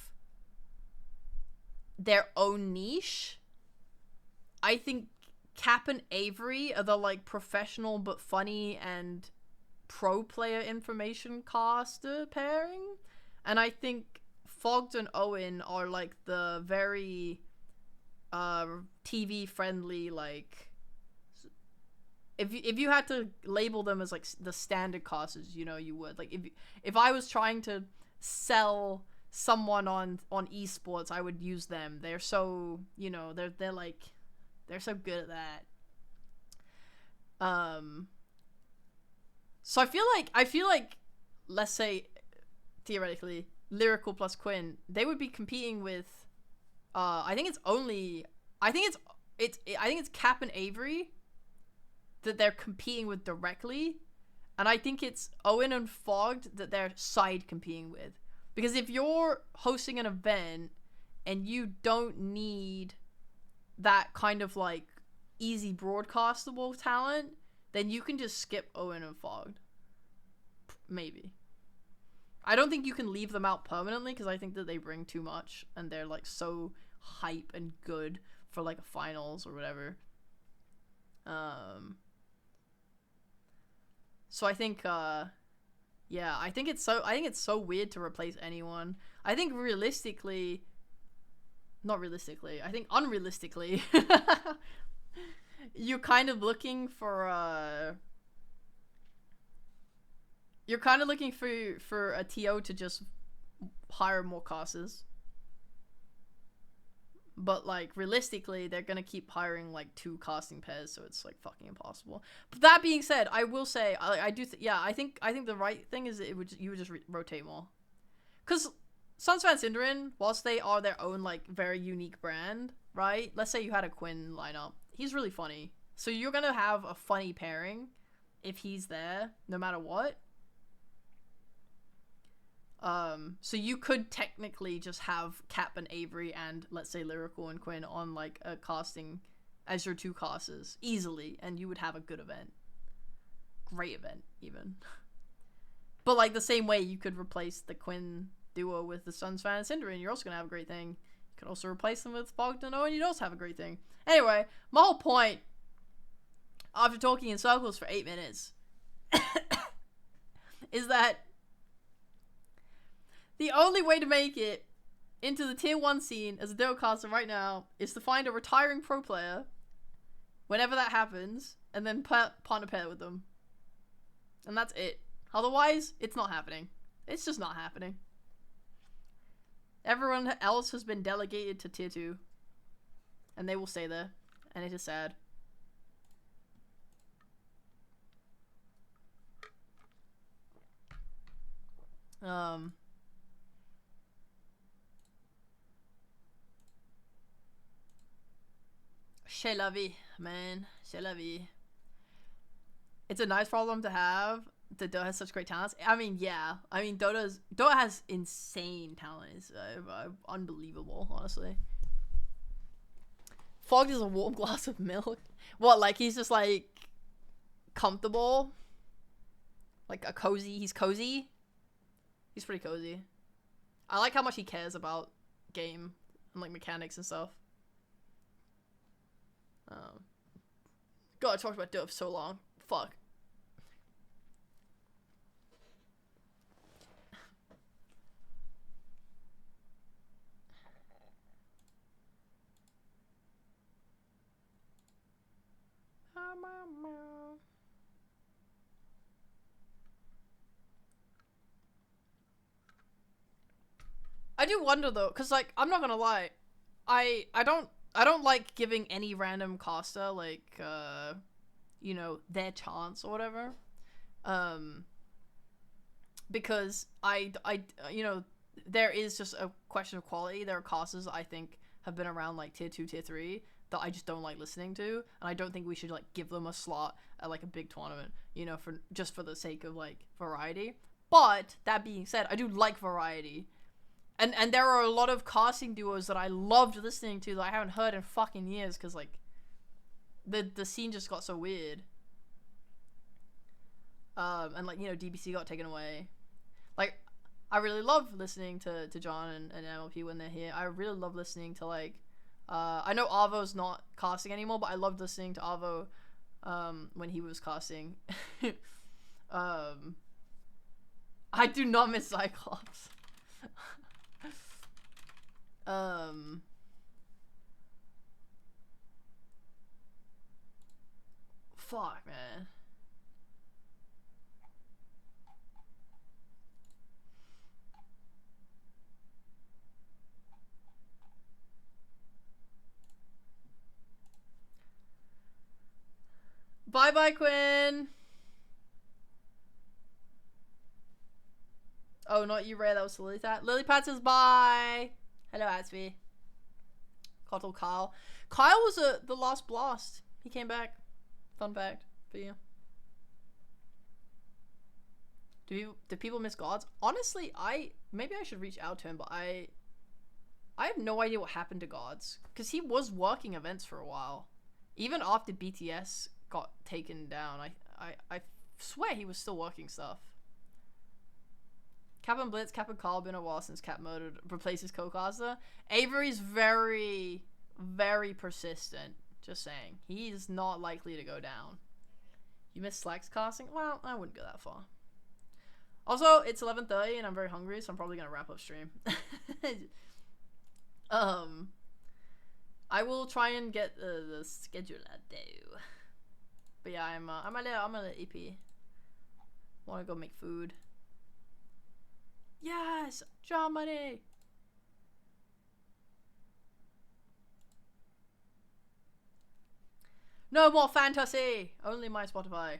Speaker 1: their own niche. I think Cap and Avery are the like professional but funny and pro player information caster pairing, and I think Fogged and Owen are like the very TV friendly, like if you had to label them as like the standard casters, you know, you would like if I was trying to sell someone on esports, I would use them. They're so, you know, they're like they're so good at that. So I feel like let's say theoretically Lyrical plus Quinn, they would be competing with I think it's Cap and Avery that they're competing with directly, and I think it's Owen and Fogged that they're side competing with. Because if you're hosting an event and you don't need that kind of like easy broadcastable talent, then you can just skip Owen and Fogged. Maybe. I don't think you can leave them out permanently because I think that they bring too much and they're like so hype and good for like finals or whatever. So I think yeah, I think it's so weird to replace anyone. I think unrealistically, you're kind of looking for a TO to just hire more casters. But like realistically, they're gonna keep hiring like 2 casting pairs, so it's like fucking impossible. But that being said, I will say I think the right thing is you would just rotate more, because Sunsfan Cinderin, whilst they are their own like very unique brand, right? Let's say you had a Quinn lineup, he's really funny, so you're gonna have a funny pairing if he's there, no matter what. So you could technically just have Cap and Avery and let's say Lyrical and Quinn on like a casting as your 2 casters easily, and you would have a good event. Great event, even. But like the same way you could replace the Quinn duo with the Sunsfan and Cinderin, you're also gonna have a great thing. You could also replace them with Fogged and Owen, you'd also have a great thing. Anyway, my whole point, after talking in circles for 8 minutes, is that the only way to make it into the tier 1 scene as a duocaster right now is to find a retiring pro player whenever that happens, and then partner pair with them. And that's it. Otherwise, it's not happening. It's just not happening. Everyone else has been delegated to tier 2. And they will stay there. And it is sad. C'est la vie, man. C'est la vie. It's a nice problem to have. That Dota has such great talents. I mean, yeah. I mean, Dota has insane talent. It's unbelievable, honestly. Fogged is a warm glass of milk. What, like he's just like comfortable? Like a cozy. He's cozy. He's pretty cozy. I like how much he cares about game and like mechanics and stuff. God, I talked about Dove so long. Fuck. I do wonder though, cause like I'm not gonna lie, I don't like giving any random caster like you know, their chance or whatever, because I you know, there is just a question of quality. There are casters I think have been around like tier 2, tier 3 that I just don't like listening to, and I don't think we should like give them a slot at like a big tournament, you know, for just for the sake of like variety. But that being said, I do like variety. And there are a lot of casting duos that I loved listening to that I haven't heard in fucking years because, like, the scene just got so weird. And, like, you know, DBC got taken away. Like, I really love listening to John and MLP when they're here. I really love listening to, like, I know Arvo's not casting anymore, but I loved listening to Arvo when he was casting. I do not miss Cyclops. Fuck, man. Bye bye, Quinn. Oh, not you, Ray. That was Lilypat. Lilypat says bye. Hello, Atsby. Cottle Kyle. Kyle was the last blast. He came back. Fun fact for you. Do people miss Gods? Honestly, maybe I should reach out to him, but I have no idea what happened to Gods, because he was working events for a while. Even after BTS got taken down, I swear he was still working stuff. Cap and Blitz, Cap and Carl, been a while since Cap murdered replaces co-caster. Avery's very, very persistent. Just saying. He's not likely to go down. You miss Slacks casting? Well, I wouldn't go that far. Also, it's 11:30 and I'm very hungry, so I'm probably gonna wrap up stream. I will try and get the schedule though. But yeah, I'm a little EP. Wanna go make food. Yes! Germany! No more fantasy! Only my Spotify.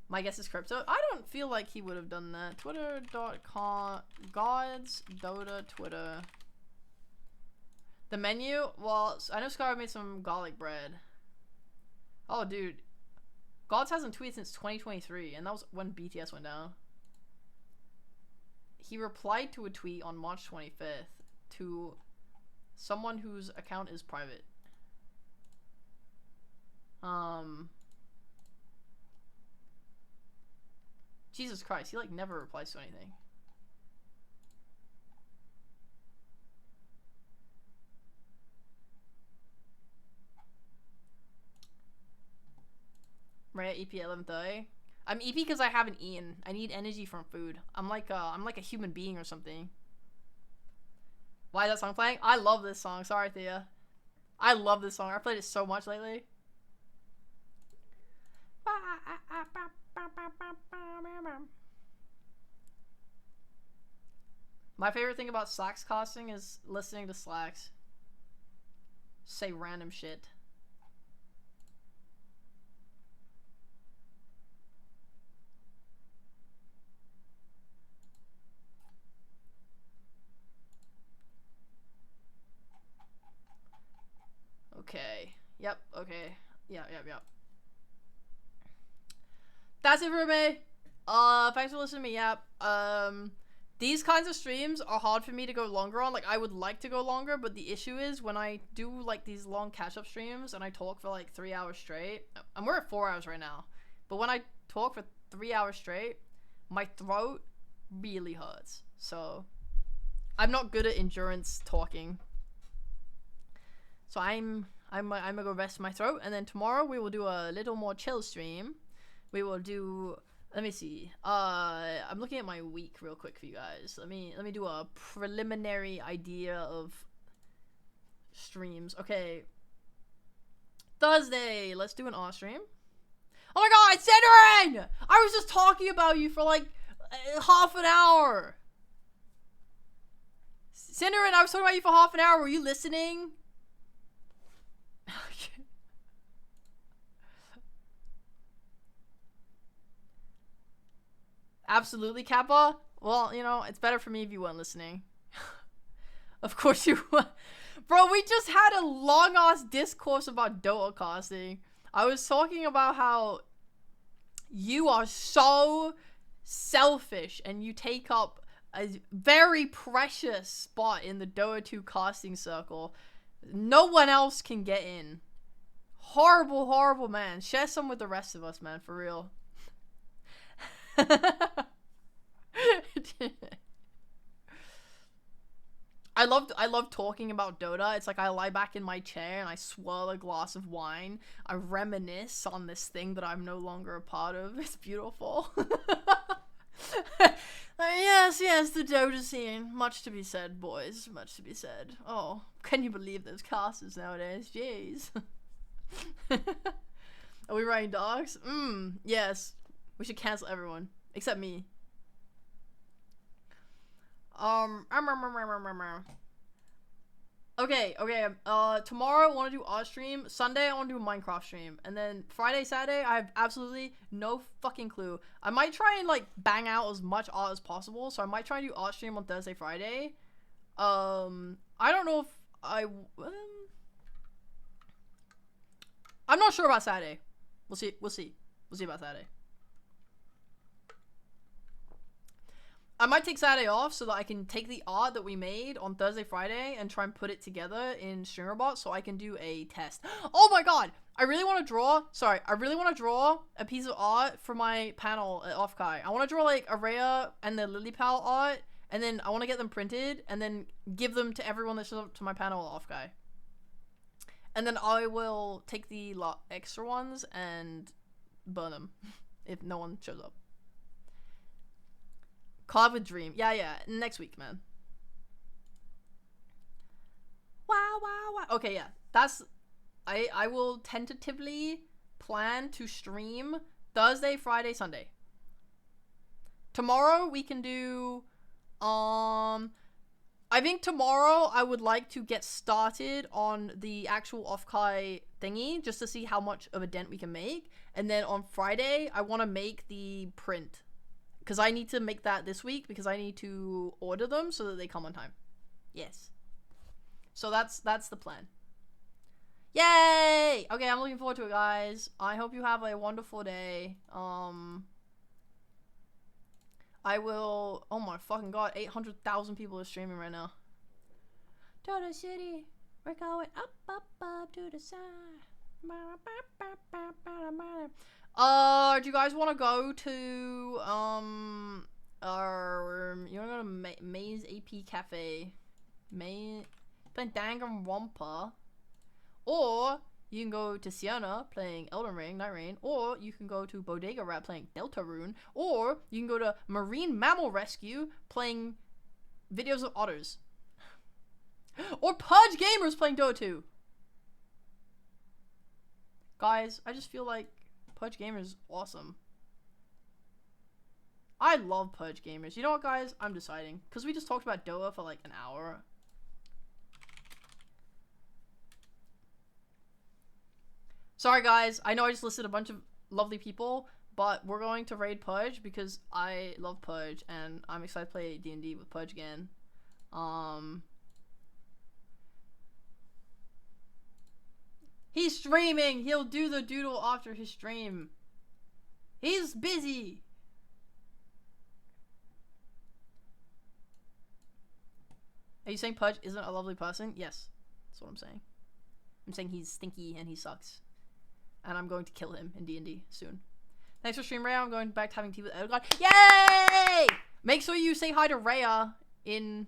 Speaker 1: My guess is crypto. I don't feel like he would have done that. Twitter.com Gods Dota Twitter. The menu? Well, I know Scar made some garlic bread. Oh, dude. Gods hasn't tweeted since 2023, and that was when BTS went down. He replied to a tweet on March 25th to someone whose account is private. Jesus Christ, he like never replies to anything. Right, EP 11:30. I'm EP because I haven't eaten. I need energy from food. I'm like a human being or something. Why is that song playing? I love this song. Sorry, Thea. I love this song. I played it so much lately. My favorite thing about Slacks casting is listening to Slacks say random shit. Okay. Yep. Okay. Yep. That's it for me. Thanks for listening to me. Yep. These kinds of streams are hard for me to go longer on. Like, I would like to go longer, but the issue is when I do like these long catch-up streams and I talk for like 3 hours straight, and we're at 4 hours right now, but when I talk for 3 hours straight, my throat really hurts. So I'm not good at endurance talking. So I'm gonna go rest my throat, and then tomorrow we will do a little more chill stream. We will do, let me see. I'm looking at my week real quick for you guys. Let me do a preliminary idea of streams. Okay. Thursday, let's do an art stream. Oh my god, Cinderin! I was just talking about you for like half an hour. Cinderin, I was talking about you for half an hour. Were you listening? Absolutely, Kappa. Well, you know, it's better for me if you weren't listening. Of course you were. Bro, we just had a long-ass discourse about Dota casting. I was talking about how you are so selfish and you take up a very precious spot in the Dota 2 casting circle. No one else can get in. Horrible, horrible, man. Share some with the rest of us, man, for real. I love talking about Dota. It's like I lie back in my chair and I swirl a glass of wine. I reminisce on this thing that I'm no longer a part of. It's beautiful. Yes, the Dota scene. Much to be said, boys. Much to be said. Oh, can you believe those casters nowadays? Jeez. Are we writing dogs? Yes. We should cancel everyone. Except me. Okay, tomorrow I want to do art stream. Sunday I want to do a Minecraft stream. And then Friday, Saturday, I have absolutely no fucking clue. I might try and, like, bang out as much art as possible. So I might try and do art stream on Thursday, Friday. I don't know if I'm not sure about Saturday. We'll see about Saturday. I might take Saturday off so that I can take the art that we made on Thursday, Friday and try and put it together in StreamerBot so I can do a test. Oh my god! I really want to draw a piece of art for my panel at Offkai. I want to draw like Araya and the Lilypal art, and then I want to get them printed and then give them to everyone that shows up to my panel at Offkai. And then I will take the extra ones and burn them if no one shows up. Carve a dream. Yeah. Next week, man. Wow. Okay, yeah. I will tentatively plan to stream Thursday, Friday, Sunday. Tomorrow we can do, I think tomorrow I would like to get started on the actual Offkai thingy just to see how much of a dent we can make. And then on Friday, I want to make the print. Because I need to make that this week because I need to order them so that they come on time. Yes. So that's the plan. Yay! Okay, I'm looking forward to it, guys. I hope you have a wonderful day. I will... Oh my fucking god, 800,000 people are streaming right now. Dota City, we're going up to the side. Do you guys want to go to, you want to go to Maze AP Cafe? Playing Danganronpa. Or you can go to Sienna playing Elden Ring, Night Rain. Or you can go to Bodega Rat playing Deltarune. Or you can go to Marine Mammal Rescue playing Videos of Otters. Or Pudge Gamers playing Dota 2. Guys, I just feel like Pudge Gamers is awesome. I love Pudge Gamers. You know what, guys? I'm deciding. Because we just talked about Dota for like an hour. Sorry, guys. I know I just listed a bunch of lovely people, but we're going to raid Pudge because I love Pudge, and I'm excited to play D&D with Pudge again. He's streaming! He'll do the doodle after his stream. He's busy! Are you saying Pudge isn't a lovely person? Yes. That's what I'm saying. I'm saying he's stinky and he sucks. And I'm going to kill him in D&D soon. Thanks for stream, Rhea. I'm going back to having tea with Elgar. Yay! Make sure you say hi to Rhea in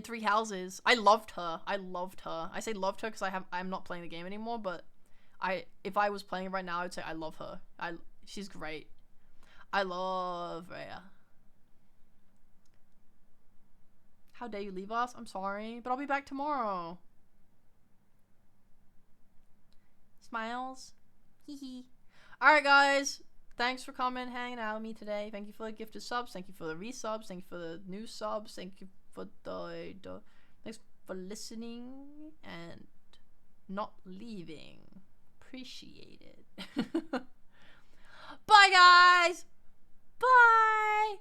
Speaker 1: Three Houses. I loved her. I say loved her because I'm not playing the game anymore, but if I was playing it right now, I'd say I love her. She's great. I love Rhea. How dare you leave us? I'm sorry, but I'll be back tomorrow. Smiles. Hee hee. Alright, guys. Thanks for coming, hanging out with me today. Thank you for the gifted subs. Thank you for the resubs. Thank you for the new subs. Thank you for thanks for listening and not leaving. Appreciate it. Bye, guys. Bye.